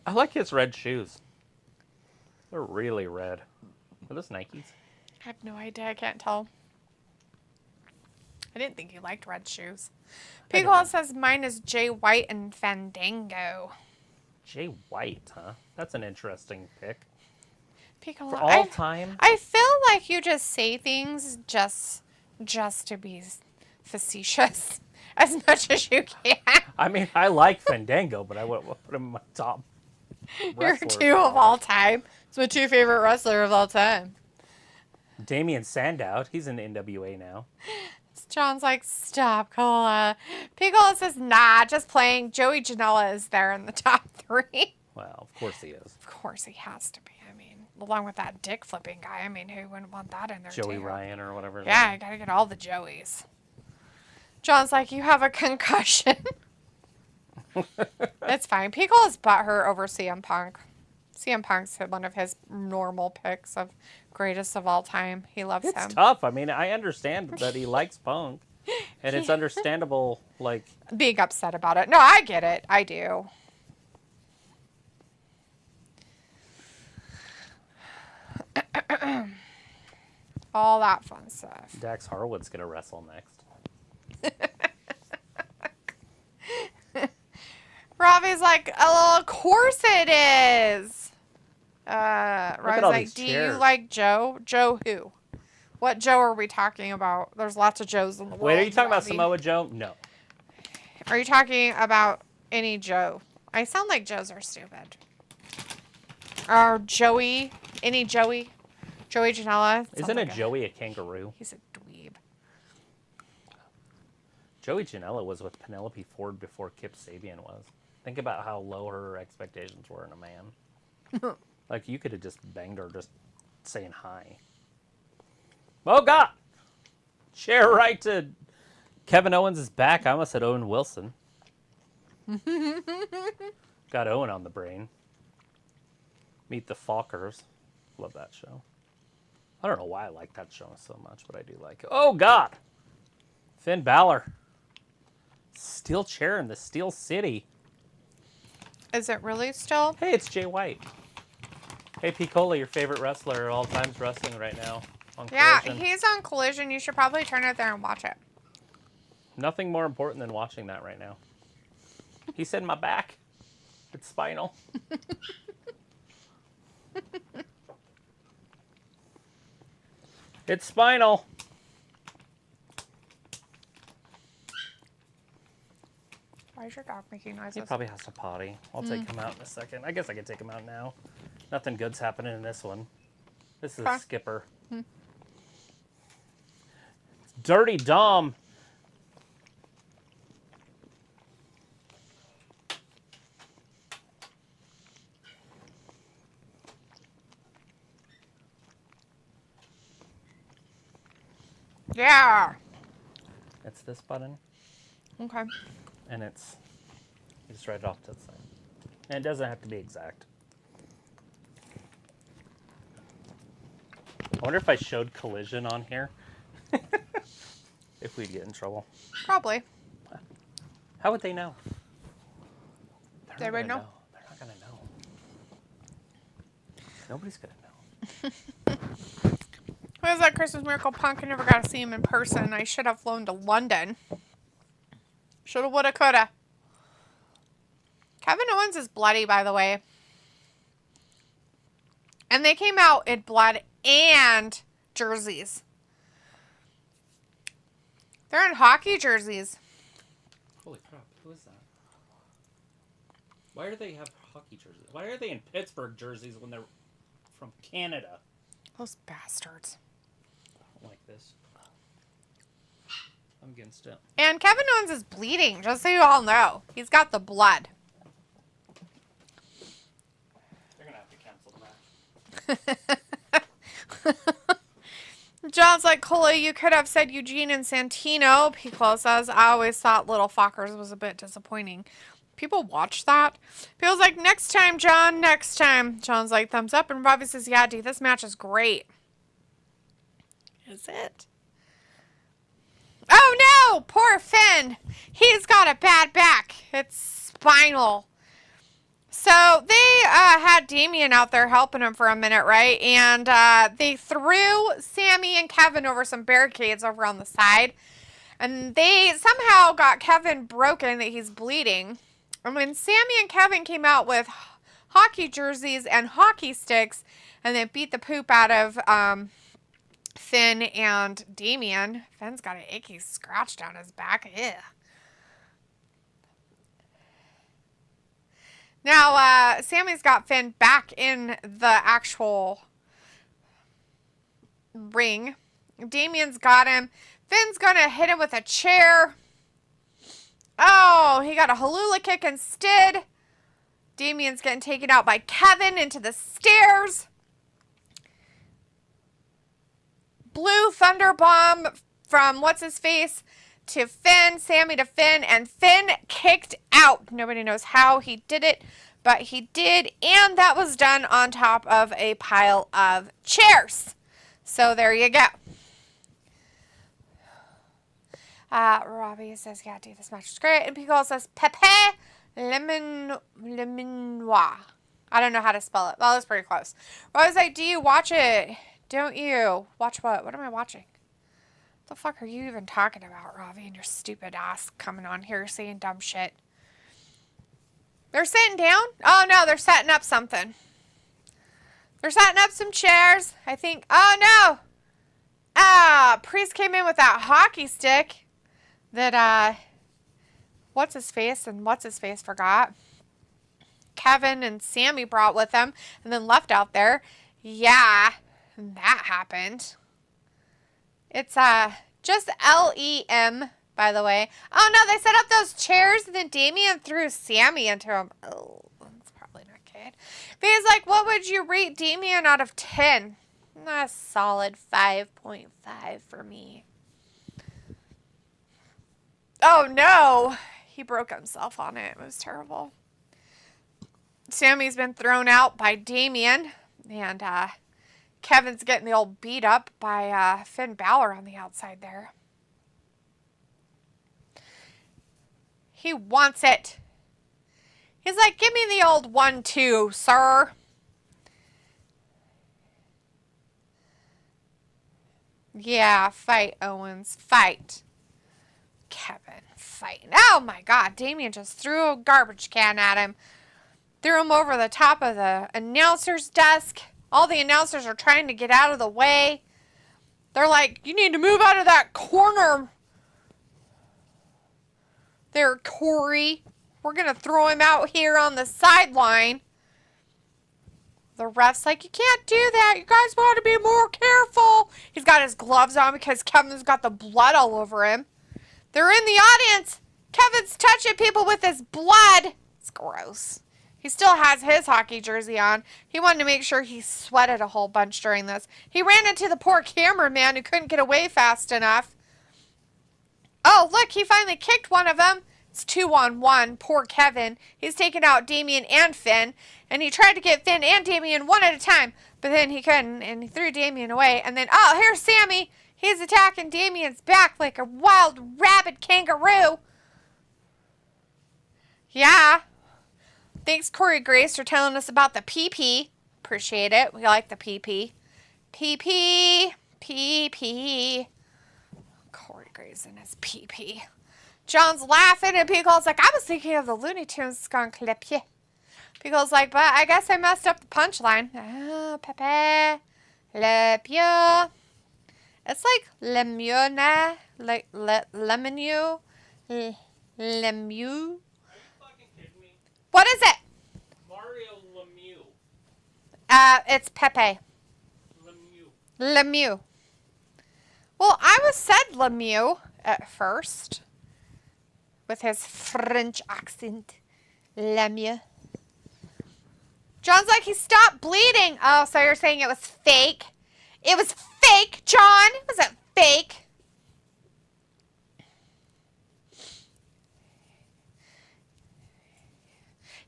Speaker 1: I like his red shoes. They're really red. Are those Nikes?
Speaker 2: I have no idea. I can't tell. I didn't think you liked red shoes. Pickle says mine is Jay White and Fandango.
Speaker 1: Jay White, huh? That's an interesting pick.
Speaker 2: Pickle,
Speaker 1: for all time?
Speaker 2: I feel like you just say things just to be facetious as much as you can.
Speaker 1: I mean, I like Fandango, but I wouldn't put him in my top
Speaker 2: wrestler. Your 2 of all time. It's my 2 favorite wrestler of all time.
Speaker 1: Damian Sandow. He's in the NWA now.
Speaker 2: John's like, stop, Cola. Pickle says, nah, just playing. Joey Janela is there in the top 3.
Speaker 1: Well, of course he is.
Speaker 2: Of course he has to be. I mean, along with that dick flipping guy. I mean, who wouldn't want that in there
Speaker 1: Joey Ryan or whatever.
Speaker 2: Yeah, I gotta get all the Joeys. John's like, you have a concussion. It's fine. Pickle is butthurt over CM Punk. CM Punk's one of his normal picks of greatest of all time. He loves him.
Speaker 1: It's tough. I mean, I understand that he likes Punk. And it's understandable, like...
Speaker 2: being upset about it. No, I get it. I do. All that fun stuff.
Speaker 1: Dax Harwood's going to wrestle next.
Speaker 2: Robbie's like, oh, of course it is.
Speaker 1: Look at
Speaker 2: Robbie's
Speaker 1: all
Speaker 2: like,
Speaker 1: these
Speaker 2: do
Speaker 1: chairs.
Speaker 2: you like Joe? Joe who? What Joe are we talking about? There's lots of Joes in the world.
Speaker 1: Wait, are you talking about
Speaker 2: Robbie.
Speaker 1: Samoa Joe? No.
Speaker 2: Are you talking about any Joe? I sound like Joes are stupid. Or Joey. Any Joey? Joey Janela.
Speaker 1: Isn't a Joey a kangaroo?
Speaker 2: He's a dweeb.
Speaker 1: Joey Janela was with Penelope Ford before Kip Sabian was. Think about how low her expectations were in a man. Like, you could have just banged her just saying hi. Oh, God! Share right to Kevin Owens is back. I almost said Owen Wilson. Got Owen on the brain. Meet the Fockers. Love that show. I don't know why I like that show so much, but I do like it. Oh, God! Finn Balor. Steel chair in the Steel City.
Speaker 2: Is it really still?
Speaker 1: Hey, it's Jay White. Hey, Picola, your favorite wrestler of all time's wrestling right now on
Speaker 2: Yeah,
Speaker 1: Collision.
Speaker 2: he's on Collision. You should probably turn it there and watch it.
Speaker 1: Nothing more important than watching that right now. He said my back. It's spinal. It's spinal.
Speaker 2: Why is your dog making noises?
Speaker 1: He probably has to potty. I'll take him out in a second. I guess I can take him out now. Nothing good's happening in this one. This is a skipper. Dirty Dom.
Speaker 2: Yeah.
Speaker 1: It's this button,
Speaker 2: Okay.
Speaker 1: and it's you just write it off to the side. And it doesn't have to be exact. I wonder if I showed Collision on here, if we'd get in trouble.
Speaker 2: Probably.
Speaker 1: How would they know?
Speaker 2: They
Speaker 1: not
Speaker 2: would
Speaker 1: gonna
Speaker 2: know.
Speaker 1: They're not gonna know. Nobody's gonna know.
Speaker 2: What was that Christmas Miracle Punk? I never got to see him in person. I should have flown to London. Shoulda, woulda, coulda. Kevin Owens is bloody, by the way. And they came out in blood and jerseys. They're in hockey jerseys.
Speaker 1: Holy crap! Who is that? Why do they have hockey jerseys? Why are they in Pittsburgh jerseys when they're from Canada?
Speaker 2: Those bastards.
Speaker 1: I don't like this. I'm against it.
Speaker 2: And Kevin Owens is bleeding, just so you all know. He's got the blood.
Speaker 1: They're gonna have to cancel the match.
Speaker 2: John's like, Cola, you could have said Eugene and Santino. Piccolo says, I always thought Little Fockers was a bit disappointing. People watch that. People's like, next time, John, next time. John's like, thumbs up. And Bobby says, yeah, dude, this match is great. Is it? Oh, no! Poor Finn. He's got a bad back. It's spinal. So they had Damian out there helping him for a minute, right? And they threw Sami and Kevin over some barricades over on the side. And they somehow got Kevin broken, that he's bleeding. And when Sami and Kevin came out with hockey jerseys and hockey sticks, and they beat the poop out of Finn and Damian. Finn's got an icky scratch down his back. Ew. Now, Sammy's got Finn back in the actual ring. Damian's got him. Finn's going to hit him with a chair. Oh, he got a Halula kick instead. Damian's getting taken out by Kevin into the stairs. Blue Thunder Bomb from what's-his-face to Finn, Sami to Finn, and Finn kicked out. Nobody knows how he did it, but he did, and that was done on top of a pile of chairs. So there you go. Robbie says, yeah, dude, this match is great. And Pico says, Pepe Lemenois. I don't know how to spell it. Well, that's pretty close. Robbie's like, do you watch it? Don't you? Watch what? What am I watching? What the fuck are you even talking about, Robbie, and your stupid ass coming on here saying dumb shit? They're sitting down? Oh, no, they're setting up something. They're setting up some chairs. I think, oh, no. Priest came in with that hockey stick that, what's-his-face and what's-his-face forgot. Kevin and Sami brought with them and then left out there. Yeah, that happened. It's, just L-E-M, by the way. Oh, no, they set up those chairs and then Damian threw Sami into them. Oh, that's probably not good. But he's like, what would you rate Damian out of 10? A solid 5.5 for me. Oh, no. He broke himself on it. It was terrible. Sami's been thrown out by Damian. And Kevin's getting the old beat up by Finn Balor on the outside there. He wants it. He's like, give me the old 1-2, sir. Yeah, fight, Owens. Fight. Kevin, fight. Oh, my God. Damian just threw a garbage can at him. Threw him over the top of the announcer's desk. All the announcers are trying to get out of the way. They're like, you need to move out of that corner. There, Corey. We're going to throw him out here on the sideline. The ref's like, you can't do that. You guys want to be more careful. He's got his gloves on because Kevin's got the blood all over him. They're in the audience. Kevin's touching people with his blood. It's gross. He still has his hockey jersey on. He wanted to make sure he sweated a whole bunch during this. He ran into the poor cameraman who couldn't get away fast enough. Oh, look, he finally kicked one of them. It's 2-on-1. Poor Kevin. He's taken out Damian and Finn. And he tried to get Finn and Damian one at a time. But then he couldn't. And he threw Damian away. And then, oh, here's Sami. He's attacking Damian's back like a wild rabid kangaroo. Yeah. Thanks, Corey Grace, for telling us about the PP. Appreciate it. We like the PP. PP. PP. Corey Grace and his PP. John's laughing, and Pickle's like, I was thinking of the Looney Tunes skunk clip, yeah. Pickle's like, but I guess I messed up the punchline. Oh, Pepe. Le Pio. It's like Lemieux, like Lemieux. Lemieux. What is it?
Speaker 1: Mario Lemieux.
Speaker 2: It's Pepe.
Speaker 1: Lemieux.
Speaker 2: Lemieux. Well, I was said Lemieux at first. With his French accent. Lemieux. John's like, he stopped bleeding. Oh, so you're saying it was fake? It was fake, John. Was it fake?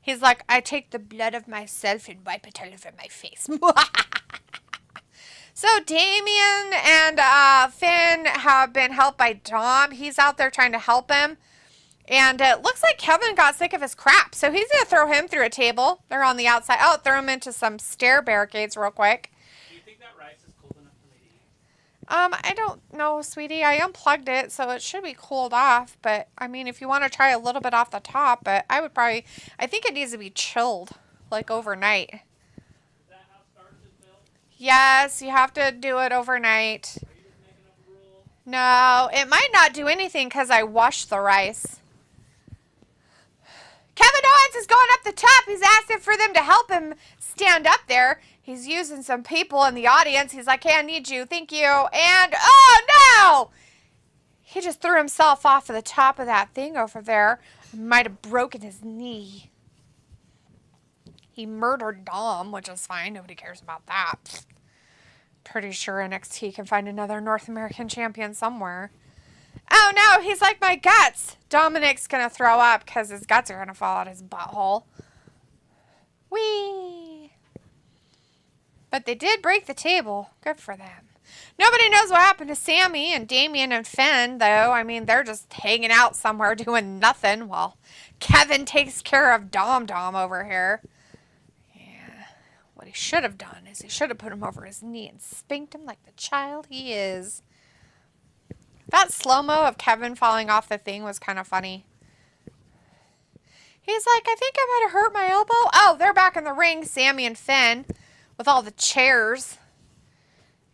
Speaker 2: He's like, I take the blood of myself and wipe it all over my face. So Damian and Finn have been helped by Dom. He's out there trying to help him. And it looks like Kevin got sick of his crap. So he's going to throw him through a table. They're on the outside. Oh, throw him into some stair barricades real quick.
Speaker 1: Do you think that rice is cold enough for me to eat?
Speaker 2: I don't know, sweetie. I unplugged it, so it should be cooled off. But, I mean, if you want to try a little bit off the top, but I think it needs to be chilled, like overnight.
Speaker 1: Is that how Stratus is built?
Speaker 2: Yes, you have to do it overnight.
Speaker 1: Are you just making up a rule?
Speaker 2: No, it might not do anything because I washed the rice. Kevin Owens is going up the top. He's asking for them to help him stand up there. He's using some people in the audience. He's like, hey, I need you. Thank you. And, oh, no! He just threw himself off of the top of that thing over there. Might have broken his knee. He murdered Dom, which is fine. Nobody cares about that. Pretty sure NXT can find another North American champion somewhere. Oh, no, he's like, my guts. Dominic's going to throw up because his guts are going to fall out his butthole. Whee! But they did break the table. Good for them. Nobody knows what happened to Sami and Damian and Finn, though. I mean, they're just hanging out somewhere doing nothing while Kevin takes care of Dom over here. Yeah. What he should have done is he should have put him over his knee and spanked him like the child he is. That slow-mo of Kevin falling off the thing was kind of funny. He's like, I think I might have hurt my elbow. Oh, they're back in the ring, Sami and Finn, with all the chairs.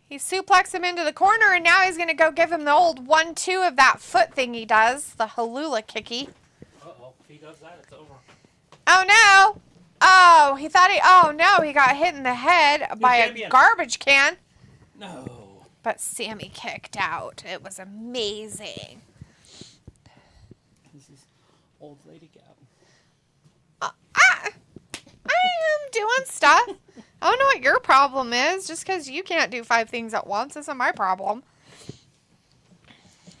Speaker 2: He suplexed him into the corner, and now he's going to go give him the old 1-2 of that foot thing he does, the halula kicky.
Speaker 1: Uh-oh, if he does that, it's over.
Speaker 2: Oh, no. Oh, he thought oh, no, he got hit in the head by a garbage can.
Speaker 1: No.
Speaker 2: But Sami kicked out. It was amazing.
Speaker 1: This is old lady Gab.
Speaker 2: I am doing stuff. I don't know what your problem is. Just because you can't do 5 things at once isn't my problem.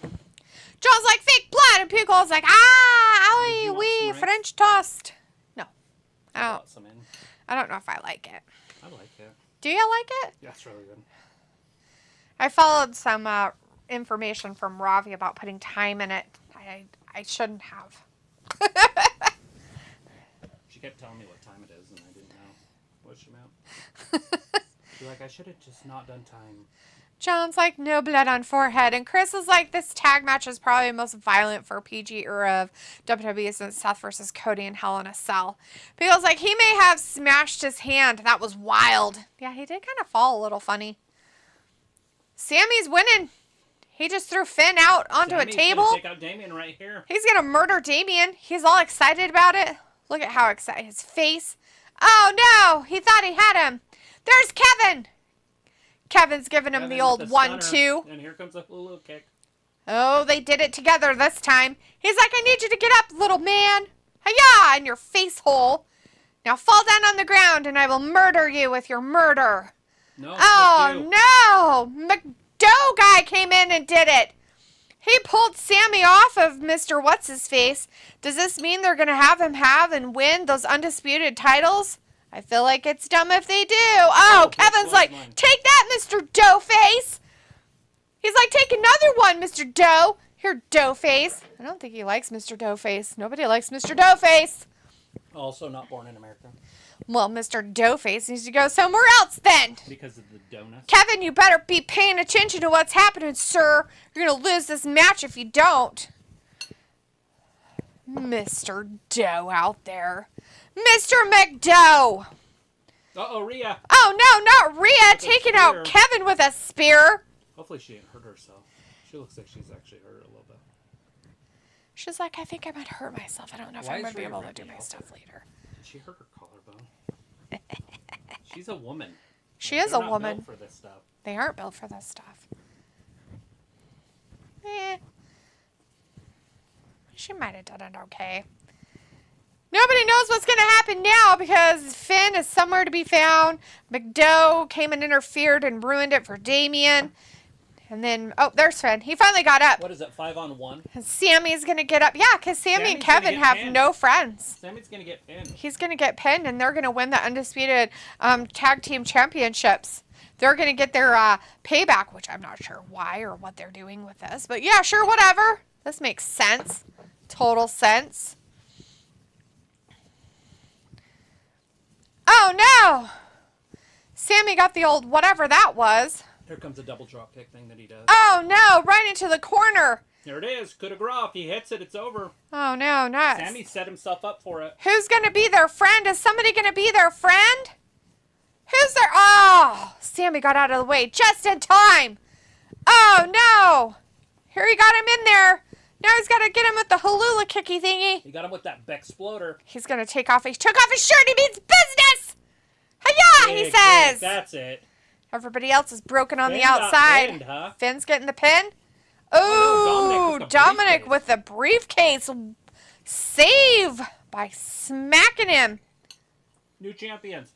Speaker 2: Joel's like, fake blood. And Pickle's like, owie, wee, French toast. No. I don't know if I like it.
Speaker 1: I like it.
Speaker 2: Do you like it?
Speaker 1: Yeah, it's really good.
Speaker 2: I followed some information from Ravi about putting thyme in it. I shouldn't have.
Speaker 1: She kept telling me what time it is, and I didn't know what she meant. She's like, I should have just not done time.
Speaker 2: John's like, no blood on forehead. And Chris is like, this tag match is probably the most violent for PG era of WWE since Seth versus Cody and Hell in a Cell. People's like, he may have smashed his hand. That was wild. Yeah, he did kind of fall a little funny. Sami's winning. He just threw Finn out onto a table.
Speaker 1: Gonna take out Damian right here.
Speaker 2: He's going to murder Damian. He's all excited about it. Look at how excited. His face. Oh, no. He thought he had him. There's Kevin. Kevin's giving him the old 1-2.
Speaker 1: And here comes a hulu kick.
Speaker 2: Oh, they did it together this time. He's like, I need you to get up, little man. Hi-ya, in your face hole. Now fall down on the ground and I will murder you with your murder.
Speaker 1: No.
Speaker 2: Oh, no. McDo guy came in and did it. He pulled Sami off of Mr. What's-His-Face. Does this mean they're going to have him have and win those undisputed titles? I feel like it's dumb if they do. Oh, Kevin's like, take that, Mr. Doughface. He's like, take another one, Mr. Dough. Here, Doughface. I don't think he likes Mr. Doughface. Nobody likes Mr. Doughface.
Speaker 1: Also not born in America.
Speaker 2: Well, Mr. Doughface needs to go somewhere else then.
Speaker 1: Because of the donuts.
Speaker 2: Kevin, you better be paying attention to what's happening, sir. You're going to lose this match if you don't. Mr. Dough out there. Mr. McDough.
Speaker 1: Uh-oh, Rhea.
Speaker 2: Oh, no, not Rhea. Taking out Kevin with a spear.
Speaker 1: Hopefully she didn't hurt herself. She looks like she's actually hurt a little bit.
Speaker 2: She's like, I think I might hurt myself. I don't know if I'm going to be able to do my stuff later.
Speaker 1: She hurt her collarbone. She's a woman.
Speaker 2: She is a woman.
Speaker 1: Built for this stuff.
Speaker 2: They aren't built for this stuff. She might have done it okay. Nobody knows what's going to happen now because Finn is somewhere to be found. McDo came and interfered and ruined it for Damian. And then, oh, there's Finn. He finally got up.
Speaker 1: What is it, 5-on-1?
Speaker 2: And Sami's going to get up. Yeah, because Sami and Kevin have no friends.
Speaker 1: Sammy's going to get pinned.
Speaker 2: He's going to get pinned, and they're going to win the Undisputed Tag Team Championships. They're going to get their payback, which I'm not sure why or what they're doing with this. But yeah, sure, whatever. This makes sense. Total sense. Oh, no! Sami got the old whatever that was.
Speaker 1: Here comes a double drop kick thing that he does.
Speaker 2: Oh, no! Right into the corner.
Speaker 1: There it is. Coup de grace. If he hits it, it's over.
Speaker 2: Oh, no, nice.
Speaker 1: Sami set himself up for it.
Speaker 2: Who's going to be their friend? Is somebody going to be their friend? Who's their... Oh! Sami got out of the way just in time. Oh, no! Here he got him in there. Now he's got to get him with the halula kicky thingy.
Speaker 1: He got him with that Beck-sploder.
Speaker 2: He's going to take off... He took off his shirt. He means business! Hi-ya, he says.
Speaker 1: That's it.
Speaker 2: Everybody else is broken on the outside.
Speaker 1: Pinned, huh?
Speaker 2: Finn's getting the pin. Oh,
Speaker 1: no,
Speaker 2: Dominic with the briefcase. Save by smacking him.
Speaker 1: New champions.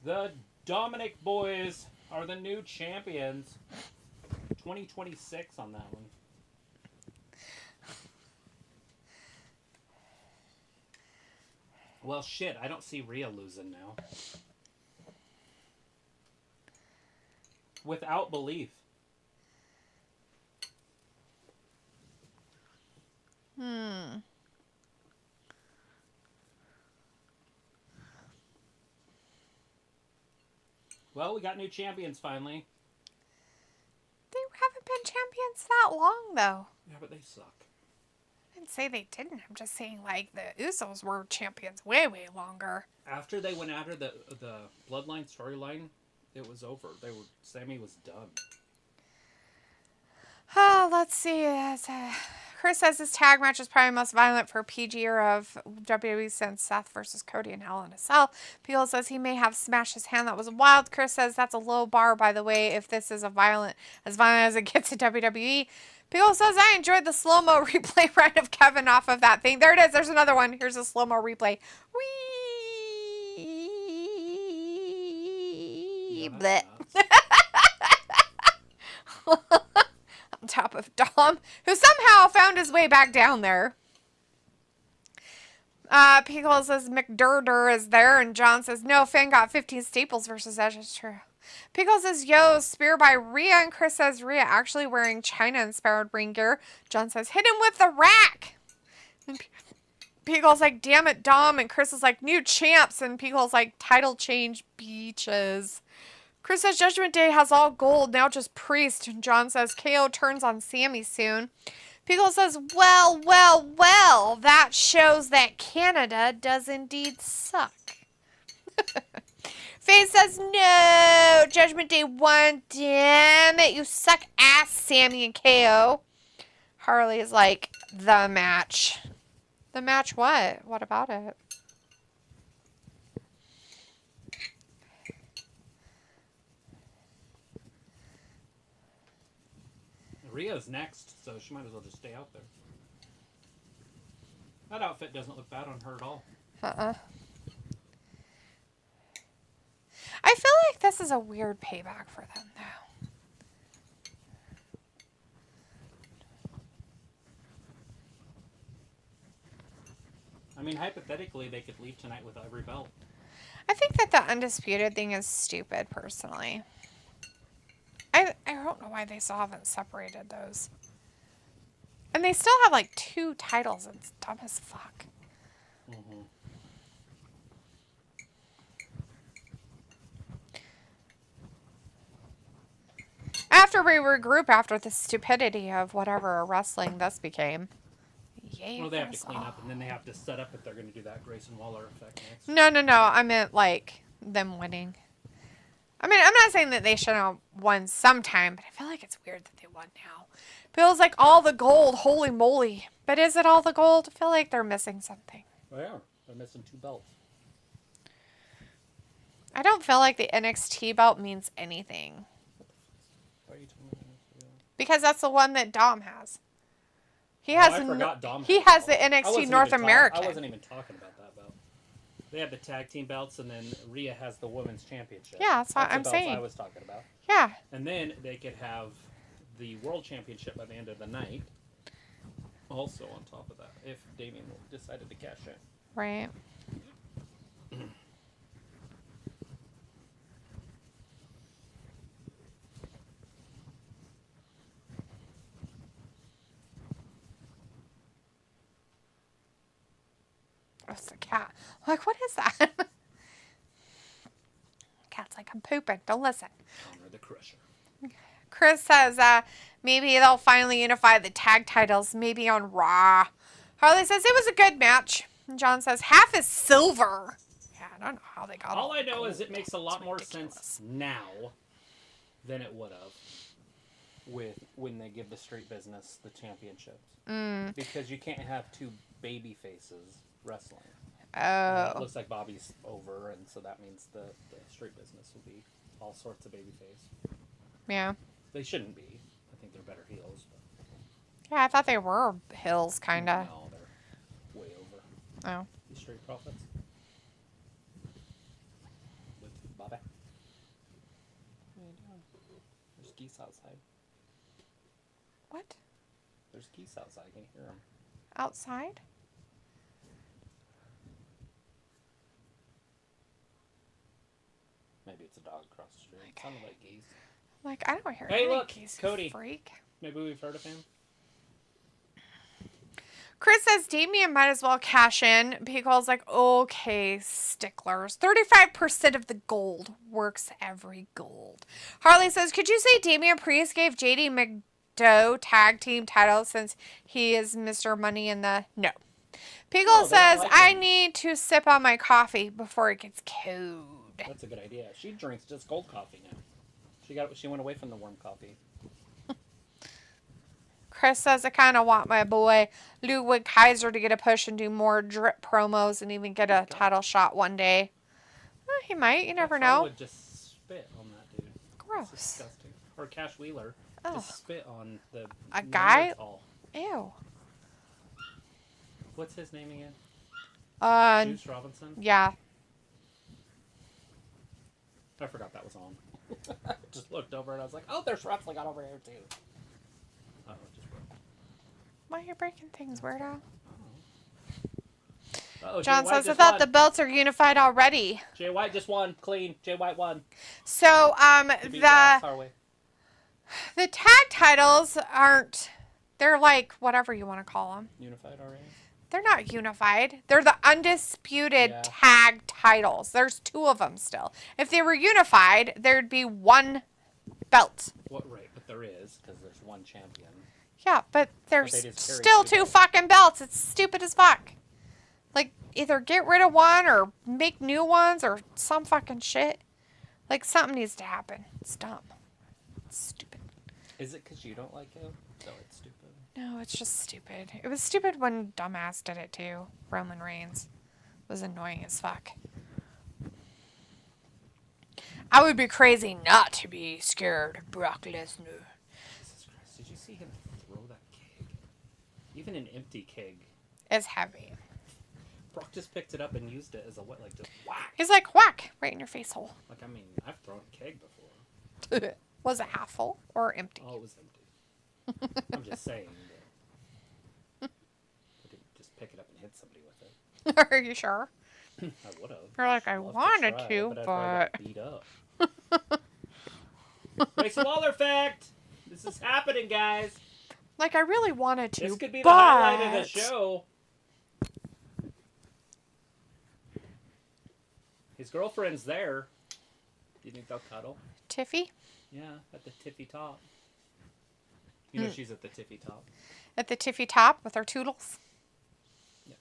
Speaker 1: The Dominic boys are the new champions. 2026 on that one. Well, shit, I don't see Rhea losing now. Without belief. Well, we got new champions finally.
Speaker 2: that long, though.
Speaker 1: Yeah, but they suck.
Speaker 2: I didn't say they didn't. I'm just saying, like, the Usos were champions way, way longer.
Speaker 1: After they went after the Bloodline storyline, it was over. Sami was done.
Speaker 2: Oh, let's see. Chris says this tag match is probably the most violent for PG era of WWE since Seth versus Cody in Hell in a Cell. Peel says he may have smashed his hand. That was wild. Chris says that's a low bar, by the way, if this is as violent as it gets in WWE. Peel says I enjoyed the slow-mo replay right of Kevin off of that thing. There it is. There's another one. Here's a slow-mo replay. Whee! Bleh. On top of Dom, who somehow found his way back down there. Pickle says McDurder is there, and John says, no, Finn got 15 staples versus Edge. Is true. Pickle says, yo, spear by Rhea, and Chris says, Rhea actually wearing China-inspired ring gear. John says, hit him with the rack. And Pickle's like, damn it, Dom, and Chris is like, new champs, and Pickle's like, title change beaches. Chris says Judgment Day has all gold, now just Priest. And John says KO turns on Sami soon. Pickle says, well, that shows that Canada does indeed suck. Faye says, no, Judgment Day won. Damn it, you suck ass, Sami and KO. Harley is like, the match. The match what? What about it?
Speaker 1: Rhea's next, so she might as well just stay out there. That outfit doesn't look bad on her at all.
Speaker 2: I feel like this is a weird payback for them, though.
Speaker 1: I mean, hypothetically, they could leave tonight with every belt.
Speaker 2: I think that the Undisputed thing is stupid, personally. I don't know why they still haven't separated those. And they still have, like, 2 titles. It's dumb as fuck.
Speaker 1: Mm-hmm.
Speaker 2: After we regroup after the stupidity of whatever wrestling this became. Yay.
Speaker 1: Well, they have to clean up, and then they have to set up if they're going to do that Grayson Waller effect next.
Speaker 2: No. I meant, like, them winning. I mean, I'm not saying that they should have won sometime, but I feel like it's weird that they won now. Feels like all the gold, holy moly. But is it all the gold? I feel like they're missing something.
Speaker 1: They are. They're missing 2 belts.
Speaker 2: I don't feel like the NXT belt means anything.
Speaker 1: Why are you telling me that?
Speaker 2: Because that's the one that Dom has. He has the NXT North American.
Speaker 1: I wasn't even talking about that belt. They have the tag team belts, and then Rhea has the women's championship.
Speaker 2: Yeah, that's what I'm saying.
Speaker 1: I was talking about.
Speaker 2: Yeah.
Speaker 1: And then they could have the world championship by the end of the night. Also on top of that, if Damian decided to cash in.
Speaker 2: Right. It's the cat. I'm like, what is that? Cat's like, I'm pooping. Don't listen.
Speaker 1: Honor the Crusher.
Speaker 2: Chris says maybe they'll finally unify the tag titles, maybe on Raw. Harley says it was a good match. And John says half is silver. Yeah, I don't know how they got
Speaker 1: all I know is it makes a lot more sense now than it would have with when they give the Street Business the championships. Because you can't have 2 baby faces wrestling.
Speaker 2: Oh.
Speaker 1: It looks like Bobby's over, and so that means the Street Business will be all sorts of baby face.
Speaker 2: Yeah.
Speaker 1: They shouldn't be. I think they're better heels. But...
Speaker 2: Yeah, I thought they were hills, kind of.
Speaker 1: No, they're way over.
Speaker 2: Oh.
Speaker 1: The Street Profits. With Bobby. What are you doing? There's geese outside.
Speaker 2: What?
Speaker 1: There's geese outside. I can hear them.
Speaker 2: Outside?
Speaker 1: Maybe it's a dog across the street. It sounded like geese.
Speaker 2: Like, I don't hear
Speaker 1: hey,
Speaker 2: any
Speaker 1: look,
Speaker 2: geese,
Speaker 1: Cody.
Speaker 2: Freak.
Speaker 1: Maybe we've heard of him.
Speaker 2: Chris says Damian might as well cash in. Pickle's like, okay, sticklers. 35% of the gold works every gold. Harley says, could you say Damian Priest gave JD Doe tag team title since he is Mr. Money in the... No. Pickle says, I need to sip on my coffee before it gets cold.
Speaker 1: That's a good idea. She drinks just cold coffee now. She went away from the warm coffee.
Speaker 2: Chris says, I kind of want my boy Ludwig Kaiser to get a push and do more drip promos and even get a title shot one day. Well, he might. You never know.
Speaker 1: Would just spit on that dude.
Speaker 2: Gross.
Speaker 1: That's disgusting. Or Cash Wheeler.
Speaker 2: Oh.
Speaker 1: Just spit on the...
Speaker 2: A guy?
Speaker 1: Neanderthal.
Speaker 2: Ew.
Speaker 1: What's his name again? Juice Robinson?
Speaker 2: Yeah.
Speaker 1: I forgot that was on. I just looked over and I was like, oh, there's wrestling on over here too. Oh, it just broke.
Speaker 2: Why are you breaking things, weirdo?
Speaker 1: Uh-oh,
Speaker 2: John says, I thought the belts are unified already.
Speaker 1: Jay White just won. Clean. Jay White won.
Speaker 2: So, the tag titles aren't, they're like, whatever you want to call them.
Speaker 1: Unified already?
Speaker 2: They're not unified. They're the undisputed tag titles. There's 2 of them still. If they were unified, there'd be 1 belt.
Speaker 1: Right, but there is, because there's 1 champion.
Speaker 2: Yeah, but there's still 2 fucking belts. It's stupid as fuck. Like, either get rid of 1 or make new ones or some fucking shit. Like, something needs to happen. It's dumb. It's stupid.
Speaker 1: Is it because you don't like it? No, it's stupid.
Speaker 2: No, it's just stupid. It was stupid when Dumbass did it too. Roman Reigns. It was annoying as fuck. I would be crazy not to be scared of Brock Lesnar.
Speaker 1: Jesus Christ, did you see him throw that keg? Even an empty keg.
Speaker 2: It's heavy.
Speaker 1: Brock just picked it up and used it as a what, like just whack.
Speaker 2: He's like, whack, right in your face hole.
Speaker 1: Like, I mean, I've thrown a keg before.
Speaker 2: Was it half full or empty?
Speaker 1: Oh, it was empty. I'm just saying that I didn't just pick it up and hit somebody with it.
Speaker 2: Are you sure?
Speaker 1: I would have.
Speaker 2: You're like, I wanted to,
Speaker 1: but...
Speaker 2: but...
Speaker 1: beat up. Grayson Waller fact! This is happening, guys.
Speaker 2: Like, I really wanted to,
Speaker 1: This could be the
Speaker 2: but...
Speaker 1: highlight of the show. His girlfriend's there. Do you think they'll cuddle?
Speaker 2: Tiffy?
Speaker 1: Yeah, at the tiffy top. You know she's at the tiffy top.
Speaker 2: At the tiffy top with her toodles?
Speaker 1: Yep.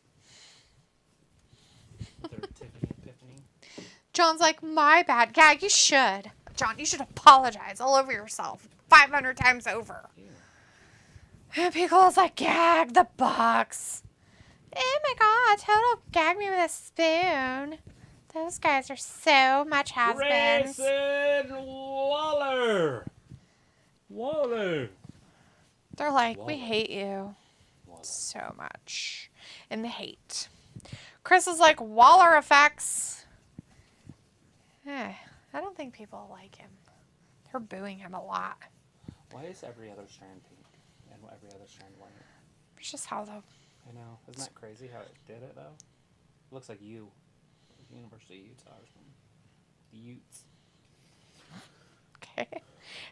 Speaker 1: With her Tiffany Epiphany.
Speaker 2: John's like, my bad. Yeah, you should. John, you should apologize all over yourself 500 times over. Yeah. And Pickle's like, gag the box. Oh my god, Total gag me with a spoon. Those guys are so much has-beens.
Speaker 1: Grayson Waller.
Speaker 2: They're like, we hate you so much. And the hate. Chris is like, Waller effects. I don't think people like him. They're booing him a lot.
Speaker 1: Why is every other strand pink and every other strand white?
Speaker 2: It's just how the...
Speaker 1: I know. Isn't that crazy how it did it, though? It looks like you. University of Utah or something. The Utes.
Speaker 2: Okay.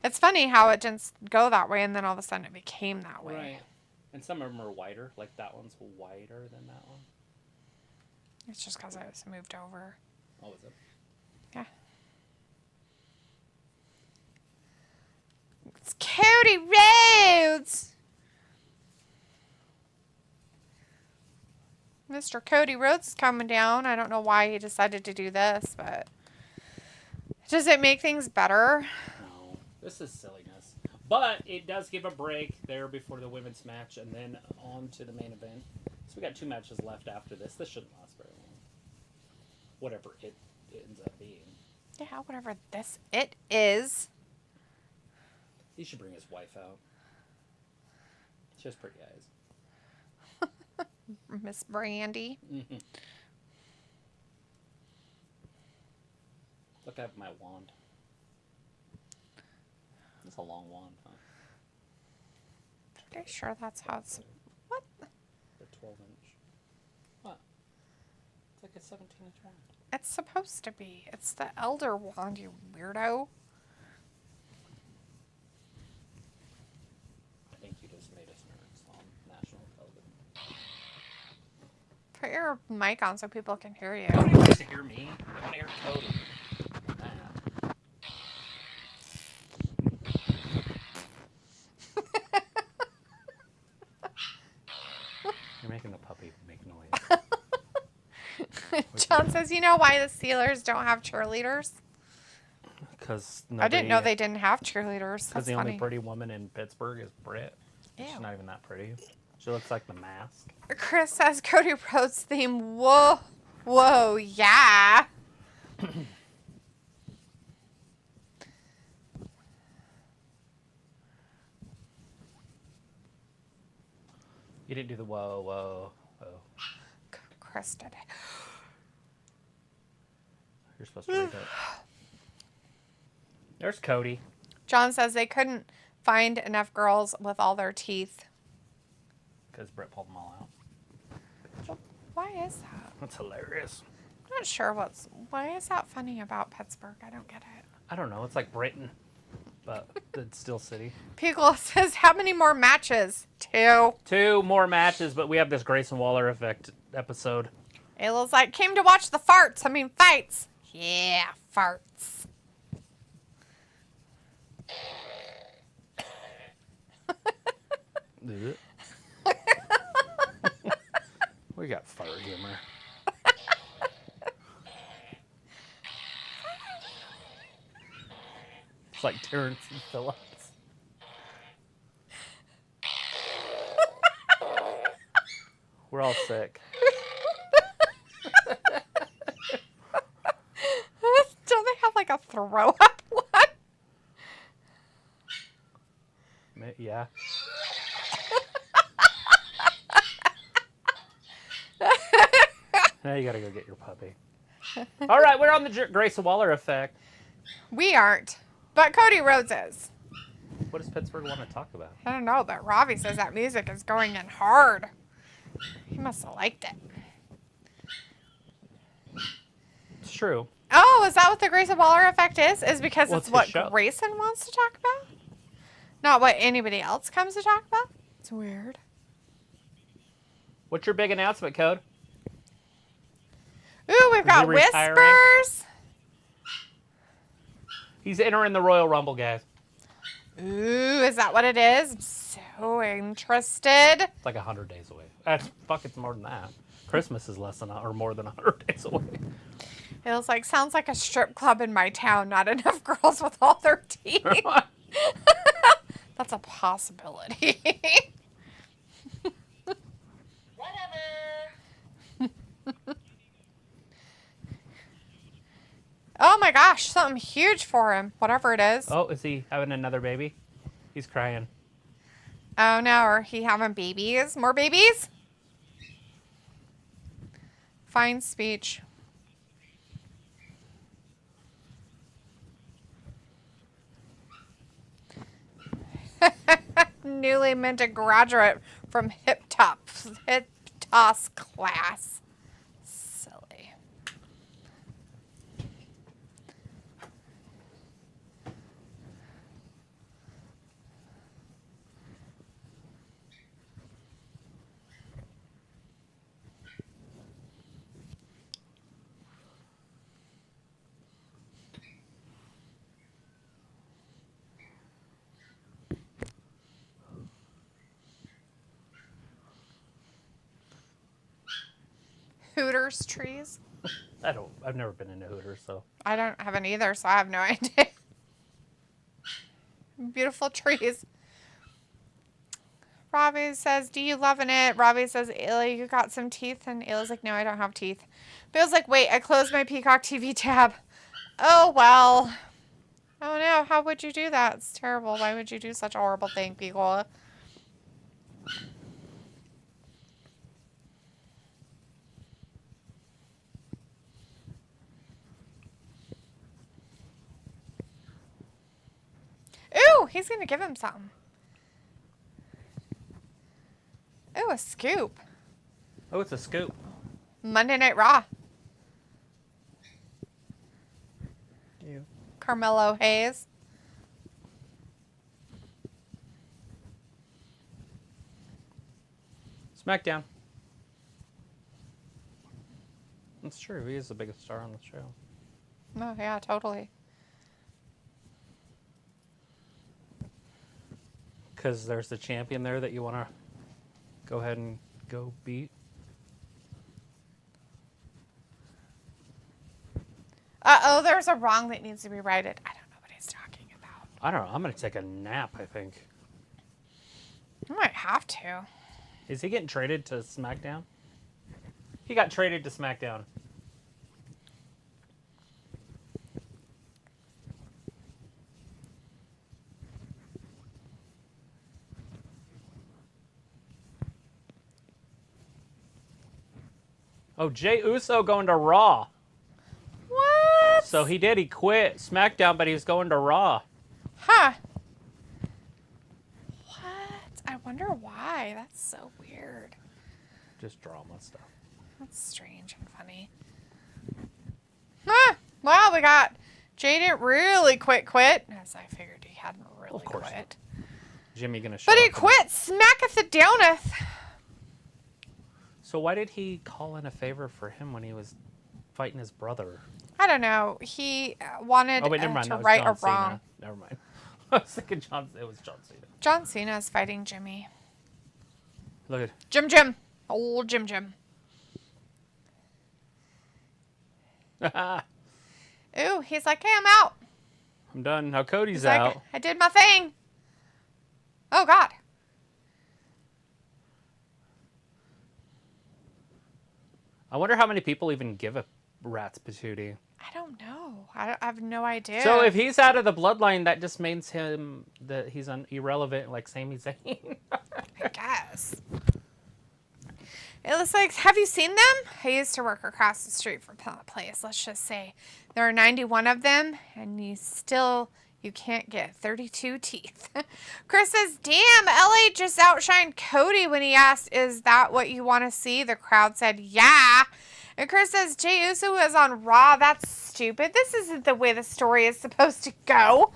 Speaker 2: It's funny how it didn't go that way and then all of a sudden it became that way.
Speaker 1: Right. And some of them are whiter. Like that one's whiter than that one.
Speaker 2: It's just because I was moved over.
Speaker 1: Oh, is it?
Speaker 2: Yeah. It's Cody Rhodes! Mr. Cody Rhodes is coming down. I don't know why he decided to do this, but... Does it make things better?
Speaker 1: No. This is silliness. But it does give a break there before the women's match and then on to the main event. So we got 2 matches left after this. This shouldn't last very long. Whatever it ends up being.
Speaker 2: Yeah, whatever it is.
Speaker 1: He should bring his wife out. She has pretty eyes.
Speaker 2: Miss Brandy.
Speaker 1: Mm-hmm. Look, I have my wand. It's a long wand, huh?
Speaker 2: Are you sure that's how it's... What?
Speaker 1: The 12-inch. What? It's like a 17-inch wand.
Speaker 2: It's supposed to be. It's the Elder Wand, you weirdo.
Speaker 1: I think you just made us nerds on national television.
Speaker 2: Put your mic on so people can hear you.
Speaker 1: Nobody wants to hear me. I want to hear Cody.
Speaker 2: Sean says, you know why the Steelers don't have cheerleaders?
Speaker 1: Because
Speaker 2: I didn't know they didn't have cheerleaders.
Speaker 1: Because the only pretty woman in Pittsburgh is Britt.
Speaker 2: Ew.
Speaker 1: She's not even that pretty. She looks like the Mask.
Speaker 2: Chris says Cody Rhodes theme. Whoa, whoa, yeah.
Speaker 1: You didn't do the whoa, whoa, whoa.
Speaker 2: Chris did it.
Speaker 1: You're supposed to read it. There's Cody.
Speaker 2: John says they couldn't find enough girls with all their teeth.
Speaker 1: Because Britt pulled them all out.
Speaker 2: Why is that?
Speaker 1: That's hilarious.
Speaker 2: I'm not sure why is that funny about Pittsburgh? I don't get it.
Speaker 1: I don't know. It's like Britain, but it's still city.
Speaker 2: Pickle says, how many more matches? 2.
Speaker 1: 2 more matches, but we have this Grayson Waller effect episode.
Speaker 2: Ayla's like, came to watch the fights. Yeah, farts.
Speaker 1: We got fart humor. It's like Terrence and Phillips. We're all sick.
Speaker 2: Don't they have like a throw up one?
Speaker 1: Yeah. Now you gotta go get your puppy. All right, we're on the Grayson Waller effect.
Speaker 2: We aren't, but Cody Rhodes is.
Speaker 1: What does Pittsburgh want to talk about?
Speaker 2: I don't know, but Ravi says that music is going in hard. He must have liked it.
Speaker 1: It's true.
Speaker 2: Oh, is that what the Grayson Waller effect is? Is because
Speaker 1: Well,
Speaker 2: it's
Speaker 1: it's
Speaker 2: what
Speaker 1: his show.
Speaker 2: Grayson wants to talk about? Not what anybody else comes to talk about? It's weird.
Speaker 1: What's your big announcement, Code?
Speaker 2: Ooh, we've got
Speaker 1: he retiring?
Speaker 2: whispers.
Speaker 1: He's entering the Royal Rumble, guys.
Speaker 2: Ooh, is that what it is? I'm so interested.
Speaker 1: It's like 100 days away. It's more than that. Christmas is less than or more than 100 days away.
Speaker 2: It was like, sounds like a strip club in my town. Not enough girls with all their teeth. That's a possibility. Oh my gosh, something huge for him. Whatever it is.
Speaker 1: Oh, is he having another baby? He's crying.
Speaker 2: Oh no, are he having babies? More babies? Fine speech. Newly minted graduate from Hip Toss class. Silly. Hooters trees.
Speaker 1: I've never been into Hooters, so.
Speaker 2: I don't have any either, so I have no idea. Beautiful trees. Robbie says, do you loving it? Robbie says, Ayla, you got some teeth? And Ayla's like, no, I don't have teeth. Bill's like, wait, I closed my Peacock TV tab. Oh, well. Oh, no, how would you do that? It's terrible. Why would you do such a horrible thing, people? Ooh, he's going to give him something. Ooh, a scoop.
Speaker 1: Oh, it's a scoop.
Speaker 2: Monday Night Raw.
Speaker 1: You.
Speaker 2: Carmelo Hayes.
Speaker 1: SmackDown. That's true. He is the biggest star on the show.
Speaker 2: Oh, yeah, totally.
Speaker 1: Because there's the champion there that you want to go ahead and go beat.
Speaker 2: Uh-oh, there's a wrong that needs to be righted. I don't know what he's talking about.
Speaker 1: I don't know. I'm going to take a nap, I think.
Speaker 2: I might have to.
Speaker 1: Is he getting traded to SmackDown? He got traded to SmackDown. Oh, Jey Uso going to Raw.
Speaker 2: What?
Speaker 1: So he did. He quit SmackDown, but he's going to Raw.
Speaker 2: Huh. What? I wonder why. That's so weird.
Speaker 1: Just drama stuff.
Speaker 2: That's strange and funny. Huh. Well, we got Jay didn't really quit, as I figured he hadn't really
Speaker 1: Of course
Speaker 2: quit.
Speaker 1: Jimmy going to show
Speaker 2: But he
Speaker 1: up
Speaker 2: quit. Smacketh it downeth.
Speaker 1: So why did he call in a favor for him when he was fighting his brother?
Speaker 2: I don't know. He wanted
Speaker 1: Oh, wait, never mind.
Speaker 2: to
Speaker 1: That was
Speaker 2: right
Speaker 1: John
Speaker 2: or wrong.
Speaker 1: Cena. Never mind. I was thinking it was John Cena.
Speaker 2: John Cena is fighting Jimmy.
Speaker 1: Look at
Speaker 2: Jim. Old Jim. Ooh, he's like, hey, I'm out.
Speaker 1: I'm done. Now Cody's
Speaker 2: He's
Speaker 1: out.
Speaker 2: like, I did my thing. Oh, God.
Speaker 1: I wonder how many people even give a rat's patootie.
Speaker 2: I don't know. I have no idea.
Speaker 1: So if he's out of the bloodline, that just means that he's irrelevant, like Sami Zayn.
Speaker 2: I guess. It looks like, have you seen them? I used to work across the street from that place. Let's just say there are 91 of them, and you can't get 32 teeth. Chris says, damn, LA just outshined Cody when he asked, is that what you want to see? The crowd said, yeah. And Chris says, Jey Uso is on Raw. That's stupid. This isn't the way the story is supposed to go.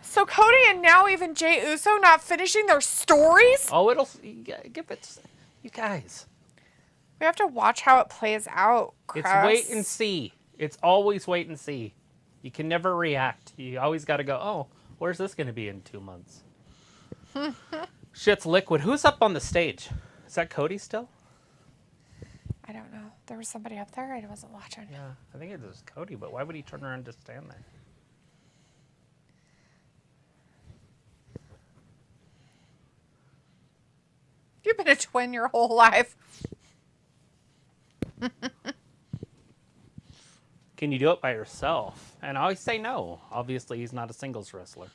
Speaker 2: So Cody and now even Jey Uso not finishing their stories?
Speaker 1: Oh, give it, you guys.
Speaker 2: We have to watch how it plays out, Chris.
Speaker 1: It's wait and see. It's always wait and see. You can never react. You always got to go, oh, where's this going to be in 2 months? Shit's liquid. Who's up on the stage? Is that Cody still?
Speaker 2: I don't know. There was somebody up there. I wasn't watching.
Speaker 1: Yeah, I think it was Cody, but why would he turn around and just stand there?
Speaker 2: You've been a twin your whole life.
Speaker 1: Can you do it by yourself? And I always say no. Obviously, he's not a singles wrestler.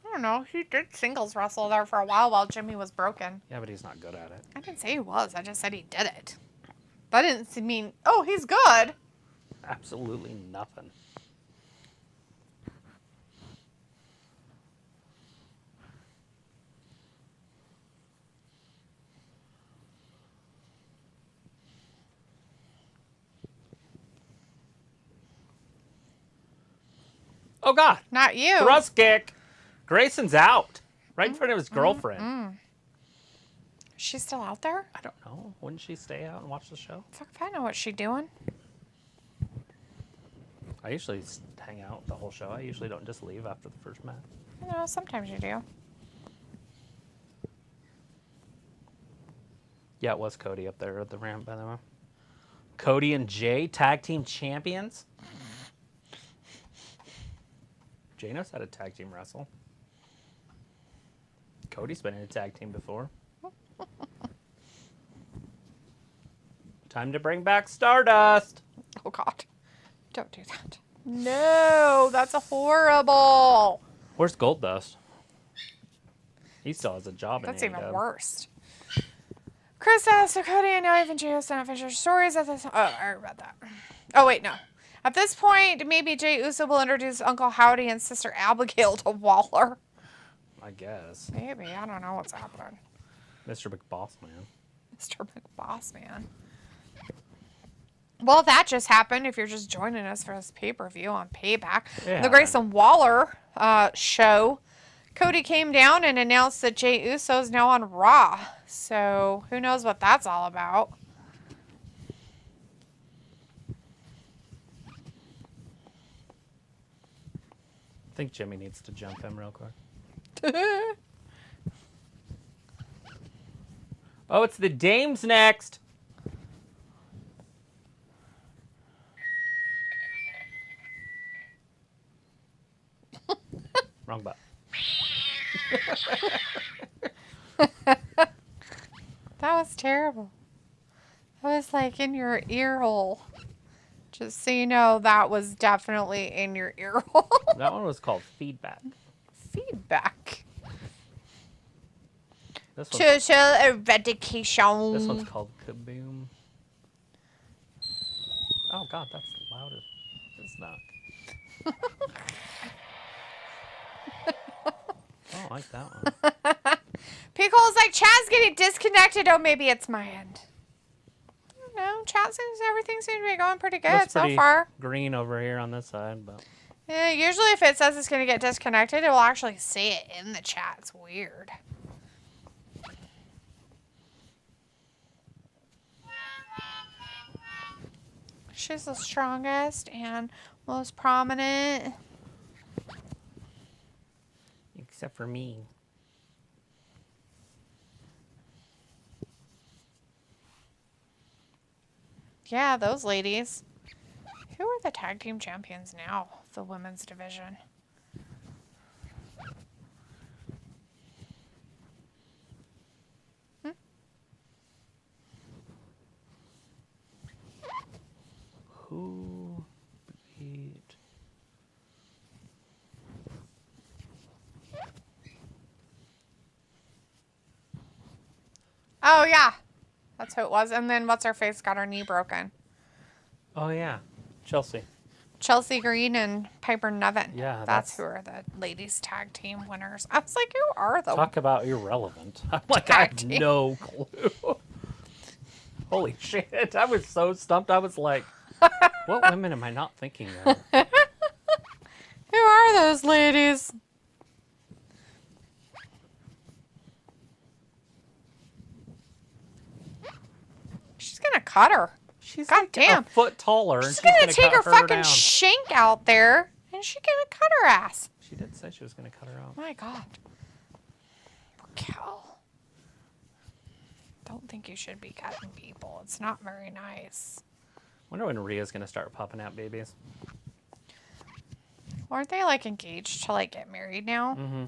Speaker 2: I don't know. He did singles wrestle there for a while Jimmy was broken.
Speaker 1: Yeah, but he's not good at it.
Speaker 2: I didn't say he was. I just said he did it. That didn't mean, oh, he's good.
Speaker 1: Absolutely nothing. Oh, God.
Speaker 2: Not you.
Speaker 1: Thrust kick. Grayson's out. Right in front of his girlfriend.
Speaker 2: She's still out there?
Speaker 1: I don't know. Wouldn't she stay out and watch the show?
Speaker 2: Fuck if I know what she's doing.
Speaker 1: I usually hang out the whole show. I usually don't just leave after the first match.
Speaker 2: You know, sometimes you do.
Speaker 1: Yeah, it was Cody up there at the ramp, by the way. Cody and Jay, tag team champions. Jay knows how to tag team wrestle. Cody's been in a tag team before. Time to bring back Stardust.
Speaker 2: Oh, God. Don't do that. No, that's horrible.
Speaker 1: Where's Goldust? He still has a job in
Speaker 2: That's even
Speaker 1: AEW.
Speaker 2: worse. Chris asked, so Cody and now even Jay has not finished their stories at this. Oh, I heard about that. Oh, wait, no. At this point, maybe Jey Uso will introduce Uncle Howdy and Sister Abigail to Waller.
Speaker 1: I guess.
Speaker 2: Maybe. I don't know what's happening.
Speaker 1: Mr. McBossman.
Speaker 2: Mr. McBossman. Well, that just happened if you're just joining us for this pay-per-view on Payback.
Speaker 1: Yeah.
Speaker 2: The Grayson Waller show. Cody came down and announced that Jey Uso is now on Raw. So who knows what that's all about.
Speaker 1: I think Jimmy needs to jump him real quick. Oh, it's the Dames next. Wrong button.
Speaker 2: That was terrible. That was like in your ear hole. Just so you know, that was definitely in your ear hole.
Speaker 1: That one was called Feedback.
Speaker 2: Feedback.
Speaker 1: This
Speaker 2: Social eradication.
Speaker 1: This one's called Kaboom. Oh god, that's loud as it's not. I don't like that one.
Speaker 2: Pickle's like, chat's getting disconnected. Oh, maybe it's my end. No, chat seems everything seems to be going pretty good
Speaker 1: Looks
Speaker 2: so
Speaker 1: pretty
Speaker 2: far.
Speaker 1: green over here on this side, but
Speaker 2: Yeah, usually if it says it's going to get disconnected, it will actually say it in the chat. It's weird. She's the strongest and most prominent.
Speaker 1: except for me.
Speaker 2: Yeah, those ladies. Who are the tag team champions now? The women's division.
Speaker 1: Who beat...
Speaker 2: Oh, yeah. That's who it was. And then what's her face got her knee broken?
Speaker 1: Oh, yeah. Chelsea.
Speaker 2: Chelsea Green and Piper Niven.
Speaker 1: Yeah,
Speaker 2: that's who are the ladies tag team winners. I was like, who are those?
Speaker 1: Talk about irrelevant. I'm like, I
Speaker 2: Tag
Speaker 1: have
Speaker 2: team.
Speaker 1: no clue. Holy shit. I was so stumped. I was like, what women am I not thinking of?
Speaker 2: Who are those ladies? She's gonna cut her.
Speaker 1: She's
Speaker 2: God
Speaker 1: like
Speaker 2: damn.
Speaker 1: a foot taller.
Speaker 2: She's
Speaker 1: and
Speaker 2: gonna take her
Speaker 1: cut
Speaker 2: fucking
Speaker 1: down.
Speaker 2: shank out there, and she's gonna cut her ass.
Speaker 1: She did say she was going to cut her out.
Speaker 2: My God. Raquel. Don't think you should be cutting people. It's not very nice.
Speaker 1: Wonder when Rhea's going to start popping out babies.
Speaker 2: Aren't they like engaged to like get married now?
Speaker 1: Mm-hmm.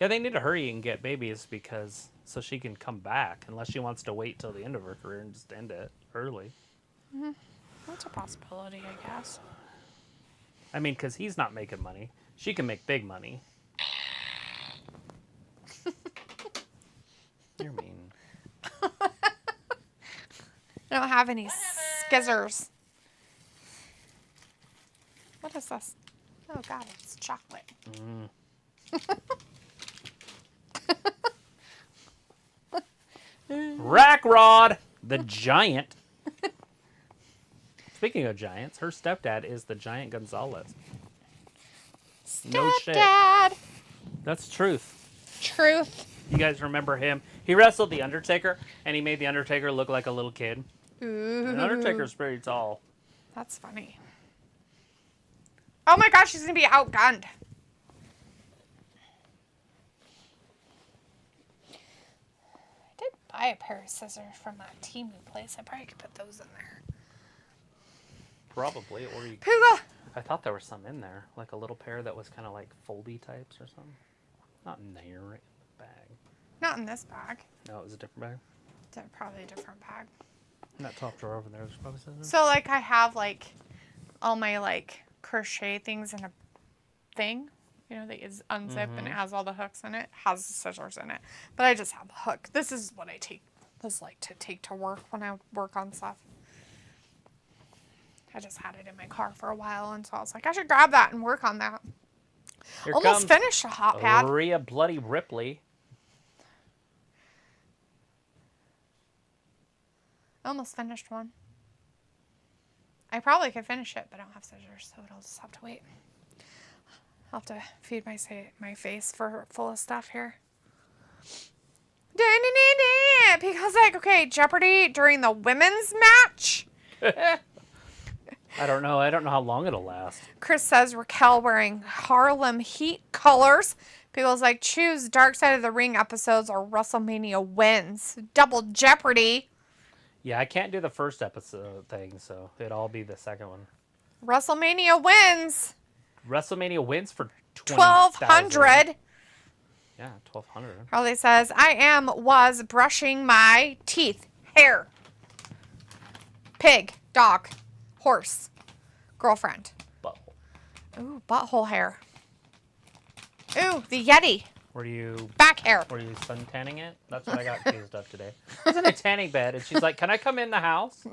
Speaker 1: Yeah, they need to hurry and get babies because so she can come back unless she wants to wait till the end of her career and just end it early.
Speaker 2: Mm-hmm. That's a possibility, I guess.
Speaker 1: I mean, because he's not making money. She can make big money. You're mean.
Speaker 2: I don't have any skizzers. What is this? Oh God, it's chocolate.
Speaker 1: Rack Rod, the giant. Speaking of giants, her stepdad is the Giant Gonzalez. No shit.
Speaker 2: Stepdad.
Speaker 1: That's truth.
Speaker 2: Truth.
Speaker 1: You guys remember him? He wrestled The Undertaker, and he made The Undertaker look like a little kid.
Speaker 2: Ooh.
Speaker 1: The Undertaker's pretty tall.
Speaker 2: That's funny. Oh my gosh, she's gonna be outgunned. I did buy a pair of scissors from that Temu place. I probably could put those in there.
Speaker 1: Probably, or you...
Speaker 2: Pooga!
Speaker 1: I thought there was some in there, like a little pair that was kind of like foldy types or something. Not in there, right in the bag.
Speaker 2: Not in this bag.
Speaker 1: No, it was a different bag.
Speaker 2: Probably a different bag.
Speaker 1: In that top drawer over there, there's probably scissors.
Speaker 2: So like I have like all my like crochet things in a thing, you know, that is unzip and it has all the hooks in it. Has the scissors in it, but I just have the hook. This is what I take. This like to take to work when I work on stuff. I just had it in my car for a while, and so I was like, I should grab that and work on that.
Speaker 1: Here
Speaker 2: Almost
Speaker 1: comes
Speaker 2: finished a hot pad.
Speaker 1: Rhea Bloody Ripley.
Speaker 2: Almost finished one. I probably could finish it, but I don't have scissors, so it'll just have to wait. I'll have to feed my face full of stuff here. Because like, okay, Jeopardy during the women's match.
Speaker 1: I don't know. I don't know how long it'll last.
Speaker 2: Chris says Raquel wearing Harlem Heat colors. People's like, choose Dark Side of the Ring episodes or WrestleMania wins. Double Jeopardy.
Speaker 1: Yeah, I can't do the first episode thing, so it'll all be the second one.
Speaker 2: WrestleMania wins.
Speaker 1: WrestleMania wins for
Speaker 2: 1,200.
Speaker 1: Yeah, 1,200.
Speaker 2: Harley says, was brushing my teeth. Hair. Pig. Dog. Horse. Girlfriend.
Speaker 1: Butthole.
Speaker 2: Ooh, butthole hair. Ooh, the Yeti.
Speaker 1: Were you
Speaker 2: back hair?
Speaker 1: Were you sun tanning it? That's what I got accused of today. I was in a tanning bed, and she's like, "Can I come in the house?"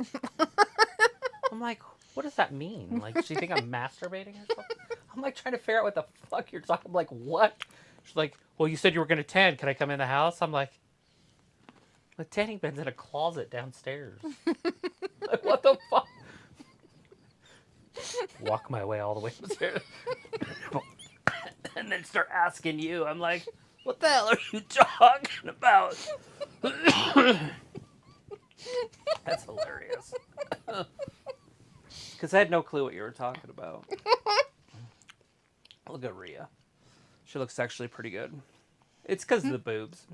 Speaker 1: I'm like, "What does that mean? Like, she think I'm masturbating or something?" I'm like trying to figure out what the fuck you're talking. I'm like, "What?" She's like, "Well, you said you were gonna tan. Can I come in the house?" I'm like, "The tanning bed's in a closet downstairs." Like, what the fuck? Walk my way all the way upstairs. And then start asking you. I'm like, what the hell are you talking about? That's hilarious. Because I had no clue what you were talking about. Look at Rhea. She looks actually pretty good. It's because of the boobs.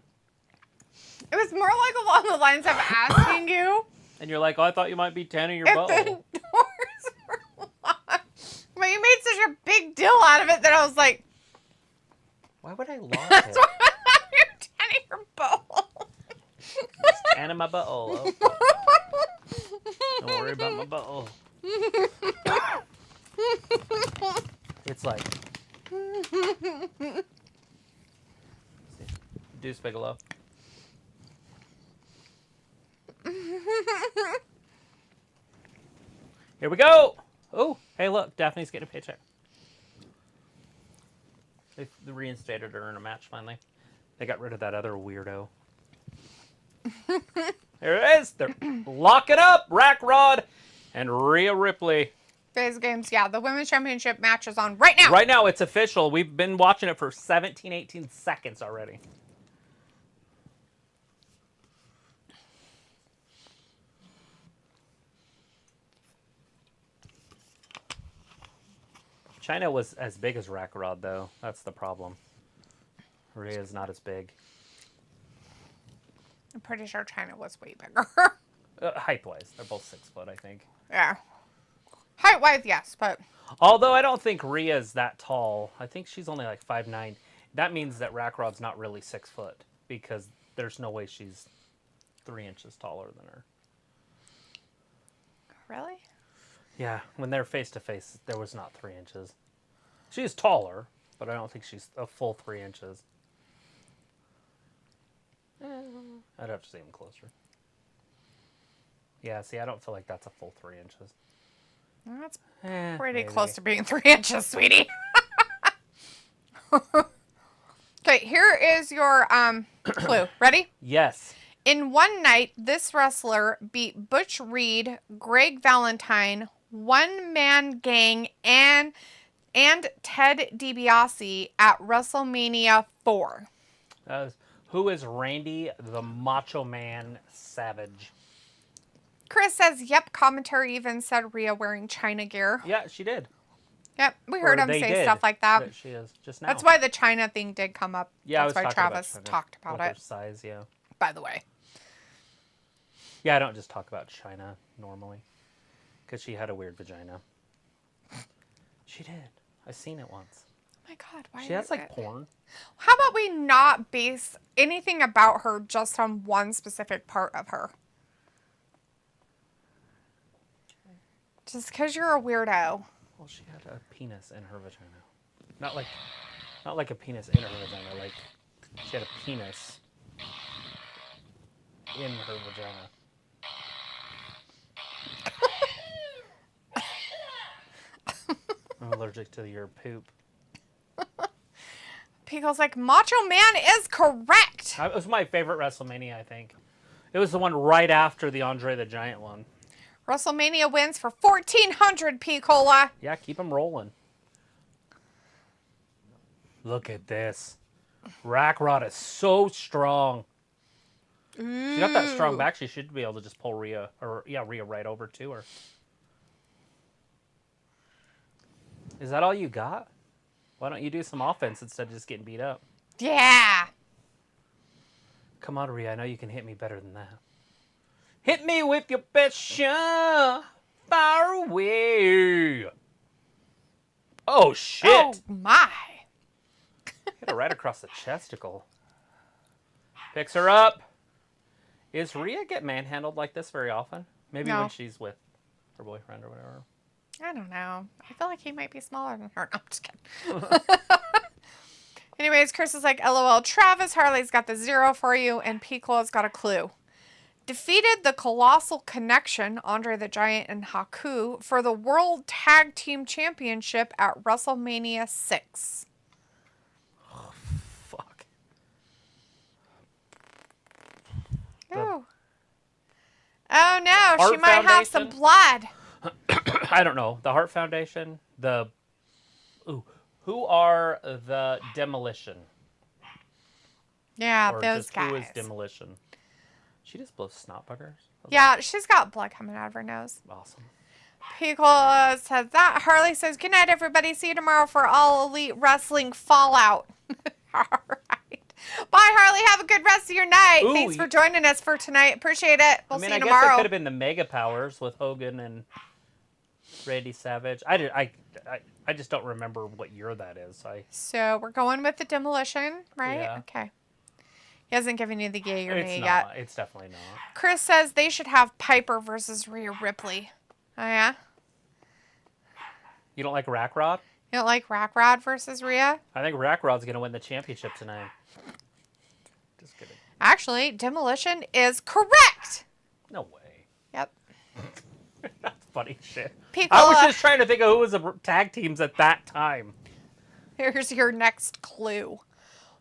Speaker 2: It was more like along the lines of asking you.
Speaker 1: And you're like, oh, I thought you might be tanning your
Speaker 2: if
Speaker 1: butthole.
Speaker 2: the doors were locked. But you made such a big deal out of it that I was like,
Speaker 1: why would I lock
Speaker 2: that's
Speaker 1: it?
Speaker 2: why you're tanning your butthole.
Speaker 1: Just tanning my butthole. Okay. Don't worry about my butthole. It's like Deuce Bigelow. Here we go. Oh, hey, look, Daphne's getting a paycheck. They reinstated her in a match finally. They got rid of that other weirdo. There it is. They're locking up Rack Rod and Rhea Ripley.
Speaker 2: Phase games, yeah. The Women's Championship match is on right now.
Speaker 1: Right now, it's official. We've been watching it for 17, 18 seconds already. China was as big as Rack Rod, though. That's the problem. Rhea is not as big.
Speaker 2: I'm pretty sure China was way bigger.
Speaker 1: Height-wise, they're both 6 foot, I think.
Speaker 2: Yeah. Height-wise, yes, but...
Speaker 1: Although I don't think Rhea's that tall. I think she's only like 5'9". That means that Rack Rod's not really 6 foot, because there's no way she's 3 inches taller than her.
Speaker 2: Really?
Speaker 1: Yeah, when they're face-to-face, there was not 3 inches. She's taller, but I don't think she's a full 3 inches. I'd have to see him closer. Yeah, see, I don't feel like that's a full 3 inches.
Speaker 2: That's pretty
Speaker 1: maybe.
Speaker 2: close to being 3 inches, sweetie. Okay, here is your clue. Ready?
Speaker 1: Yes.
Speaker 2: In one night, this wrestler beat Butch Reed, Greg Valentine, One Man Gang, and Ted DiBiase at WrestleMania 4.
Speaker 1: Who is Randy the Macho Man Savage?
Speaker 2: Chris says, yep, commentary even said Rhea wearing China gear.
Speaker 1: Yeah, she did.
Speaker 2: Yep, we heard him say stuff like that.
Speaker 1: She is just now.
Speaker 2: That's why the China thing did come up.
Speaker 1: Yeah,
Speaker 2: that's why Travis talked about
Speaker 1: with
Speaker 2: it.
Speaker 1: Her size, yeah.
Speaker 2: By the way.
Speaker 1: Yeah, I don't just talk about China normally. Because she had a weird vagina. She did. I seen it once.
Speaker 2: Oh my God, why?
Speaker 1: She has like porn.
Speaker 2: How about we not base anything about her just on one specific part of her? Just because you're a weirdo.
Speaker 1: Well, she had a penis in her vagina. Not like a penis in her vagina. Like she had a penis in her vagina. I'm allergic to your poop.
Speaker 2: Pico's like, Macho Man is correct.
Speaker 1: It was my favorite WrestleMania, I think. It was the one right after the Andre the Giant one.
Speaker 2: WrestleMania wins for 1,400, Picola.
Speaker 1: Yeah, keep them rolling. Look at this. Rack Rod is so strong. She got that strong back. She should be able to just pull Rhea right over to her. Is that all you got? Why don't you do some offense instead of just getting beat up?
Speaker 2: Yeah.
Speaker 1: Come on, Rhea. I know you can hit me better than that. Hit me with your best shot. Far away. Oh, shit.
Speaker 2: Oh, my.
Speaker 1: Hit her right across the chesticle. Picks her up. Is Rhea get manhandled like this very often? Maybe
Speaker 2: No.
Speaker 1: when she's with her boyfriend or whatever.
Speaker 2: I don't know. I feel like he might be smaller than her. No, I'm just kidding. Anyways, Chris is like, LOL, Travis, Harley's got the 0 for you, and Picolo's got a clue. Defeated the Colossal Connection, Andre the Giant and Haku, for the World Tag Team Championship at WrestleMania 6.
Speaker 1: Oh, fuck.
Speaker 2: Oh. Oh, no. She
Speaker 1: Heart
Speaker 2: might have some
Speaker 1: Foundation?
Speaker 2: blood.
Speaker 1: I don't know. The Heart Foundation? Who are the Demolition?
Speaker 2: Yeah,
Speaker 1: Or
Speaker 2: those
Speaker 1: just
Speaker 2: guys.
Speaker 1: who is Demolition? She just blows snot buggers?
Speaker 2: Yeah, she's got blood coming out of her nose.
Speaker 1: Awesome.
Speaker 2: Pickle says that. Harley says, good night, everybody. See you tomorrow for All Elite Wrestling Fallout. All right. Bye, Harley. Have a good rest of your night.
Speaker 1: Ooh,
Speaker 2: Thanks for joining us for tonight. Appreciate it. We'll see you
Speaker 1: I guess
Speaker 2: tomorrow.
Speaker 1: it could have been the Mega Powers with Hogan and Randy Savage. I just don't remember what year that is.
Speaker 2: So we're going with the Demolition, right?
Speaker 1: Yeah.
Speaker 2: Okay. He hasn't given you the yay or
Speaker 1: It's
Speaker 2: nay
Speaker 1: not.
Speaker 2: yet.
Speaker 1: It's definitely not.
Speaker 2: Chris says they should have Piper versus Rhea Ripley. Oh, yeah?
Speaker 1: You don't like Rack Rod?
Speaker 2: You don't like Rack Rod versus Rhea?
Speaker 1: I think Rack Rod's going to win the championship tonight. Just kidding.
Speaker 2: Actually, Demolition is correct.
Speaker 1: No way.
Speaker 2: Yep.
Speaker 1: That's funny shit.
Speaker 2: Pickle,
Speaker 1: I was just trying to think of who was the tag teams at that time.
Speaker 2: Here's your next clue.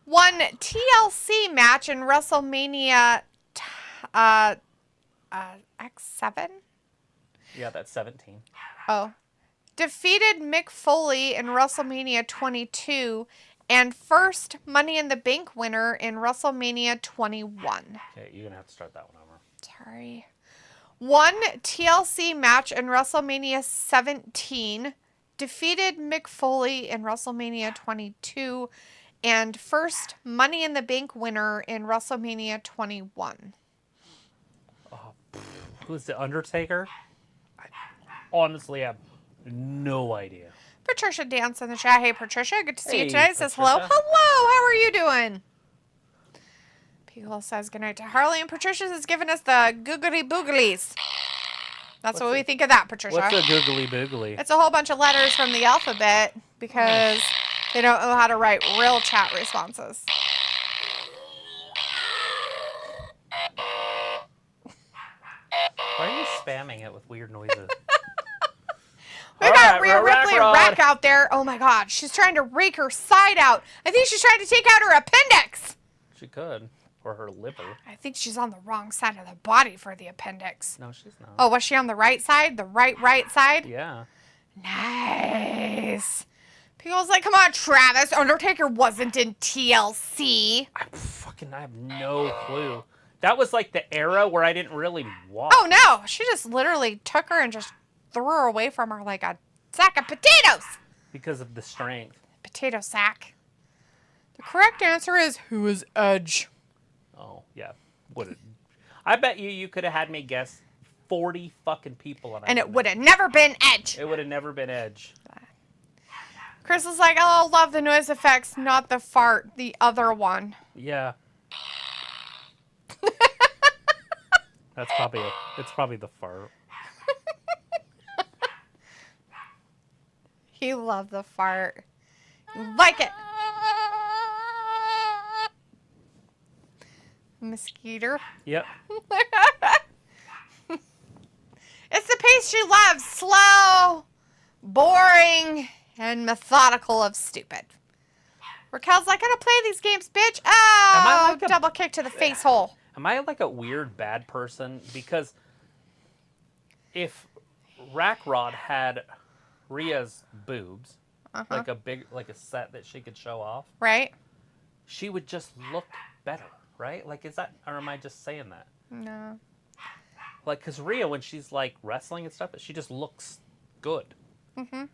Speaker 2: One TLC match in WrestleMania X7?
Speaker 1: Yeah, that's 17.
Speaker 2: Oh. Defeated Mick Foley in WrestleMania 22 and first Money in the Bank winner in WrestleMania 21.
Speaker 1: Okay, you're going to have to start that one over.
Speaker 2: Sorry. One TLC match in WrestleMania 17. Defeated Mick Foley in WrestleMania 22 and first Money in the Bank winner in WrestleMania 21.
Speaker 1: Who's the Undertaker? I honestly have no idea.
Speaker 2: Patricia Dance in the chat. Hey, Patricia. Good to see you
Speaker 1: Hey,
Speaker 2: today. Says hello.
Speaker 1: Patricia.
Speaker 2: Hello. How are you doing? People says goodnight to Harley. And Patricia has given us the googly booglies. That's what we think of that, Patricia.
Speaker 1: What's a googly boogly?
Speaker 2: It's a whole bunch of letters from the alphabet because they don't know how to write real chat responses.
Speaker 1: Why are you spamming it with weird noises?
Speaker 2: We
Speaker 1: All
Speaker 2: got
Speaker 1: right,
Speaker 2: Rhea
Speaker 1: Rack
Speaker 2: Ripley
Speaker 1: Rod.
Speaker 2: Rack out there. Oh my God. She's trying to rake her side out. I think she's trying to take out her appendix.
Speaker 1: She could. Or her liver.
Speaker 2: I think she's on the wrong side of the body for the appendix.
Speaker 1: No, she's not.
Speaker 2: Oh, was she on the right side? The right side?
Speaker 1: Yeah.
Speaker 2: Nice. People's like, come on, Travis. Undertaker wasn't in TLC.
Speaker 1: I have no clue. That was like the era where I didn't really watch.
Speaker 2: Oh, no. She just literally took her and just threw her away from her like a sack of potatoes.
Speaker 1: Because of the strength.
Speaker 2: Potato sack. The correct answer is, who is Edge?
Speaker 1: Oh, yeah. I bet you could have had me guess 40 fucking people.
Speaker 2: And it would have never been Edge.
Speaker 1: It would have never been Edge.
Speaker 2: Chris is like, oh, love the noise effects, not the fart, the other one.
Speaker 1: Yeah. It's probably the fart.
Speaker 2: You love the fart. You like it. Mosquito.
Speaker 1: Yep.
Speaker 2: It's the pace she loves. Slow, boring, and methodical of stupid. Raquel's like, I don't play these games, bitch. Oh,
Speaker 1: like
Speaker 2: double kick to the face hole.
Speaker 1: Am I like a weird bad person? Because if Rack Rod had Rhea's boobs, like a set that she could show off,
Speaker 2: Right?
Speaker 1: she would just look better, right? Like, is that, or am I just saying that?
Speaker 2: No.
Speaker 1: Like, because Rhea, when she's like wrestling and stuff, she just looks good.
Speaker 2: Mm-hmm.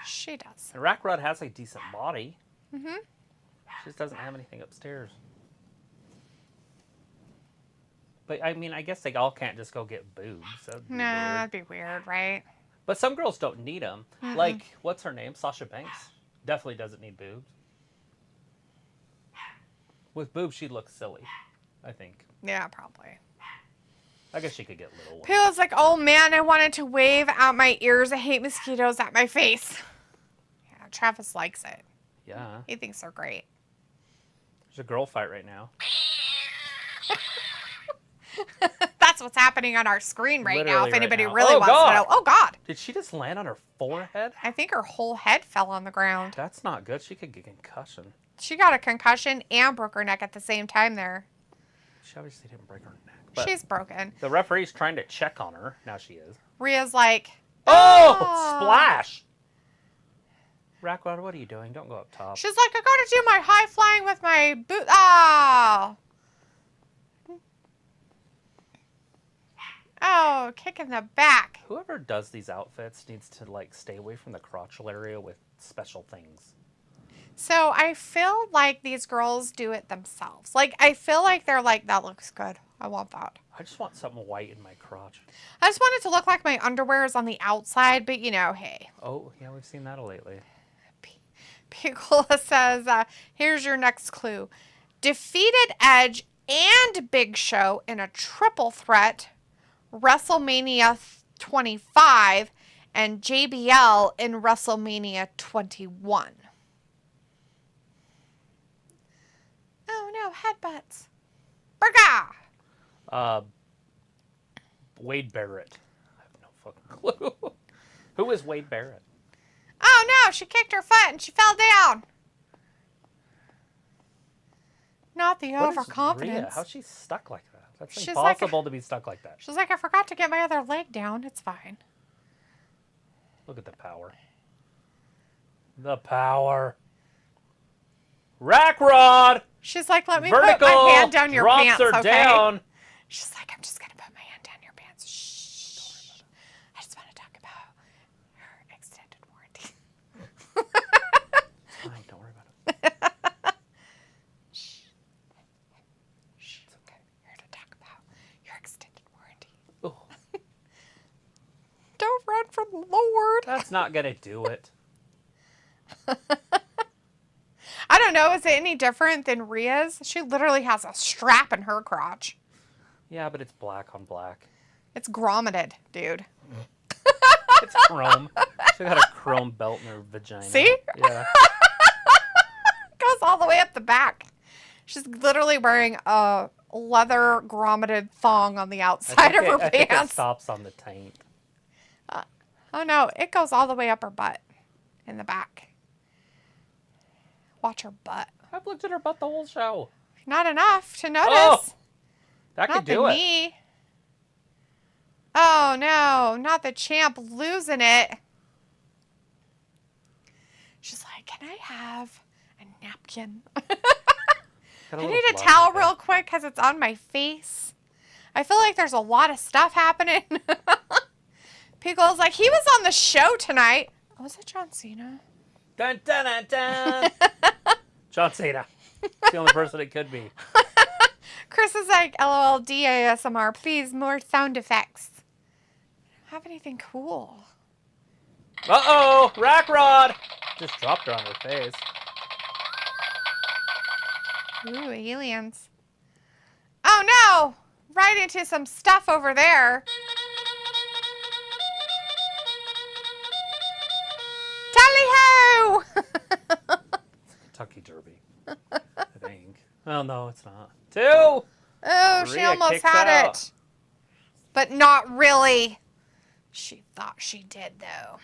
Speaker 2: She does.
Speaker 1: And Rack Rod has a decent body. Mm-hmm. She just doesn't have anything upstairs. But I mean, I guess they all can't just go get boobs.
Speaker 2: That'd be weird, right?
Speaker 1: But some girls don't need them.
Speaker 2: Mm-mm.
Speaker 1: Like, what's her name? Sasha Banks. Definitely doesn't need boobs. With boobs, she'd look silly, I think.
Speaker 2: Yeah, probably.
Speaker 1: I guess she could get little ones.
Speaker 2: People's like, oh man, I wanted to wave out my ears. I hate mosquitoes at my face. Yeah, Travis likes it.
Speaker 1: Yeah.
Speaker 2: He thinks they're great.
Speaker 1: There's a girl fight right now.
Speaker 2: That's what's happening on our screen right now, if
Speaker 1: Literally
Speaker 2: anybody
Speaker 1: right now.
Speaker 2: really
Speaker 1: Oh,
Speaker 2: wants to know. Oh, God.
Speaker 1: Did she just land on her forehead?
Speaker 2: I think her whole head fell on the ground.
Speaker 1: That's not good. She could get concussion.
Speaker 2: She got a concussion and broke her neck at the same time there.
Speaker 1: She obviously didn't break her neck. But
Speaker 2: She's broken.
Speaker 1: the referee's trying to check on her. Now she is.
Speaker 2: Rhea's like,
Speaker 1: Oh! Splash! Raquel, what are you doing? Don't go up top.
Speaker 2: she's like, I gotta do my high flying with my boot. Oh. Oh, kick in the back.
Speaker 1: Whoever does these outfits needs to, like, stay away from the crotchal area with special things.
Speaker 2: So I feel like these girls do it themselves. Like, I feel like they're like, that looks good. I want that.
Speaker 1: I just want something white in my crotch.
Speaker 2: I just want it to look like my underwear is on the outside, but you know, hey.
Speaker 1: Oh, yeah, we've seen that lately.
Speaker 2: Piccola says, here's your next clue. Defeated Edge and Big Show in a triple threat, WrestleMania 25, and JBL in WrestleMania 21. Oh no, headbutts. Burga!
Speaker 1: Wade Barrett. I have no fucking clue. Who is Wade Barrett?
Speaker 2: Oh no, she kicked her foot and she fell down. Not the
Speaker 1: What is
Speaker 2: overconfidence.
Speaker 1: Rhea? How's she stuck like that? That's
Speaker 2: She's
Speaker 1: impossible to be stuck like that.
Speaker 2: She's like, I forgot to get my other leg down. It's fine.
Speaker 1: Look at the power. The power. Rack rod.
Speaker 2: She's like, let me
Speaker 1: Vertical.
Speaker 2: put my hand down your
Speaker 1: drops
Speaker 2: pants,
Speaker 1: her
Speaker 2: okay?
Speaker 1: down.
Speaker 2: She's like, I'm just going to put my hand down your pants. Shh. I just want to talk about her extended warranty.
Speaker 1: Fine, don't worry about it.
Speaker 2: Shh. Shh. It's okay. Here to talk about your extended warranty.
Speaker 1: Oh,
Speaker 2: Don't run from the Lord.
Speaker 1: that's not gonna do it.
Speaker 2: I don't know. Is it any different than Rhea's? She literally has a strap in her crotch.
Speaker 1: Yeah, but it's black on black.
Speaker 2: It's grommeted, dude.
Speaker 1: It's chrome. She got a chrome belt in her vagina.
Speaker 2: See?
Speaker 1: Yeah.
Speaker 2: Goes all the way up the back. She's literally wearing a leather grommeted thong on the outside of her
Speaker 1: I think it
Speaker 2: pants.
Speaker 1: stops on the taint.
Speaker 2: Oh no, it goes all the way up her butt in the back. Watch her butt.
Speaker 1: I've looked at her butt the whole show.
Speaker 2: Not enough to notice.
Speaker 1: Oh, that
Speaker 2: Not
Speaker 1: could
Speaker 2: the
Speaker 1: do it.
Speaker 2: knee. Oh no, not the champ losing it. She's like, can I have a napkin? I need a towel real quick because it's on my face. I feel like there's a lot of stuff happening. Pickle's like, he was on the show tonight. Oh, was it John Cena?
Speaker 1: Dun, dun, dun, dun. John Cena. It's the only person it could be.
Speaker 2: Chris is like, LOL, DASMR, please, more sound effects. I don't have anything cool.
Speaker 1: Uh-oh, rack rod. Just dropped her on her face.
Speaker 2: Ooh, aliens. Oh no! Right into some stuff over there. Tally-ho!
Speaker 1: Kentucky Derby. I think. Well, no, it's not. 2!
Speaker 2: Oh, she
Speaker 1: Rhea
Speaker 2: almost
Speaker 1: kicks
Speaker 2: had
Speaker 1: out.
Speaker 2: it. But not really. She thought she did, though.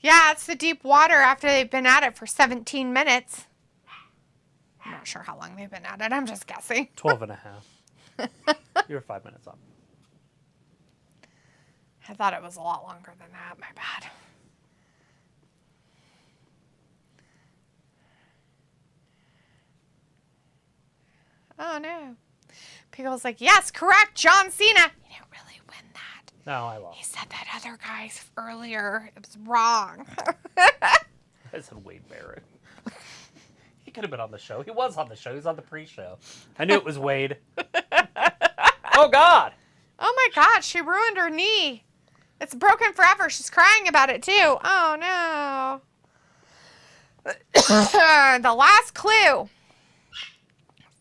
Speaker 2: Yeah, it's the deep water after they've been at it for 17 minutes. I'm not sure how long they've been at it. I'm just guessing.
Speaker 1: 12 and a half. You're 5 minutes up.
Speaker 2: I thought it was a lot longer than that. My bad. Oh, no. People's like, yes, correct, John Cena. You didn't really win that.
Speaker 1: No, I
Speaker 2: He
Speaker 1: lost.
Speaker 2: said that other guy earlier. It was wrong.
Speaker 1: I said Wade Barrett. He could have been on the show. He was on the show. He was on the pre-show. I knew it was Wade. Oh, God.
Speaker 2: Oh, my God. She ruined her knee. It's broken forever. She's crying about it too. Oh no. The last clue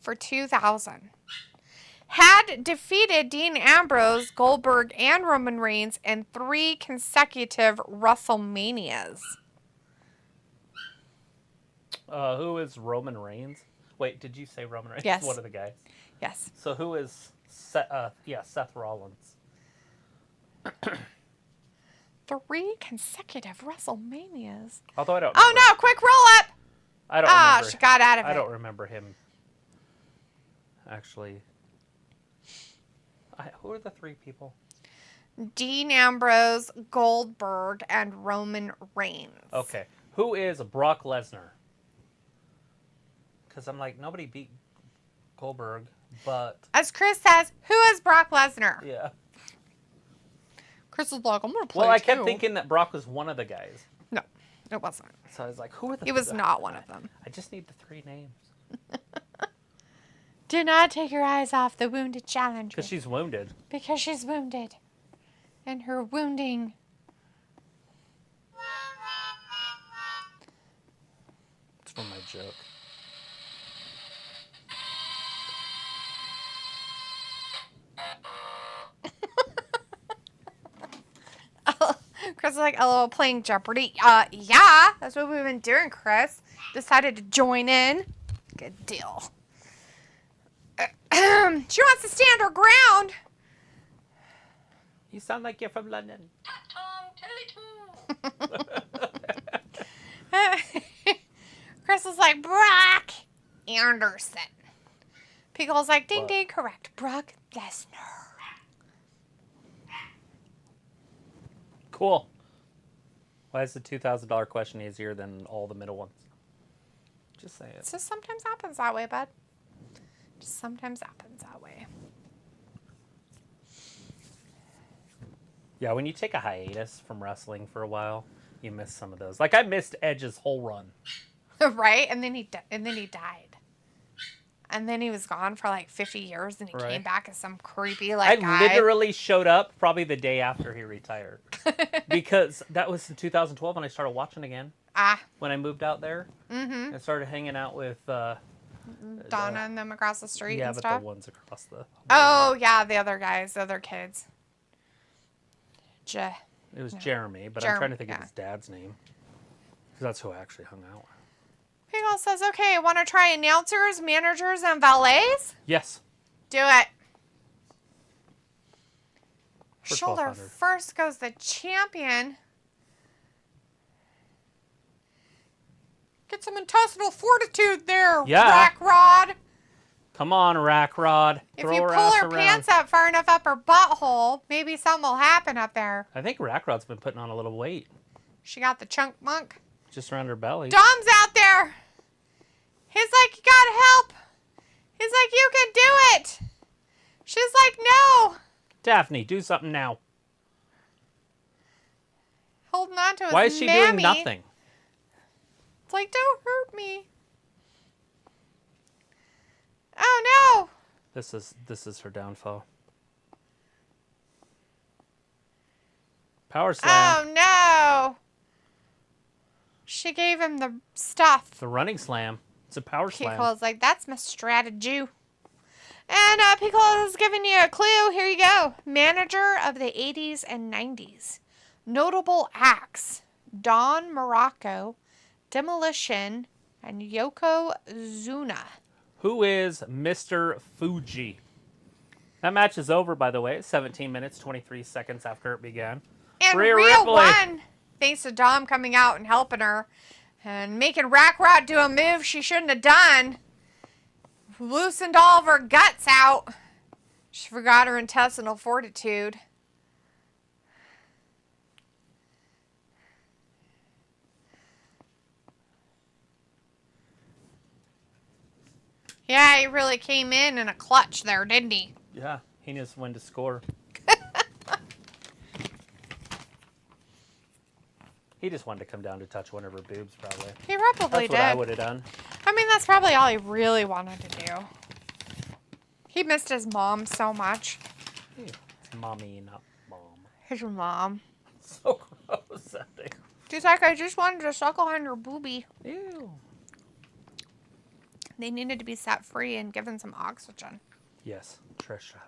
Speaker 2: for 2000 had defeated Dean Ambrose, Goldberg, and Roman Reigns in 3 consecutive WrestleManias.
Speaker 1: Who is Roman Reigns? Wait, did you say Roman Reigns?
Speaker 2: Yes.
Speaker 1: One of the guys.
Speaker 2: Yes.
Speaker 1: So who is Seth Rollins?
Speaker 2: 3 consecutive WrestleManias.
Speaker 1: Although I don't.
Speaker 2: Oh no! Quick roll up.
Speaker 1: I don't remember.
Speaker 2: She got out of it.
Speaker 1: I don't remember him. Actually. Who are the 3 people?
Speaker 2: Dean Ambrose, Goldberg, and Roman Reigns.
Speaker 1: Okay. Who is Brock Lesnar? Because I'm like, nobody beat Goldberg, but...
Speaker 2: As Chris says, who is Brock Lesnar?
Speaker 1: Yeah.
Speaker 2: Chris is like, I'm going to play
Speaker 1: Well, I kept thinking that Brock was one of the guys.
Speaker 2: No, it wasn't.
Speaker 1: So I was like, who are the...
Speaker 2: He was not one of them.
Speaker 1: I just need the 3 names.
Speaker 2: Do not take your eyes off the wounded challenger.
Speaker 1: Because she's wounded.
Speaker 2: Because she's wounded. And her wounding...
Speaker 1: It's from my joke.
Speaker 2: Chris is like, LOL, playing Jeopardy. Yeah, that's what we've been doing, Chris. Decided to join in. Good deal. She wants to stand her ground.
Speaker 1: You sound like you're from London.
Speaker 2: Chris is like, Brock Anderson. Pickle's like, ding, ding, correct. Brock Lesnar.
Speaker 1: Cool. Why is the $2,000 question easier than all the middle ones? Just say it.
Speaker 2: It just sometimes happens that way, bud. Just sometimes happens that way.
Speaker 1: Yeah, when you take a hiatus from wrestling for a while, you miss some of those. Like I missed Edge's whole run.
Speaker 2: Right? And then he died. And then he was gone for like 50 years, and he came back as some creepy guy.
Speaker 1: I literally showed up probably the day after he retired. Because that was in 2012 when I started watching again. When I moved out there. Mm-hmm. I started hanging out with...
Speaker 2: Donna and them across the street and stuff?
Speaker 1: Yeah, but the ones across the...
Speaker 2: Oh, yeah, the other guys, the other kids.
Speaker 1: It was Jeremy, but I'm trying to think of his dad's name. Because that's who I actually hung out with.
Speaker 2: Pickle says, okay, want to try announcers, managers, and valets?
Speaker 1: Yes.
Speaker 2: Do it.
Speaker 1: For
Speaker 2: Shoulder
Speaker 1: 1200. First
Speaker 2: goes the champion. Get some intestinal fortitude there, Rack Rod.
Speaker 1: Come on, Rack Rod.
Speaker 2: If you pull her pants up far enough up her butthole, maybe something will happen up there.
Speaker 1: I think Rack Rod's been putting on a little weight.
Speaker 2: She got the chunk monk.
Speaker 1: Just around her belly.
Speaker 2: Dom's out there. He's like, you gotta help. He's like, you can do it. She's like, no.
Speaker 1: Daphne, do something now.
Speaker 2: Holding on to his
Speaker 1: Why is she doing nothing?
Speaker 2: It's like, don't hurt me. Oh no.
Speaker 1: This is her downfall. Power slam.
Speaker 2: Oh no. She gave him the stuff.
Speaker 1: The running slam. It's a power slam.
Speaker 2: Pickle's like, that's my strategy. And Pickle is giving you a clue. Here you go. Manager of the 80s and 90s. Notable acts. Don Morocco, Demolition, and Yokozuna.
Speaker 1: Who is Mr. Fuji? That match is over, by the way. 17 minutes, 23 seconds after it began.
Speaker 2: And
Speaker 1: Rhea
Speaker 2: Rhea won, thanks to Dom coming out and helping her. And making Rack Rod do a move she shouldn't have done. Loosened all of her guts out. She forgot her intestinal fortitude. Yeah, he really came in a clutch there, didn't he?
Speaker 1: Yeah, he knows when to score. He just wanted to come down to touch one of her boobs, probably.
Speaker 2: He probably did.
Speaker 1: That's what I would have done.
Speaker 2: I mean, that's probably all he really wanted to do. He missed his mom so much.
Speaker 1: It's mommy, not mom.
Speaker 2: His mom.
Speaker 1: So gross sounding.
Speaker 2: She's like, I just wanted to suckle on your boobie.
Speaker 1: Ew.
Speaker 2: They needed to be set free and given some oxygen.
Speaker 1: Yes, Trish Stratus.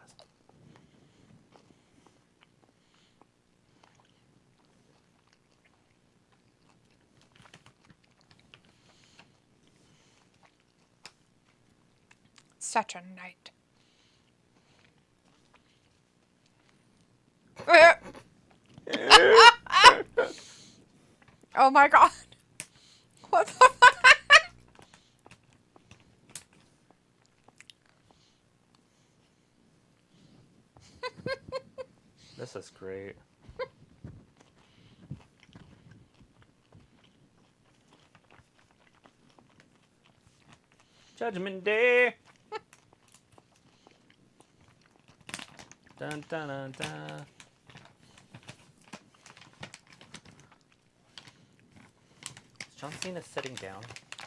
Speaker 2: Such a night. Oh my god. What the fuck?
Speaker 1: This is great. Judgment Day. Dun dun dun dun. Is John Cena sitting down?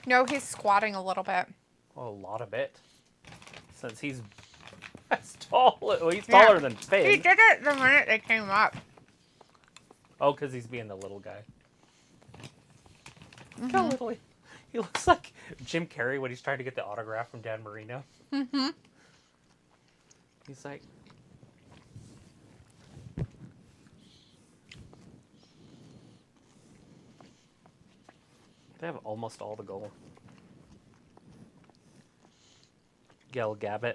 Speaker 2: No, he's squatting a little bit.
Speaker 1: Oh, a lot of it. Since he's as tall. Well, he's taller than Finn.
Speaker 2: He did it the minute they came up.
Speaker 1: Oh, because he's being the little guy. Look how little he looks like Jim Carrey when he's trying to get the autograph from Dan Marino.
Speaker 2: Mm-hmm.
Speaker 1: He's like... They have almost all the gold. Gail Gabbett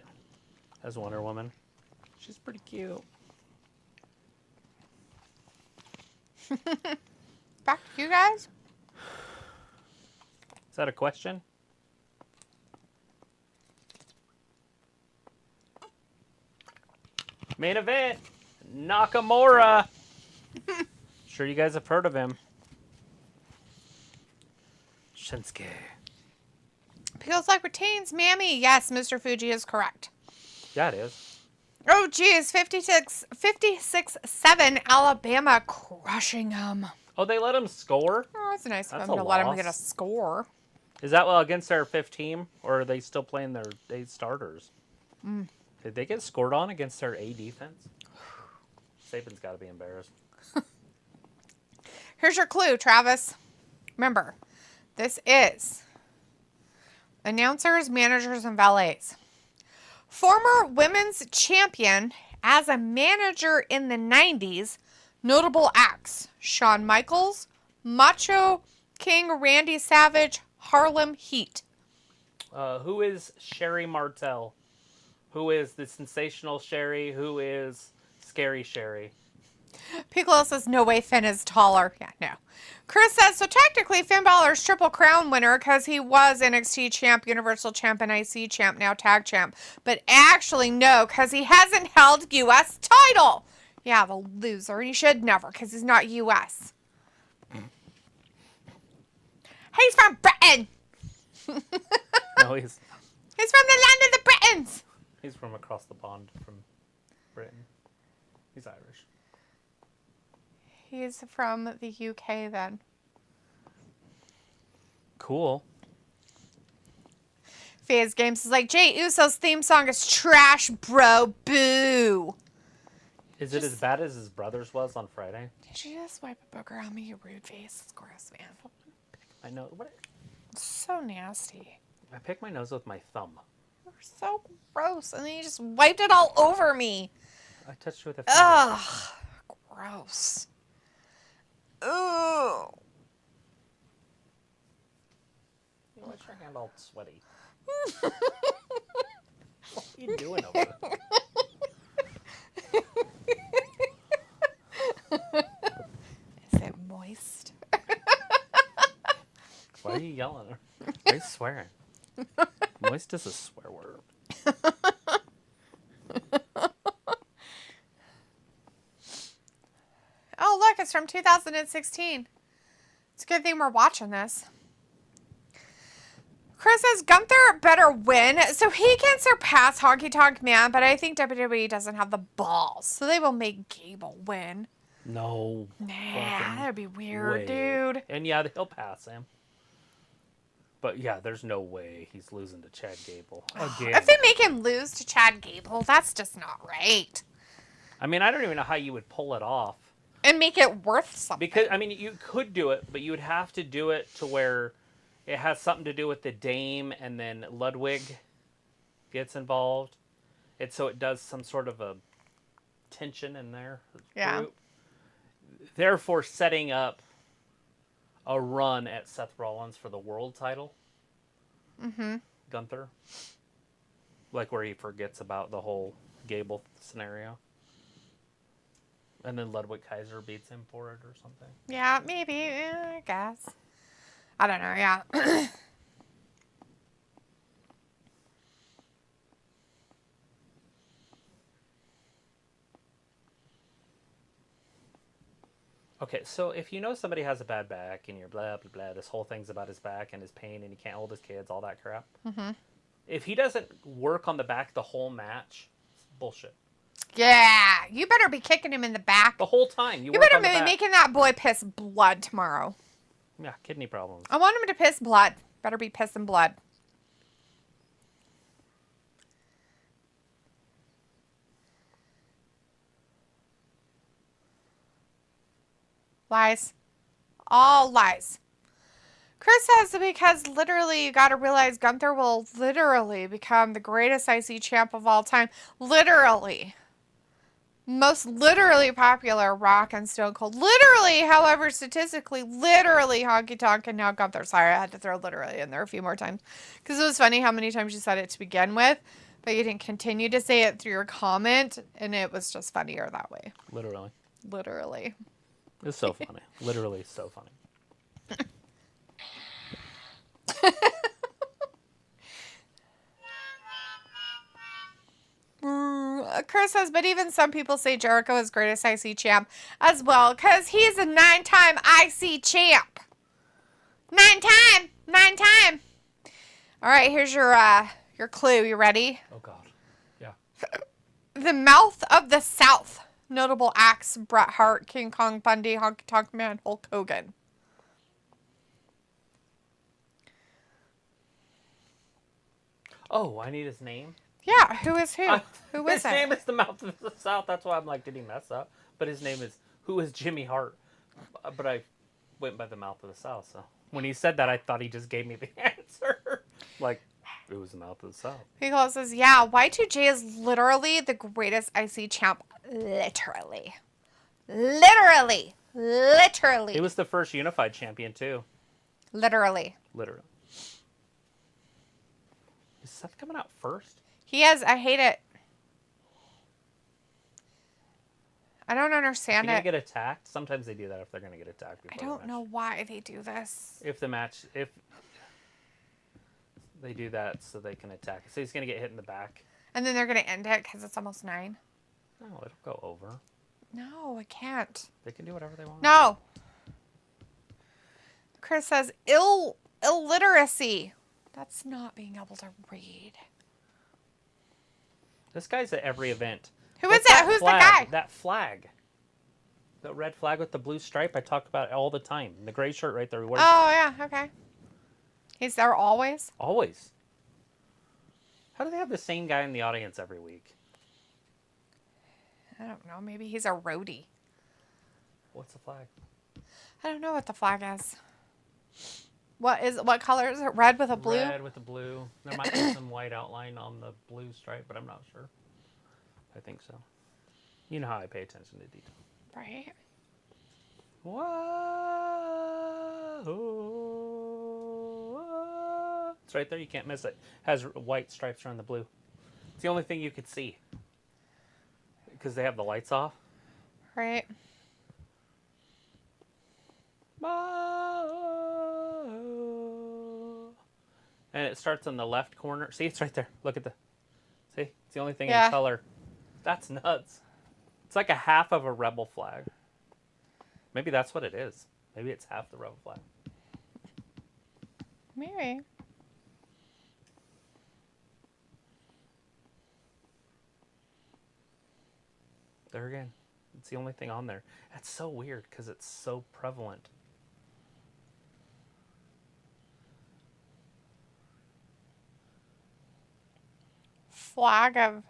Speaker 1: as Wonder Woman. She's pretty cute.
Speaker 2: Back to you guys.
Speaker 1: Is that a question? Main event, Nakamura. Sure you guys have heard of him. Shinsuke.
Speaker 2: Feels like retains Mammy. Yes, Mr. Fuji is correct.
Speaker 1: Yeah, it is.
Speaker 2: Oh, geez. 56-7, Alabama crushing them.
Speaker 1: Oh, they let him score?
Speaker 2: Oh, it's nice of
Speaker 1: That's
Speaker 2: them
Speaker 1: a
Speaker 2: to let him
Speaker 1: loss.
Speaker 2: get a score.
Speaker 1: Is that against their fifth team? Or are they still playing their A starters? Did they get scored on against their A defense? Saban's got to be embarrassed.
Speaker 2: Here's your clue, Travis. Remember, this is announcers, managers, and valets. Former women's champion as a manager in the 90s. Notable acts: Shawn Michaels, Macho King Randy Savage, Harlem Heat.
Speaker 1: Who is Sherry Martel? Who is the sensational Sherry? Who is Scary Sherry?
Speaker 2: Piccolo says, no way Finn is taller. Yeah, no. Chris says, so technically Finn Balor's Triple Crown winner because he was NXT champ, Universal champ, and IC champ, now tag champ. But actually, no, because he hasn't held U.S. title. Yeah, the loser. He should never because he's not U.S. He's from Britain.
Speaker 1: No, he's
Speaker 2: He's from the land of the Britons.
Speaker 1: he's from across the pond from Britain. He's Irish.
Speaker 2: He's from the UK then.
Speaker 1: Cool.
Speaker 2: Phase Games is like, Jay Uso's theme song is trash, bro. Boo.
Speaker 1: Is it as bad as his brother's was on Friday?
Speaker 2: Did you just wipe a booger on me, you rude face? It's gross, man.
Speaker 1: I know. What?
Speaker 2: It's so nasty.
Speaker 1: I picked my nose with my thumb.
Speaker 2: You're so gross. And then you just wiped it all over me.
Speaker 1: I touched you with a finger.
Speaker 2: Ugh. Gross. Ooh.
Speaker 1: Why is your hand all sweaty? What are you doing over there?
Speaker 2: Is it moist?
Speaker 1: Why are you yelling? Why are you swearing? Moist is a swear word.
Speaker 2: Oh, look, it's from 2016. It's a good thing we're watching this. Chris says Gunther better win so he can surpass Honky Tonk Man, but I think WWE doesn't have the balls, so they will make Gable win.
Speaker 1: No.
Speaker 2: Nah,
Speaker 1: fucking
Speaker 2: that'd be weird,
Speaker 1: way.
Speaker 2: dude.
Speaker 1: And yeah, he'll pass him. But yeah, there's no way he's losing to Chad Gable again.
Speaker 2: If they make him lose to Chad Gable, that's just not right.
Speaker 1: I mean, I don't even know how you would pull it off.
Speaker 2: And make it worth something.
Speaker 1: Because, I mean, you could do it, but you would have to do it to where it has something to do with the Dame and then Ludwig gets involved. And so it does some sort of a tension in their group. Therefore, setting up a run at Seth Rollins for the world title.
Speaker 2: Mm-hmm.
Speaker 1: Gunther. Like where he forgets about the whole Gable scenario. And then Ludwig Kaiser beats him for it or something.
Speaker 2: Yeah, maybe. I guess. I don't know, yeah.
Speaker 1: Okay, so if you know somebody has a bad back and you're blah, blah, blah, this whole thing's about his back and his pain and he can't hold his kids, all that crap.
Speaker 2: Mm-hmm.
Speaker 1: If he doesn't work on the back the whole match, it's bullshit.
Speaker 2: Yeah, you better be kicking him in the back.
Speaker 1: The whole time. You
Speaker 2: better be making that boy piss blood tomorrow.
Speaker 1: Yeah, kidney problems.
Speaker 2: I want him to piss blood. Better be pissing blood. Lies. All lies. Chris says because literally you got to realize Gunther will literally become the greatest IC champ of all time. Literally. Most literally popular Rock and Stone Cold. Literally, however, statistically, literally Honky Tonk and now Gunther. Sorry, I had to throw literally in there a few more times. Because it was funny how many times you said it to begin with, but you didn't continue to say it through your comment, and it was just funnier that way.
Speaker 1: Literally.
Speaker 2: Literally.
Speaker 1: It's so funny. Literally so funny.
Speaker 2: Chris says, but even some people say Jericho is greatest IC champ as well, because he's a 9-time IC champ. 9-time. All right, here's your clue. You ready?
Speaker 1: Oh, God. Yeah.
Speaker 2: The Mouth of the South. Notable acts: Bret Hart, King Kong Bundy, Honky Tonk Man, Hulk Hogan.
Speaker 1: Oh, I need his name?
Speaker 2: Yeah, who is who? Who is
Speaker 1: His
Speaker 2: it?
Speaker 1: name is the Mouth of the South. That's why I'm like, did he mess up? But his name is, who is Jimmy Hart? But I went by the Mouth of the South, so when he said that, I thought he just gave me the answer. Like, it was the Mouth of the South.
Speaker 2: He goes, says, yeah, Y2J is literally the greatest IC champ. Literally.
Speaker 1: He was the first unified champion, too.
Speaker 2: Literally.
Speaker 1: Is Seth coming out first?
Speaker 2: He is. I hate it. I don't understand
Speaker 1: Is he
Speaker 2: it.
Speaker 1: gonna get attacked? Sometimes they do that if they're gonna get attacked.
Speaker 2: I don't know why they do this.
Speaker 1: If they do that so they can attack. So he's gonna get hit in the back.
Speaker 2: And then they're going to end it because it's almost 9.
Speaker 1: No, it'll go over.
Speaker 2: No, I can't.
Speaker 1: They can do whatever they want.
Speaker 2: No. Chris says, illiteracy. That's not being able to read.
Speaker 1: This guy's at every event.
Speaker 2: Who is that? Who's the guy?
Speaker 1: That flag. The red flag with the blue stripe. I talk about it all the time. The gray shirt right there.
Speaker 2: Oh, yeah. Okay. He's there always?
Speaker 1: Always. How do they have the same guy in the audience every week?
Speaker 2: I don't know. Maybe he's a roadie.
Speaker 1: What's the flag?
Speaker 2: I don't know what the flag is. What color is it? Red with a blue?
Speaker 1: Red with a blue. There might be some white outline on the blue stripe, but I'm not sure. I think so. You know how I pay attention to detail.
Speaker 2: Right.
Speaker 1: Whoa. It's right there. You can't miss it. Has white stripes around the blue. It's the only thing you could see. Because they have the lights off.
Speaker 2: Right.
Speaker 1: And it starts on the left corner. See, it's right there. Look at see? It's the only thing
Speaker 2: Yeah.
Speaker 1: in color. That's nuts. It's like a half of a rebel flag. Maybe that's what it is. Maybe it's half the rebel flag.
Speaker 2: Maybe.
Speaker 1: There again. It's the only thing on there. That's so weird because it's so prevalent.
Speaker 2: Flag of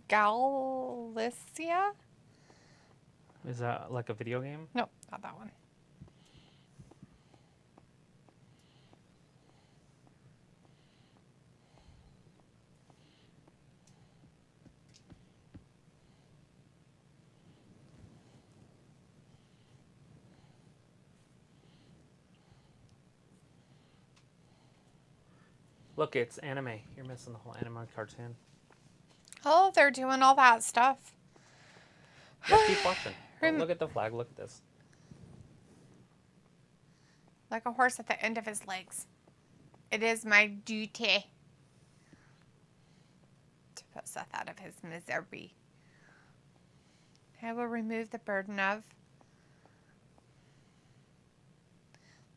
Speaker 2: Galicia?
Speaker 1: Is that like a video game?
Speaker 2: Nope, not that one.
Speaker 1: Look, it's anime. You're missing the whole anime cartoon.
Speaker 2: Oh, they're doing all that stuff.
Speaker 1: Yeah, keep watching. Oh, look at the flag. Look at this.
Speaker 2: Like a horse at the end of his legs. It is my duty to put Seth out of his misery. I will remove the burden of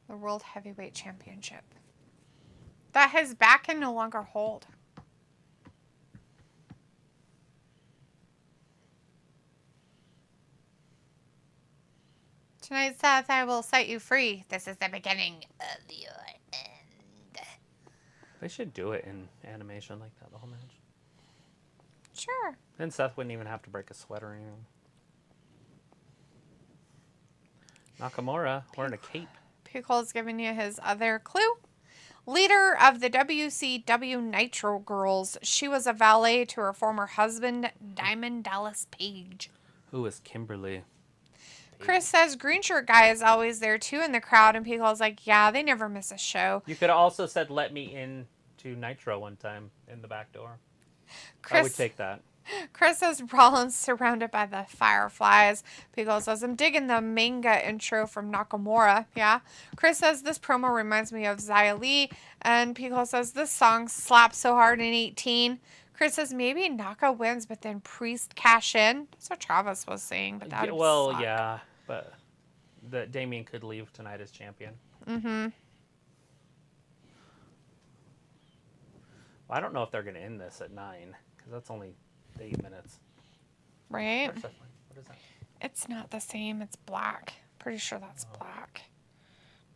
Speaker 2: the World Heavyweight Championship that his back can no longer hold. Tonight, Seth, I will set you free. This is the beginning of your end.
Speaker 1: They should do it in animation like that, the whole match.
Speaker 2: Sure.
Speaker 1: Then Seth wouldn't even have to break a sweat or anything. Nakamura wearing a cape.
Speaker 2: Pickle's giving you his other clue. Leader of the WCW Nitro Girls. She was a valet to her former husband, Diamond Dallas Page.
Speaker 1: Who is Kimberly?
Speaker 2: Chris says Green Shirt Guy is always there too in the crowd, and Pickle's like, yeah, they never miss a show.
Speaker 1: You could have also said, let me in to Nitro one time in the back door. I would take that.
Speaker 2: Chris says Rollins surrounded by the Fireflies. Pickle says, I'm digging the manga intro from Nakamura. Yeah. Chris says this promo reminds me of Xia Li. And Pickle says this song slaps so hard in 18. Chris says maybe Naka wins, but then Priest cash in. That's what Travis was saying, but that
Speaker 1: Well,
Speaker 2: suck.
Speaker 1: yeah, but the Damian could leave tonight as champion.
Speaker 2: Mm-hmm.
Speaker 1: Well, I don't know if they're going to end this at 9, because that's only 8 minutes.
Speaker 2: Right?
Speaker 1: What is that?
Speaker 2: It's not the same. It's black. Pretty sure that's black.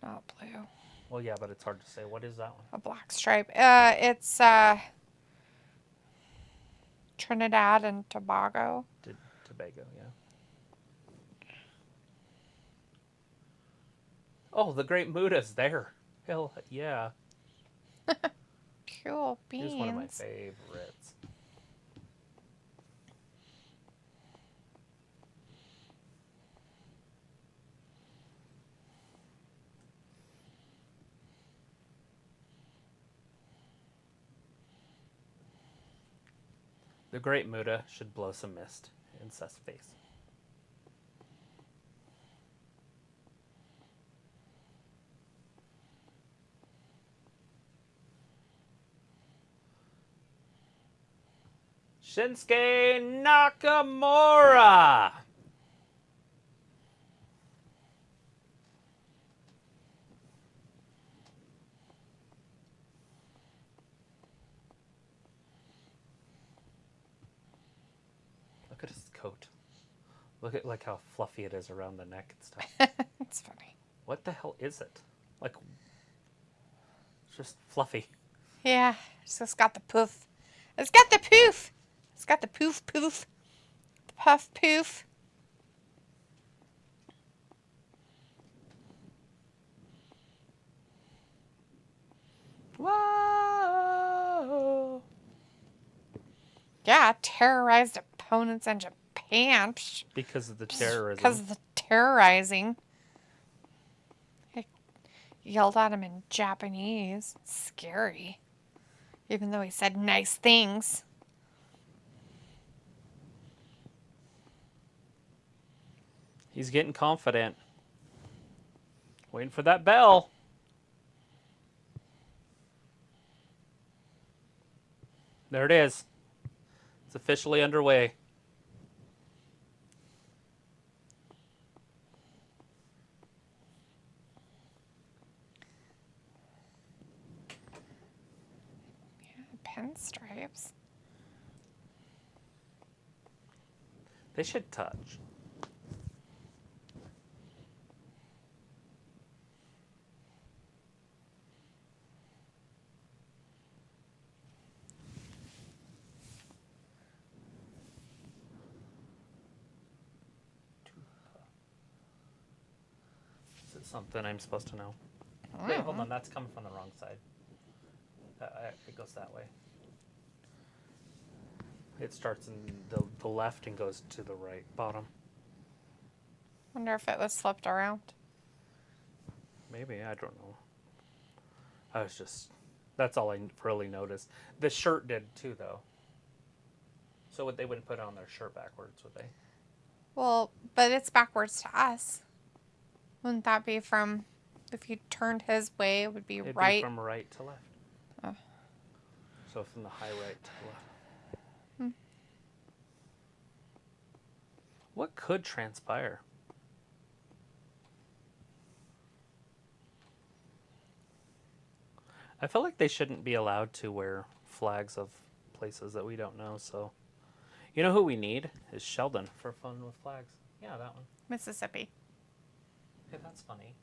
Speaker 2: Not blue.
Speaker 1: Well, yeah, but it's hard to say. What is that one?
Speaker 2: A black stripe. It's Trinidad and Tobago.
Speaker 1: Tobago, yeah. Oh, the Great Muda's there. Hell, yeah.
Speaker 2: Cool beans.
Speaker 1: He's one of my favorites. The Great Muda should blow some mist in Seth's face. Shinsuke Nakamura! Look at his coat. Look at like how fluffy it is around the neck and stuff.
Speaker 2: It's funny.
Speaker 1: What the hell is it? Like, it's just fluffy.
Speaker 2: Yeah, it's just got the poof. It's got the poof. It's got the poof poof. The puff poof.
Speaker 1: Whoa!
Speaker 2: Yeah, terrorized opponents in Japan.
Speaker 1: Because of the terrorism.
Speaker 2: Because of the terrorizing. I yelled at him in Japanese. Scary. Even though he said nice things.
Speaker 1: He's getting confident. Waiting for that bell. There it is. It's officially underway.
Speaker 2: Pinstripes.
Speaker 1: They should touch. it something I'm supposed to know? Wait, hold on. That's coming from the wrong side. It goes that way. It starts in the left and goes to the right bottom.
Speaker 2: Wonder if it was flipped around.
Speaker 1: Maybe, I don't know. That's all I really noticed. The shirt did too, though. So they wouldn't put it on their shirt backwards, would they?
Speaker 2: Well, but it's backwards to us. Wouldn't that be from, if you turned his way, it would be
Speaker 1: It'd
Speaker 2: right?
Speaker 1: Be from right to left.
Speaker 2: Oh.
Speaker 1: So from the high right to the left. What could transpire? I feel like they shouldn't be allowed to wear flags of places that we don't know, so... You know who we need? Is Sheldon for Fun with Flags. Yeah, that one.
Speaker 2: Mississippi.
Speaker 1: Hey, that's funny.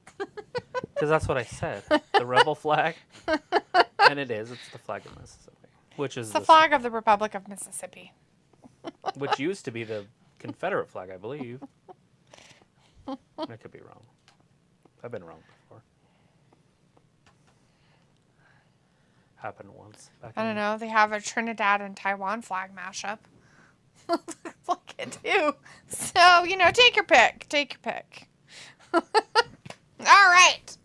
Speaker 1: Because that's what I said. The rebel flag. And it is. It's the flag of Mississippi. Which is
Speaker 2: It's the flag of the Republic of Mississippi.
Speaker 1: Which used to be the Confederate flag, I believe. I could be wrong. I've been wrong before. Happened once.
Speaker 2: I don't know. They have a Trinidad and Taiwan flag mashup. Like it do. So, take your pick. Take your pick. All right.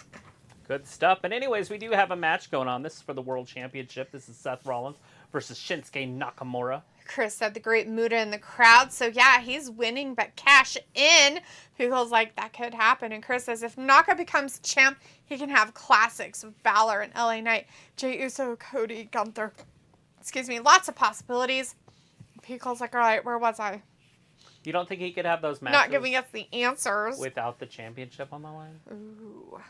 Speaker 1: Good stuff. And anyways, we do have a match going on. This is for the World Championship. This is Seth Rollins versus Shinsuke Nakamura.
Speaker 2: Chris said the great Muda in the crowd. So, yeah, he's winning, but cash in. People's like, that could happen. And Chris says if Naka becomes champ, he can have classics with Balor and LA Knight, Jey Uso, Cody, Gunther. Excuse me. Lots of possibilities. People's like, all right, where was I?
Speaker 1: You don't think he could have those matches?
Speaker 2: Not giving us the answers.
Speaker 1: Without the championship on the line?
Speaker 2: Ooh.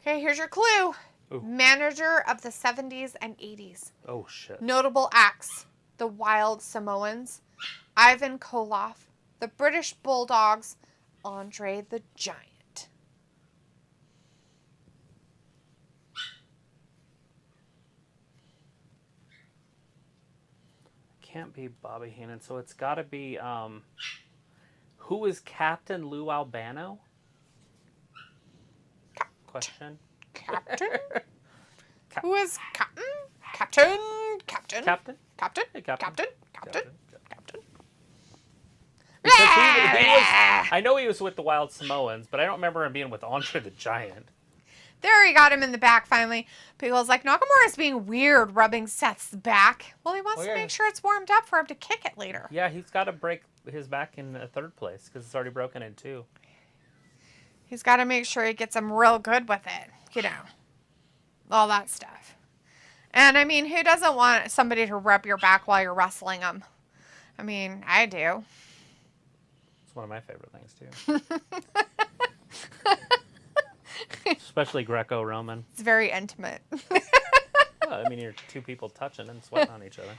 Speaker 2: Okay, here's your clue.
Speaker 1: Ooh.
Speaker 2: Manager of the 70s and 80s.
Speaker 1: Oh, shit.
Speaker 2: Notable acts. The Wild Samoans. Ivan Koloff. The British Bulldogs. Andre the Giant.
Speaker 1: Can't be Bobby Heenan, so it's got to be, who is Captain Lou Albano? Question.
Speaker 2: Captain? Who is Captain? Captain? Captain?
Speaker 1: Captain?
Speaker 2: Captain?
Speaker 1: Hey, Captain.
Speaker 2: Captain? Captain? Captain?
Speaker 1: Because he was, I know he was with the Wild Samoans, but I don't remember him being with Andre the Giant.
Speaker 2: There, he got him in the back finally. People's like, Nakamura's being weird rubbing Seth's back. Well, he wants to make sure it's warmed up for him to kick it later.
Speaker 1: Yeah, he's got to break his back in the third place because it's already broken in two.
Speaker 2: He's got to make sure he gets him real good with it. All that stuff. And, I mean, who doesn't want somebody to rub your back while you're wrestling them? I mean, I do.
Speaker 1: It's one of my favorite things, too. Especially Greco-Roman.
Speaker 2: It's very intimate.
Speaker 1: Well, I mean, you're two people touching and sweating on each other.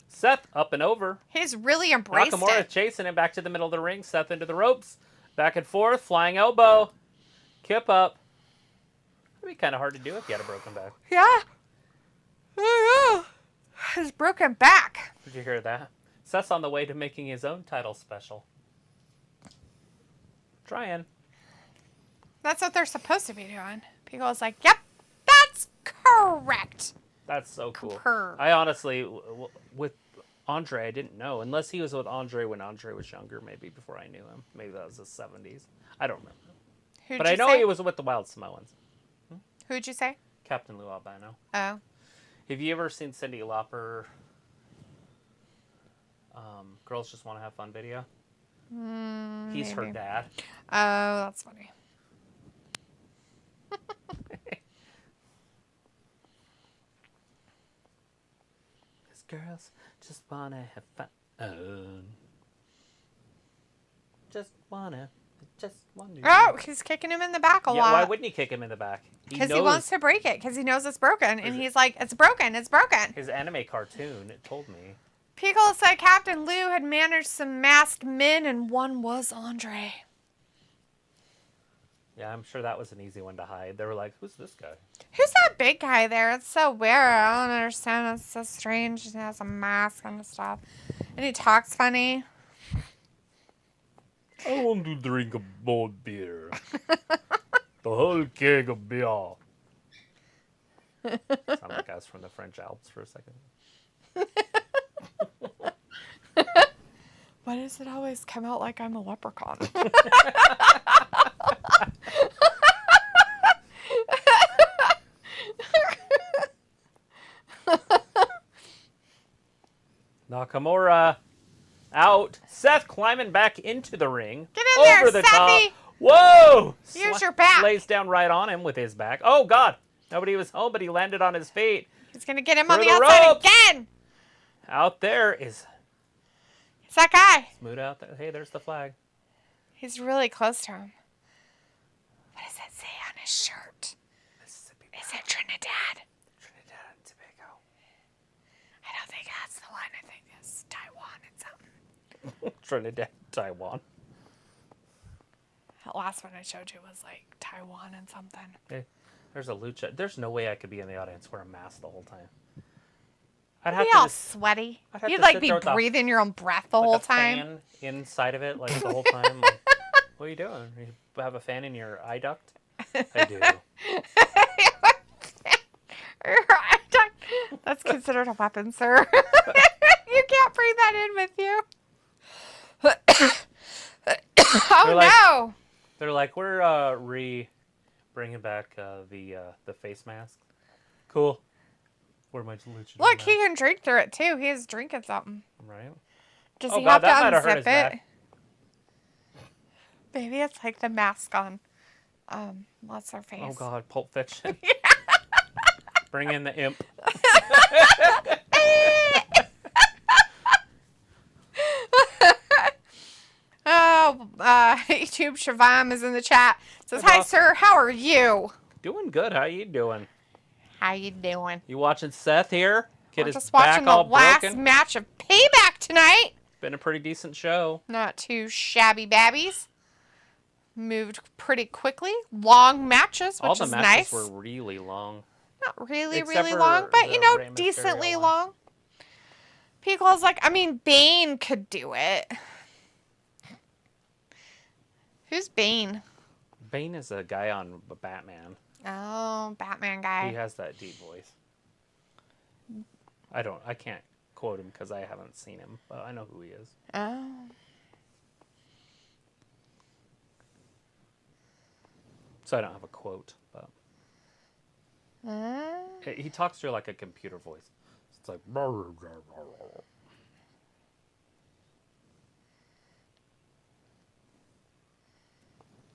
Speaker 1: Seth up and over.
Speaker 2: He's really embraced
Speaker 1: Nakamura
Speaker 2: it.
Speaker 1: chasing him back to the middle of the ring. Seth into the ropes. Back and forth. Flying elbow. Kip up. It'd be kind of hard to do if you had a broken back.
Speaker 2: Yeah. Oh, yeah. His broken back.
Speaker 1: Did you hear that? Seth's on the way to making his own title special. Trying.
Speaker 2: That's what they're supposed to be doing. People's like, yep, that's correct.
Speaker 1: That's so cool.
Speaker 2: Concur.
Speaker 1: I honestly, with Andre, I didn't know. Unless he was with Andre when Andre was younger, maybe before I knew him. Maybe that was the 70s. I don't remember. But I know he was with the Wild Samoans.
Speaker 2: Who'd you say?
Speaker 1: Captain Lou Albano.
Speaker 2: Oh.
Speaker 1: Have you ever seen Cyndi Lauper, Girls Just Want to Have Fun video? He's her dad.
Speaker 2: Oh, that's funny.
Speaker 1: Cause girls just want to have fun. Just want to.
Speaker 2: Oh, he's kicking him in the back a lot.
Speaker 1: Why wouldn't he kick him in the back?
Speaker 2: Because he wants to break it. Because he knows it's broken. And he's like, it's broken. It's broken.
Speaker 1: His anime cartoon, it told me.
Speaker 2: Pickle said Captain Lou had managed some masked men, and one was Andre.
Speaker 1: Yeah, I'm sure that was an easy one to hide. They were like, who's this guy?
Speaker 2: Who's that big guy there? It's so weird. I don't understand. It's so strange. He has a mask and stuff. And he talks funny.
Speaker 1: I want to drink a more beer. The whole keg of beer. Sound like I was from the French Alps for a second.
Speaker 2: Why does it always come out like I'm a leprechaun?
Speaker 1: Nakamura out. Seth climbing back into the ring.
Speaker 2: Get in there,
Speaker 1: over the
Speaker 2: Sethy.
Speaker 1: top. Whoa!
Speaker 2: Use your back.
Speaker 1: Lays down right on him with his back. Oh, God. Nobody was home, but he landed on his feet.
Speaker 2: He's going to get him on
Speaker 1: Through
Speaker 2: the
Speaker 1: the
Speaker 2: outside
Speaker 1: ropes.
Speaker 2: again.
Speaker 1: Out there is...
Speaker 2: It's that guy.
Speaker 1: Smooth out there. Hey, there's the flag.
Speaker 2: He's really close to him. What does that say on his shirt?
Speaker 1: Mississippi.
Speaker 2: Is it Trinidad?
Speaker 1: Trinidad and Tobago.
Speaker 2: I don't think that's the one. I think it's Taiwan and something.
Speaker 1: Trinidad, Taiwan.
Speaker 2: That last one I showed you was like Taiwan and something.
Speaker 1: Hey, there's a lucha. There's no way I could be in the audience wearing a mask the whole time. I'd
Speaker 2: You'd be all sweaty.
Speaker 1: I'd have
Speaker 2: You'd
Speaker 1: to
Speaker 2: like
Speaker 1: sit
Speaker 2: be
Speaker 1: there with a-
Speaker 2: breathing your own breath the whole
Speaker 1: like a
Speaker 2: time.
Speaker 1: fan inside of it, like the whole time. Like, what are you doing? You have a fan in your eye duct? I do.
Speaker 2: That's considered a weapon, sir. You can't bring that in with you. Oh,
Speaker 1: like-
Speaker 2: no.
Speaker 1: They're like, we're bringing back the face mask. Cool. Where my lucha?
Speaker 2: Look, he can drink through it, too. He's drinking something.
Speaker 1: Right.
Speaker 2: Does
Speaker 1: Oh,
Speaker 2: he
Speaker 1: God,
Speaker 2: have
Speaker 1: that might
Speaker 2: to
Speaker 1: have hurt
Speaker 2: unzip
Speaker 1: his
Speaker 2: it?
Speaker 1: back.
Speaker 2: Maybe it's like the mask on what's her face?
Speaker 1: Oh, God, Pulp Fiction. Bring in the imp.
Speaker 2: Oh, YouTube Shavam is in the chat. Says,
Speaker 1: Hey,
Speaker 2: hi,
Speaker 1: boss.
Speaker 2: sir. How are you?
Speaker 1: Doing good. How you doing?
Speaker 2: How you doing?
Speaker 1: You watching Seth here? Get
Speaker 2: We're
Speaker 1: his
Speaker 2: just
Speaker 1: back
Speaker 2: watching the
Speaker 1: all
Speaker 2: last
Speaker 1: broken.
Speaker 2: match of Payback tonight.
Speaker 1: Been a pretty decent show.
Speaker 2: Not too shabby babbies. Moved pretty quickly. Long matches, which
Speaker 1: All the
Speaker 2: is
Speaker 1: matches
Speaker 2: nice.
Speaker 1: were really long.
Speaker 2: Not really,
Speaker 1: Except
Speaker 2: really
Speaker 1: for
Speaker 2: long, but,
Speaker 1: the
Speaker 2: you know,
Speaker 1: Rey Mysterio
Speaker 2: decently
Speaker 1: one.
Speaker 2: long. People's like, I mean, Bane could do it. Who's Bane?
Speaker 1: Bane is a guy on Batman.
Speaker 2: Oh, Batman
Speaker 1: He
Speaker 2: guy.
Speaker 1: has that deep voice. I can't quote him because I haven't seen him, but I know who he is.
Speaker 2: Oh.
Speaker 1: So I don't have a quote, but he talks through like a computer voice. It's like.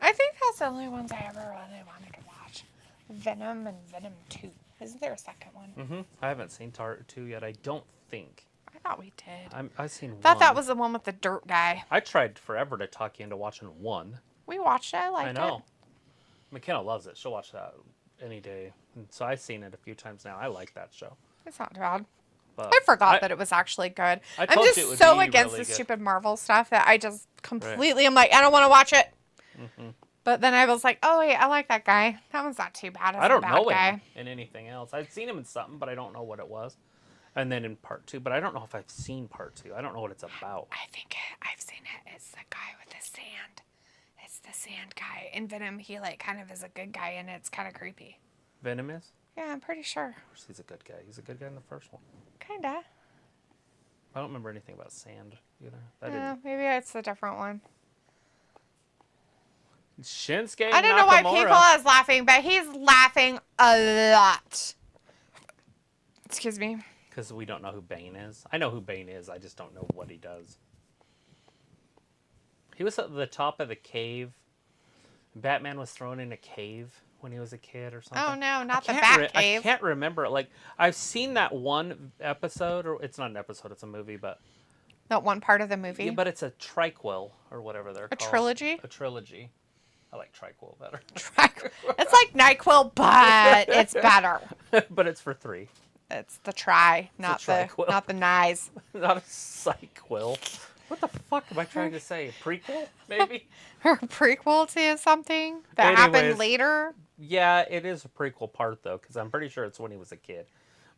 Speaker 2: I think that's the only ones I ever really wanted to watch. Venom and Venom 2. Isn't there a second one?
Speaker 1: I haven't seen Tar 2 yet. I don't think.
Speaker 2: I thought we did.
Speaker 1: I've seen one.
Speaker 2: Thought that was the one with the dirt guy.
Speaker 1: I tried forever to talk you into watching one.
Speaker 2: We watched it. I liked
Speaker 1: I know.
Speaker 2: it.
Speaker 1: McKenna loves it. She'll watch that any day. And so I've seen it a few times now. I like that show.
Speaker 2: It's not bad.
Speaker 1: But
Speaker 2: I forgot that it was actually good.
Speaker 1: I
Speaker 2: I'm
Speaker 1: told you
Speaker 2: just
Speaker 1: it would
Speaker 2: so
Speaker 1: be
Speaker 2: against
Speaker 1: really
Speaker 2: the
Speaker 1: good.
Speaker 2: stupid Marvel stuff that I just completely am like, I don't want to watch it. But then I was like, oh wait, I like that guy. That one's not too bad. As
Speaker 1: I don't
Speaker 2: a bad
Speaker 1: know
Speaker 2: guy.
Speaker 1: him in anything else. I'd seen him in something, but I don't know what it was. And then in part 2, but I don't know if I've seen part 2. I don't know what it's about.
Speaker 2: I think I've seen it. It's the guy with the sand. It's the sand guy. In Venom, he like kind of is a good guy, and it's kind of creepy.
Speaker 1: Venom is?
Speaker 2: Yeah, I'm pretty sure.
Speaker 1: Of course he's a good guy. He's a good guy in the first one.
Speaker 2: Kinda.
Speaker 1: I don't remember anything about sand either. I
Speaker 2: Yeah,
Speaker 1: didn't.
Speaker 2: maybe it's a different one.
Speaker 1: Shinsuke
Speaker 2: I don't know why
Speaker 1: Nakamura.
Speaker 2: people is laughing, but he's laughing a lot. Excuse me.
Speaker 1: Because we don't know who Bane is. I know who Bane is. I just don't know what he does. He was at the top of the cave. Batman was thrown in a cave when he was a kid or something.
Speaker 2: Oh no, not the
Speaker 1: I
Speaker 2: Batcave.
Speaker 1: can't remember. Like, I've seen that one episode, or it's not an episode, it's a movie, but
Speaker 2: Not one part of the movie.
Speaker 1: yeah, but it's a triquel or whatever they're
Speaker 2: A
Speaker 1: called.
Speaker 2: trilogy?
Speaker 1: A trilogy. I like triquel better.
Speaker 2: It's like NyQuil, but it's better.
Speaker 1: But it's for 3.
Speaker 2: It's the try, not
Speaker 1: a triquel.
Speaker 2: the nice.
Speaker 1: Not a cyquel. What the fuck am I trying to say? A prequel, maybe?
Speaker 2: Her prequel to something that happened later?
Speaker 1: Yeah, it is a prequel part, though, because I'm pretty sure it's when he was a kid.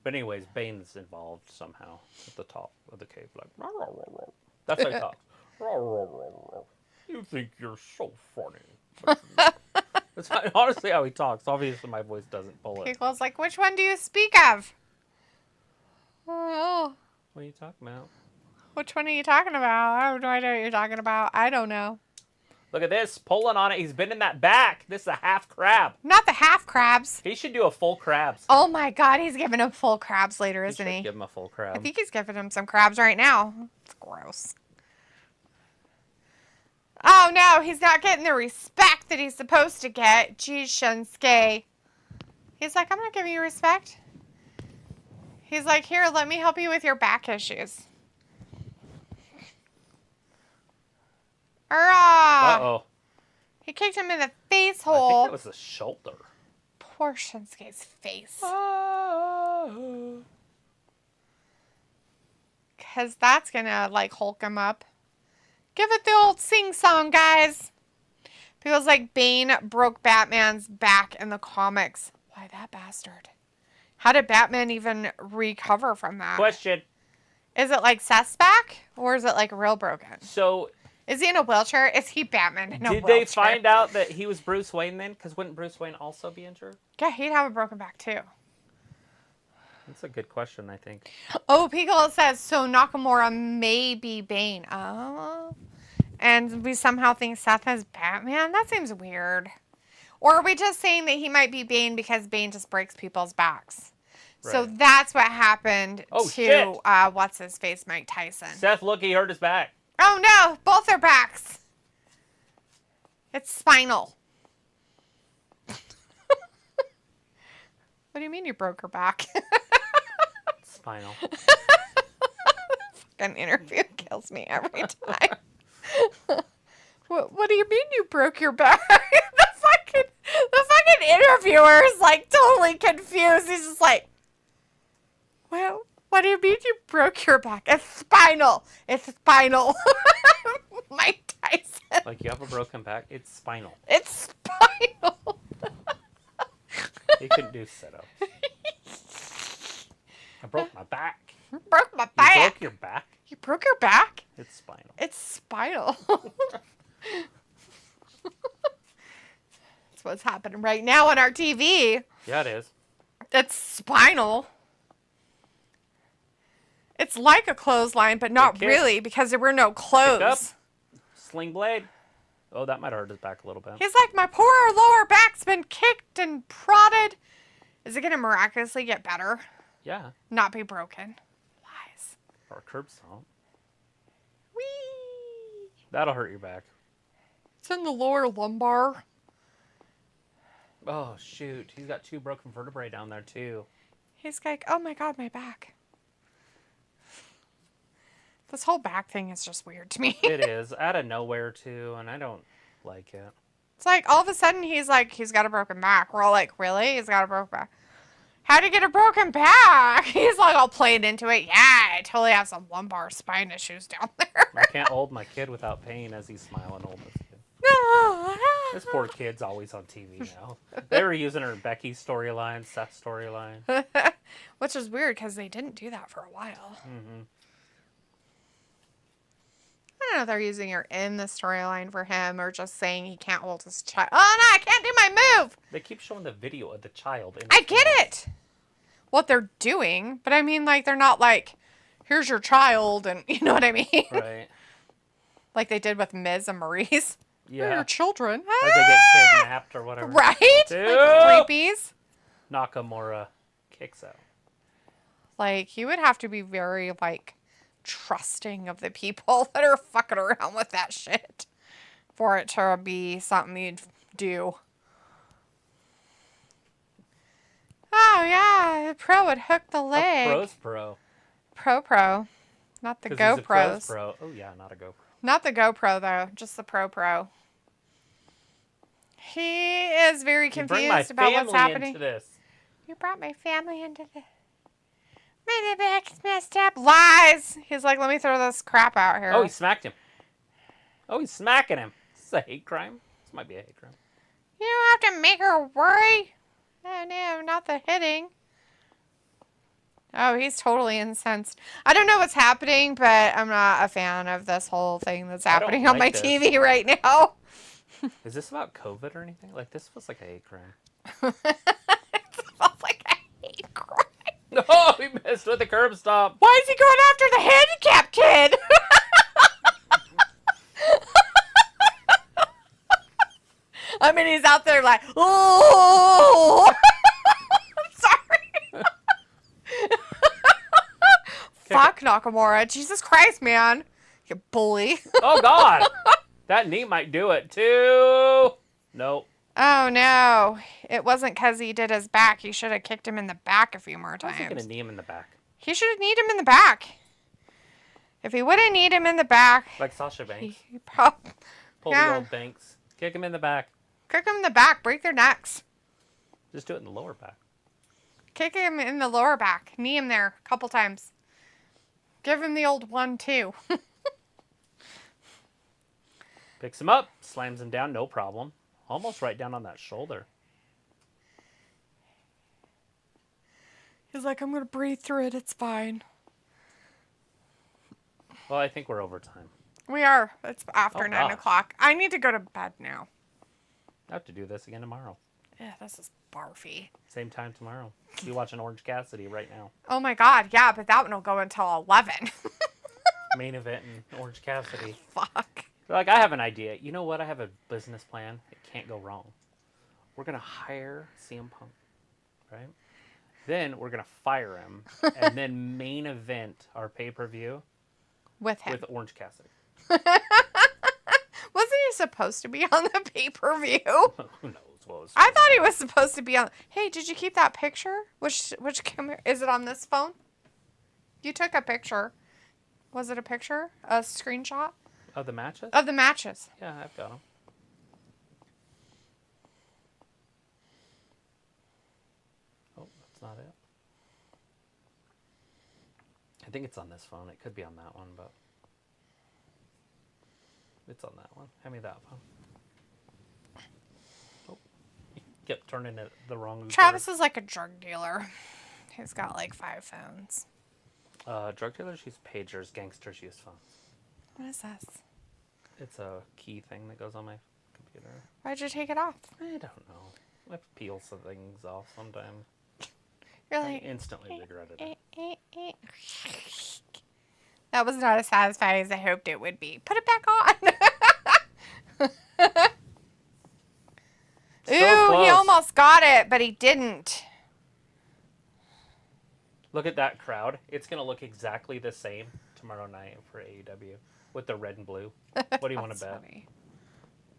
Speaker 1: But anyways, Bane's involved somehow at the top of the cave. Like, rah, rah, rah, rah. That's how he talks. Rah, rah, rah, rah. You think you're so funny. That's honestly how he talks. Obviously, my voice doesn't pull it.
Speaker 2: People's like, which one do you speak of? Oh.
Speaker 1: What are you talking about?
Speaker 2: Which one are you talking about? I have no idea what you're talking about. I don't know.
Speaker 1: Look at this. Pulling on it. He's been in that back. This is a half crab.
Speaker 2: Not the half crabs.
Speaker 1: He should do a full crabs.
Speaker 2: Oh my God, he's giving him full crabs later, isn't he?
Speaker 1: Give him a full crab.
Speaker 2: I think he's giving him some crabs right now. It's gross. Oh no, he's not getting the respect that he's supposed to get. Geez, Shinsuke. He's like, I'm not giving you respect. He's like, here, let me help you with your back issues.
Speaker 1: Uh-oh.
Speaker 2: He kicked him in the face
Speaker 1: I
Speaker 2: hole.
Speaker 1: think it was the shoulder.
Speaker 2: Poor Shinsuke's face. Because that's going to, like, hulk him up. Give it the old sing-song, guys. Feels like Bane broke Batman's back in the comics. Why that bastard? How did Batman even recover from that?
Speaker 1: Question.
Speaker 2: Is it like Seth's back? Or is it like real broken?
Speaker 1: So...
Speaker 2: Is he in a wheelchair? Is he Batman in a wheelchair?
Speaker 1: Did they find out that he was Bruce Wayne then? Because wouldn't Bruce Wayne also be injured?
Speaker 2: Yeah, he'd have a broken back too.
Speaker 1: That's a good question, I think.
Speaker 2: Oh, Pickle says, so Nakamura may be Bane. Oh. And we somehow think Seth is Batman? That seems weird. Or are we just saying that he might be Bane because Bane just breaks people's backs? Right. So that's what happened to, what's-his-face, Mike Tyson.
Speaker 1: Seth, look, he hurt his back.
Speaker 2: Oh, no. Both their backs. It's spinal. What do you mean you broke her back?
Speaker 1: Spinal.
Speaker 2: Fucking interview kills me every time. What do you mean you broke your back? The fucking interviewer is like totally confused. He's just like, well, what do you mean you broke your back? It's spinal. It's spinal. Mike Tyson.
Speaker 1: Like you have a broken back? It's spinal.
Speaker 2: It's spinal.
Speaker 1: He couldn't do sit-ups. I broke my back.
Speaker 2: Broke my back.
Speaker 1: You broke your back?
Speaker 2: You broke your back?
Speaker 1: It's spinal.
Speaker 2: It's spinal. That's what's happening right now on our TV.
Speaker 1: Yeah, it is.
Speaker 2: It's spinal. It's like a clothesline, but not really because there were no clothes.
Speaker 1: Sling blade. Oh, that might hurt his back a little bit.
Speaker 2: He's like, my poor lower back's been kicked and prodded. Is it going to miraculously get better?
Speaker 1: Yeah.
Speaker 2: Not be broken. Lies.
Speaker 1: Or a curb stomp.
Speaker 2: Whee!
Speaker 1: That'll hurt your back.
Speaker 2: It's in the lower lumbar.
Speaker 1: Oh, shoot. He's got 2 broken vertebrae down there, too.
Speaker 2: He's like, oh my God, my back. This whole back thing is just weird to me.
Speaker 1: It is. Out of nowhere, too, and I don't like it.
Speaker 2: It's like, all of a sudden, he's like, he's got a broken back. We're all like, really? He's got a broken back. How'd he get a broken back? He's like, all playing into it. Yeah, I totally have some lumbar spine issues down there.
Speaker 1: I can't hold my kid without pain as he's smiling holding his kid. This poor kid's always on TV now. They were using her Becky storyline, Seth storyline.
Speaker 2: Which is weird, because they didn't do that for a while.
Speaker 1: Mm-hmm.
Speaker 2: I don't know if they're using her in the storyline for him or just saying he can't hold his child. Oh, no, I can't do my move.
Speaker 1: They keep showing the video of the child.
Speaker 2: I get it. What they're doing. But I mean, like, they're not like, here's your child. And you know what I mean?
Speaker 1: Right.
Speaker 2: Like they did with Miz and Maurice.
Speaker 1: Yeah.
Speaker 2: They're your children.
Speaker 1: As they get kidnapped or whatever.
Speaker 2: Right?
Speaker 1: Dude.
Speaker 2: Like creepies.
Speaker 1: Nakamura kicks out.
Speaker 2: Like, you would have to be very, like, trusting of the people that are fucking around with that shit for it to be something you'd do. Oh, yeah. The pro would hook the leg.
Speaker 1: A pro's pro.
Speaker 2: Pro. Not the
Speaker 1: GoPros.
Speaker 2: GoPros.
Speaker 1: Pro. Oh, yeah, not a GoPro.
Speaker 2: Not the GoPro, though. Just the Pro. He is very confused about what's happening.
Speaker 1: Into this.
Speaker 2: You brought my family into this. My back's messed up. Lies. He's like, let me throw this crap out here.
Speaker 1: Oh, he smacked him. Oh, he's smacking him. This is a hate crime. This might be a hate crime.
Speaker 2: You don't have to make her worry. Oh, no, not the hitting. Oh, he's totally incensed. I don't know what's happening, but I'm not a fan of this whole thing that's happening on my TV right now.
Speaker 1: Is this about COVID or anything? Like, this was like a hate crime.
Speaker 2: It smells like a hate crime.
Speaker 1: Oh, he missed with the curb stop.
Speaker 2: Why is he going after the handicapped kid? I mean, he's out there like, oh. Sorry. Fuck Nakamura. Jesus Christ, man. You bully.
Speaker 1: Oh, God. That knee might do it, too. Nope.
Speaker 2: Oh, no. It wasn't because he did his back. He should have kicked him in the back a few more times.
Speaker 1: How's he going to knee him in the back?
Speaker 2: He should have kneed him in the back. If he would have kneed him in the back.
Speaker 1: Like Sasha Banks.
Speaker 2: He probably...
Speaker 1: Pull the old Banks. Kick him in the back.
Speaker 2: Kick him in the back. Break their necks.
Speaker 1: Just do it in the lower back.
Speaker 2: Kick him in the lower back. Knee him there a couple times. Give him the old 1-2.
Speaker 1: Picks him up. Slams him down. No problem. Almost right down on that shoulder.
Speaker 2: He's like, I'm going to breathe through it. It's fine.
Speaker 1: Well, I think we're over time.
Speaker 2: We are. It's after 9
Speaker 1: gosh.
Speaker 2: o'clock. I need to go to bed now.
Speaker 1: I have to do this again tomorrow.
Speaker 2: Yeah, this is barfy.
Speaker 1: Same time tomorrow. Be watching Orange Cassidy right now.
Speaker 2: Oh my God, yeah, but that one will go until 11.
Speaker 1: Main event in Orange Cassidy.
Speaker 2: Fuck.
Speaker 1: Like, I have an idea. You know what? I have a business plan. It can't go wrong. We're going to hire CM Punk, right? Then we're going to fire him and then main event our pay-per-view
Speaker 2: With him.
Speaker 1: with Orange Cassidy.
Speaker 2: Wasn't he supposed to be on the pay-per-view?
Speaker 1: Who knows what was
Speaker 2: I thought he was supposed to be on... Hey, did you keep that picture? Which camera? Is it on this phone? You took a picture. Was it a picture? A screenshot?
Speaker 1: Of the matches?
Speaker 2: Of the matches.
Speaker 1: Yeah, I've got them. Oh, that's not it. I think it's on this phone. It could be on that one, but... It's on that one. Hand me that phone. Oh, you kept turning it the wrong...
Speaker 2: Travis is like a drug dealer. He's got like 5 phones.
Speaker 1: Drug dealers use pagers. Gangsters use phones.
Speaker 2: What is this?
Speaker 1: It's a key thing that goes on my computer.
Speaker 2: Why'd you take it off?
Speaker 1: I don't know. I peel some things off sometimes.
Speaker 2: You're
Speaker 1: I
Speaker 2: like...
Speaker 1: instantly regretted it.
Speaker 2: That was not as satisfying as I hoped it would be. Put it back on.
Speaker 1: So
Speaker 2: Ooh,
Speaker 1: close.
Speaker 2: he almost got it, but he didn't.
Speaker 1: Look at that crowd. It's going to look exactly the same tomorrow night for AEW with the red and blue. What do you want to bet?
Speaker 2: Funny.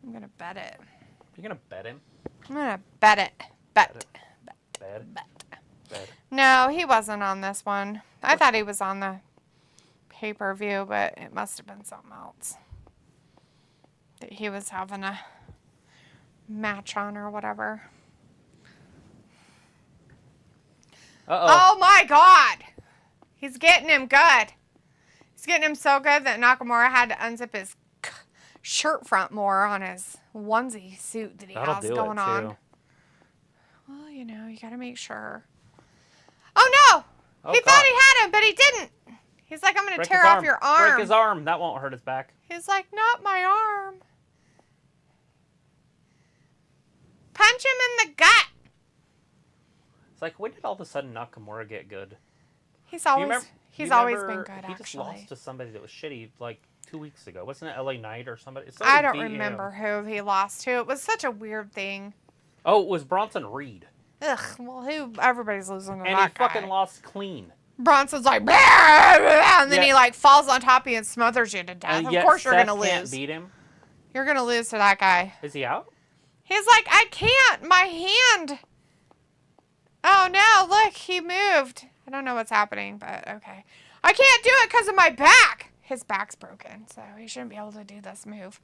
Speaker 2: I'm going to bet it.
Speaker 1: You're going to bet him?
Speaker 2: I'm going to bet it. Bet.
Speaker 1: Bet.
Speaker 2: No, he wasn't on this one. I thought he was on the pay-per-view, but it must have been something else. That he was having a match on or whatever.
Speaker 1: Uh-oh.
Speaker 2: Oh my God! He's getting him good. He's getting him so good that Nakamura had to unzip his shirt front more on his onesie suit that he
Speaker 1: That'll
Speaker 2: has
Speaker 1: do
Speaker 2: going
Speaker 1: it,
Speaker 2: on.
Speaker 1: too.
Speaker 2: Well, you know, you gotta make sure. Oh no!
Speaker 1: Oh,
Speaker 2: He
Speaker 1: God.
Speaker 2: thought he had him, but he didn't. He's like, I'm gonna
Speaker 1: Break
Speaker 2: tear
Speaker 1: his
Speaker 2: off
Speaker 1: arm.
Speaker 2: your arm.
Speaker 1: Break his arm. That won't hurt his back.
Speaker 2: He's like, not my arm. Punch him in the gut.
Speaker 1: It's like, when did all of a sudden Nakamura get good?
Speaker 2: He's
Speaker 1: Do you
Speaker 2: always
Speaker 1: remember-
Speaker 2: he's
Speaker 1: do you
Speaker 2: always been
Speaker 1: remember
Speaker 2: good,
Speaker 1: He just
Speaker 2: actually.
Speaker 1: lost to somebody that was shitty like 2 weeks ago. Wasn't it LA Knight or somebody?
Speaker 2: I don't remember who he lost to. It was such a weird thing.
Speaker 1: Oh, it was Bronson Reed.
Speaker 2: Ugh, well, everybody's losing to
Speaker 1: And
Speaker 2: that
Speaker 1: he fucking
Speaker 2: guy.
Speaker 1: lost clean.
Speaker 2: Bronson's like, "Blah, blah, blah," and then
Speaker 1: Yeah.
Speaker 2: he like falls on top of you and smothers you to death.
Speaker 1: And
Speaker 2: Of
Speaker 1: yet
Speaker 2: course you're
Speaker 1: Seth
Speaker 2: gonna
Speaker 1: can't
Speaker 2: lose.
Speaker 1: beat him.
Speaker 2: You're gonna lose to that guy.
Speaker 1: Is he out?
Speaker 2: He's like, I can't. My hand. Oh no! Look, he moved. I don't know what's happening, but okay. I can't do it because of my back. His back's broken, so he shouldn't be able to do this move.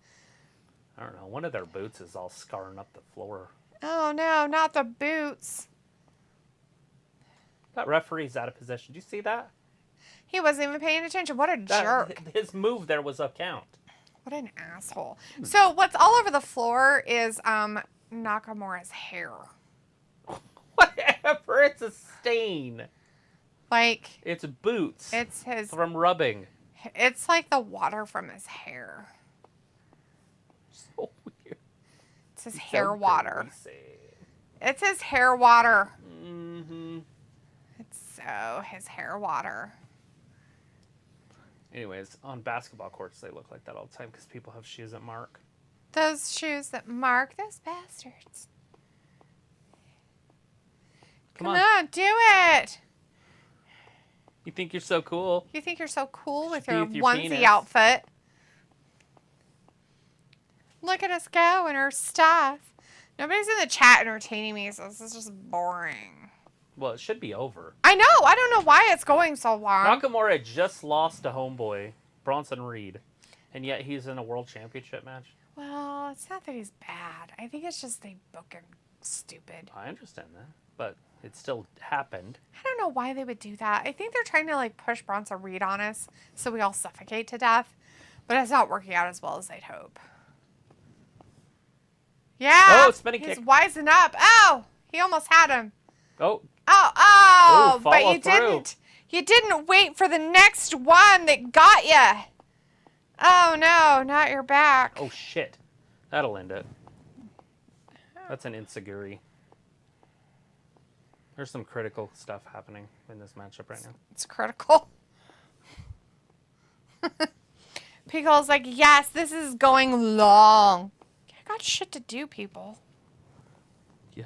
Speaker 1: I don't know. One of their boots is all scarring up the floor.
Speaker 2: Oh no, not the boots.
Speaker 1: That referee's out of position. Do you see that?
Speaker 2: He wasn't even paying attention. What a jerk.
Speaker 1: His move there was a count.
Speaker 2: What an asshole. So what's all over the floor is Nakamura's hair.
Speaker 1: Whatever. It's a stain.
Speaker 2: Like,
Speaker 1: It's boots.
Speaker 2: it's his...
Speaker 1: From rubbing.
Speaker 2: It's like the water from his hair.
Speaker 1: So weird.
Speaker 2: It's his hair water.
Speaker 1: Greasy.
Speaker 2: It's his hair water.
Speaker 1: Mm-hmm.
Speaker 2: It's so his hair water.
Speaker 1: Anyways, on basketball courts, they look like that all the time because people have shoes that mark.
Speaker 2: Those shoes that mark those bastards. Come on, do it.
Speaker 1: You think you're so cool?
Speaker 2: You think you're so cool with
Speaker 1: Be
Speaker 2: your
Speaker 1: with your
Speaker 2: onesie
Speaker 1: penis.
Speaker 2: outfit. Look at us go and our stuff. Nobody's in the chat entertaining me, so this is just boring.
Speaker 1: Well, it should be over.
Speaker 2: I know. I don't know why it's going so long.
Speaker 1: Nakamura just lost to homeboy, Bronson Reed. And yet he's in a world championship match.
Speaker 2: Well, it's not that he's bad. I think it's just they book him stupid.
Speaker 1: I understand that. But it still happened.
Speaker 2: I don't know why they would do that. I think they're trying to like push Bronson Reed on us so we all suffocate to death. But it's not working out as well as they'd hope. Yeah.
Speaker 1: Oh, spinning
Speaker 2: he's
Speaker 1: kick.
Speaker 2: wising up. Oh, he almost had him.
Speaker 1: Oh,
Speaker 2: Oh,
Speaker 1: Ooh,
Speaker 2: but
Speaker 1: follow
Speaker 2: you
Speaker 1: through.
Speaker 2: didn't. You didn't wait for the next one that got you. Oh no, not your back.
Speaker 1: oh shit. That'll end it. That's an insecurity. There's some critical stuff happening in this matchup right now.
Speaker 2: It's critical. Pickle's like, yes, this is going long. I got shit to do, people.
Speaker 1: Yeah.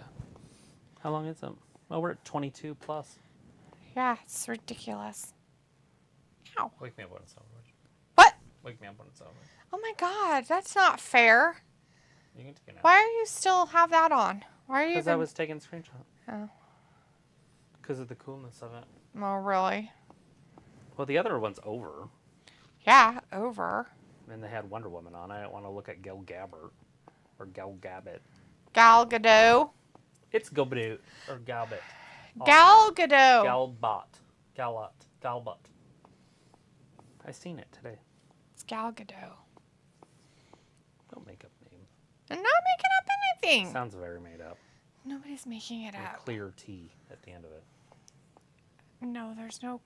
Speaker 1: How long is it? Oh, we're at 22 plus.
Speaker 2: Yeah, it's ridiculous. Ow.
Speaker 1: Wake me up when it's over.
Speaker 2: What?
Speaker 1: Wake me up when it's over.
Speaker 2: Oh my god, that's not fair.
Speaker 1: You can take it now.
Speaker 2: Why are you still have that on? Why are you
Speaker 1: Because I was taking a screenshot.
Speaker 2: Oh.
Speaker 1: Because of the coolness of it.
Speaker 2: Oh, really?
Speaker 1: Well, the other one's over.
Speaker 2: Yeah, over.
Speaker 1: And they had Wonder Woman on. I didn't want to look at Gal Gabbert. Or Gal Gabbett.
Speaker 2: Gal Gadot.
Speaker 1: It's Gobert. Or Galbert.
Speaker 2: Gal Gadot.
Speaker 1: Galbot. Galot. Galbot. I seen it today.
Speaker 2: It's Gal Gadot.
Speaker 1: Don't make up names.
Speaker 2: I'm not making up anything.
Speaker 1: Sounds very made up.
Speaker 2: Nobody's making it
Speaker 1: And a
Speaker 2: up.
Speaker 1: clear T at the end of it.
Speaker 2: No, there's no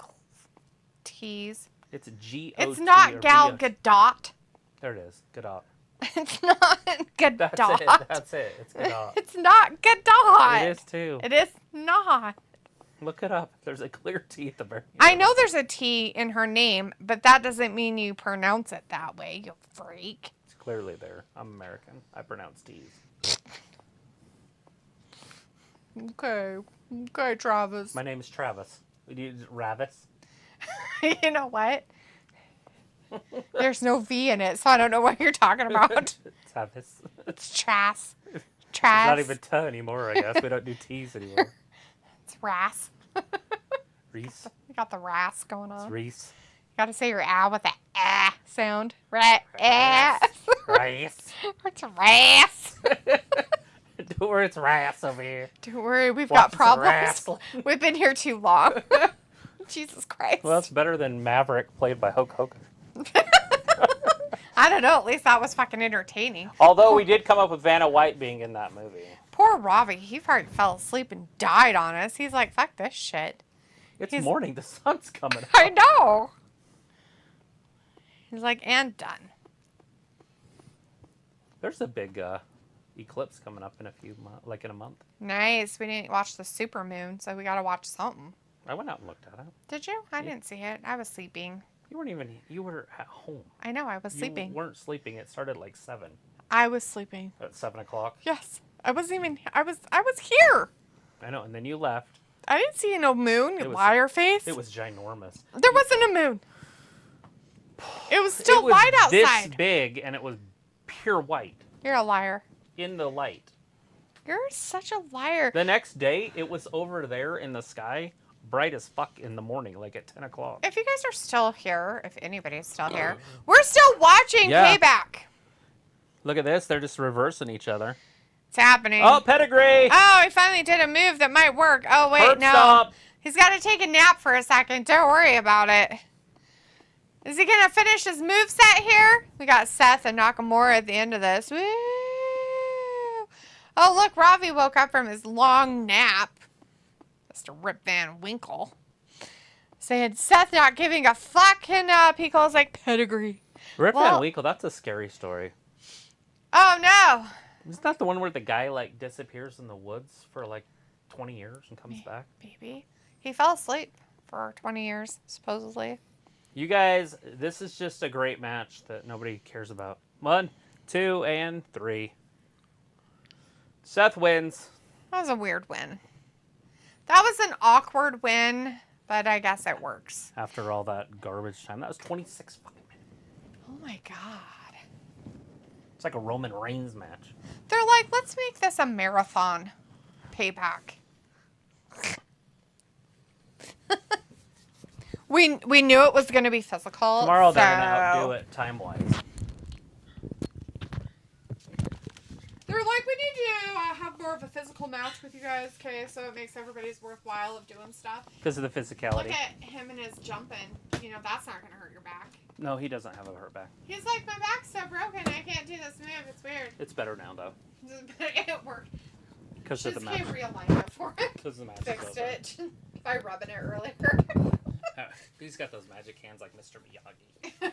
Speaker 2: T's.
Speaker 1: It's G-O-T.
Speaker 2: It's not Gal
Speaker 1: Gadot.
Speaker 2: Gadot.
Speaker 1: There it is. Gadot.
Speaker 2: It's not Gadot.
Speaker 1: That's it. That's it. It's Gadot.
Speaker 2: It's not Gadot.
Speaker 1: It is too.
Speaker 2: It is not.
Speaker 1: Look it up. There's a clear T at the very end.
Speaker 2: I know there's a T in her name, but that doesn't mean you pronounce it that way, you freak.
Speaker 1: It's clearly there. I'm American. I pronounce T's.
Speaker 2: Okay. Okay, Travis.
Speaker 1: My name is Travis. We use Ravis.
Speaker 2: You know what? There's no V in it, so I don't know what you're talking about.
Speaker 1: Travis.
Speaker 2: It's Trass.
Speaker 1: It's
Speaker 2: Trass.
Speaker 1: not even T anymore, I guess. We don't do T's anymore.
Speaker 2: It's Ras.
Speaker 1: Reese.
Speaker 2: You got the Ras going on.
Speaker 1: It's Reese.
Speaker 2: You gotta say your ah with the ah sound. Right. Ah.
Speaker 1: Rice.
Speaker 2: It's Ras.
Speaker 1: Don't worry, it's Rass over here.
Speaker 2: Don't worry, we've
Speaker 1: Watch
Speaker 2: got
Speaker 1: the
Speaker 2: problems.
Speaker 1: wrestling.
Speaker 2: We've been here too long. Jesus Christ.
Speaker 1: Well, that's better than Maverick played by Hulk Hogan.
Speaker 2: I don't know. At least that was fucking entertaining.
Speaker 1: Although we did come up with Vanna White being in that movie.
Speaker 2: Poor Robbie. He probably fell asleep and died on us. He's like, fuck this shit.
Speaker 1: It's
Speaker 2: He's-
Speaker 1: morning. The sun's coming up.
Speaker 2: I know. He's like, and done.
Speaker 1: There's a big eclipse coming up in a few months, like in a month.
Speaker 2: Nice. We didn't watch the supermoon, so we got to watch something.
Speaker 1: I went out and looked at it.
Speaker 2: Did you? I didn't see it. I was sleeping.
Speaker 1: You weren't even. You were at home.
Speaker 2: I know. I was sleeping.
Speaker 1: You weren't sleeping. It started like 7.
Speaker 2: I was sleeping.
Speaker 1: At 7 o'clock.
Speaker 2: Yes. I wasn't even. I was here.
Speaker 1: I know. And then you left.
Speaker 2: I didn't see no moon.
Speaker 1: It was-
Speaker 2: Liar face.
Speaker 1: It was ginormous.
Speaker 2: There wasn't a moon. It was still
Speaker 1: It was
Speaker 2: light outside.
Speaker 1: this big, and it was pure white
Speaker 2: You're a liar.
Speaker 1: in the light.
Speaker 2: You're such a liar.
Speaker 1: The next day, it was over there in the sky, bright as fuck in the morning, like at 10 o'clock.
Speaker 2: If you guys are still here, if anybody's still here, we're still watching
Speaker 1: Yeah.
Speaker 2: Payback.
Speaker 1: Look at this. They're just reversing each other.
Speaker 2: It's happening.
Speaker 1: Oh, pedigree!
Speaker 2: Oh, he finally did a move that might work. Oh, wait,
Speaker 1: Curb
Speaker 2: no.
Speaker 1: stomp.
Speaker 2: He's got to take a nap for a second. Don't worry about it. Is he going to finish his moveset here? We got Seth and Nakamura at the end of this. Woo! Oh, look, Ravi woke up from his long nap. Mr. Rip Van Winkle. Saying Seth not giving a fuck, and Pico's like, pedigree.
Speaker 1: Rip Van Winkle, that's a scary story.
Speaker 2: Oh, no.
Speaker 1: Isn't that the one where the guy, like, disappears in the woods for, like, 20 years and comes back?
Speaker 2: Maybe. He fell asleep for 20 years, supposedly.
Speaker 1: You guys, this is just a great match that nobody cares about. 1, 2, and 3. Seth wins.
Speaker 2: That was a weird win. That was an awkward win, but I guess it works.
Speaker 1: After all that garbage time. That was 26 fucking minutes.
Speaker 2: Oh my god.
Speaker 1: It's like a Roman Reigns match.
Speaker 2: They're like, let's make this a marathon payback. We knew it was going to be physical.
Speaker 1: Tomorrow they're going to outdo it time-wise.
Speaker 2: They're like, we need to have more of a physical match with you guys, okay? So it makes everybody's worthwhile of doing stuff.
Speaker 1: Because of the physicality.
Speaker 2: Look at him and his jumping. You know, that's not going to hurt your back.
Speaker 1: No, he doesn't have a hurt back.
Speaker 2: He's like, my back's so broken, I can't do this move. It's weird.
Speaker 1: It's better now, though.
Speaker 2: It worked.
Speaker 1: Because of the magic.
Speaker 2: Just realigned it for him.
Speaker 1: Because of the magic.
Speaker 2: Fixed it by rubbing it earlier.
Speaker 1: He's got those magic hands like Mr. Miyagi.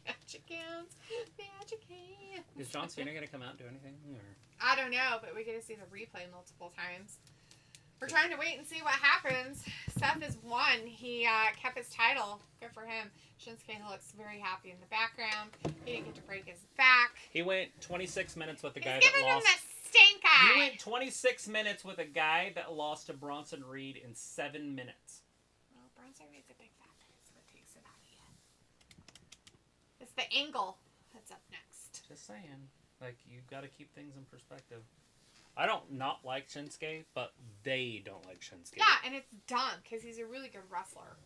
Speaker 2: Magic hands. Magic hands.
Speaker 1: Is John Cena going to come out and do anything? Or?
Speaker 2: I don't know, but we get to see the replay multiple times. We're trying to wait and see what happens. Seth has won. He kept his title. Good for him. Shinsuke looks very happy in the background. He didn't get to break his back.
Speaker 1: He went 26 minutes with the guy
Speaker 2: He's
Speaker 1: that
Speaker 2: giving
Speaker 1: lost.
Speaker 2: him the stink eye.
Speaker 1: He went 26 minutes with a guy that lost to Bronson Reed in 7 minutes.
Speaker 2: Well, Bronson Reed's a big fat guy. That's what takes it out of you. It's the angle that's up next.
Speaker 1: Just saying. Like, you've got to keep things in perspective. I don't not like Shinsuke, but they don't like Shinsuke.
Speaker 2: Yeah, and it's dumb because he's a really good wrestler.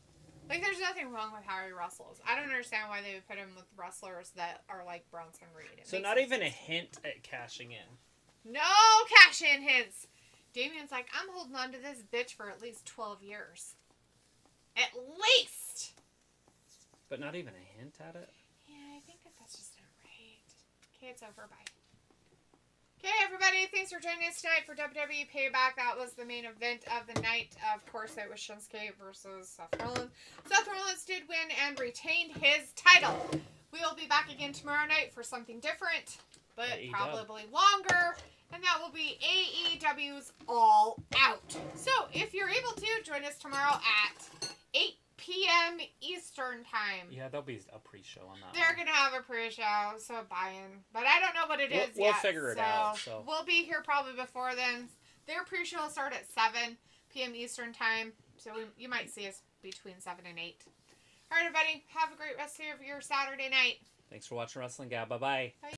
Speaker 2: Like, there's nothing wrong with how he wrestles. I don't understand why they would put him with wrestlers that are like Bronson Reed.
Speaker 1: So not even a hint at cashing in.
Speaker 2: No cash-in hints. Damian's like, I'm holding on to this bitch for at least 12 years. At least.
Speaker 1: But not even a hint at it?
Speaker 2: Yeah, I think that's just not right. Okay, it's over. Bye. Okay, everybody, thanks for joining us tonight for WWE Payback. That was the main event of the night. Of course, it was Shinsuke versus Seth Rollins. Seth Rollins did win and retained his title. We will be back again tomorrow night for something different, but probably longer. And that will be AEW's All Out. So, if you're able to, join us tomorrow at 8 p.m. Eastern Time.
Speaker 1: Yeah, there'll be a pre-show on that.
Speaker 2: They're going to have a pre-show, so buy-in. But I don't know what it is yet.
Speaker 1: We'll figure it out. So
Speaker 2: we'll be here probably before then. Their pre-show will start at 7 p.m. Eastern Time. So you might see us between 7 and 8. All right, everybody. Have a great rest of your Saturday night.
Speaker 1: Thanks for watching Wrestling Gab. Bye-bye. Bye.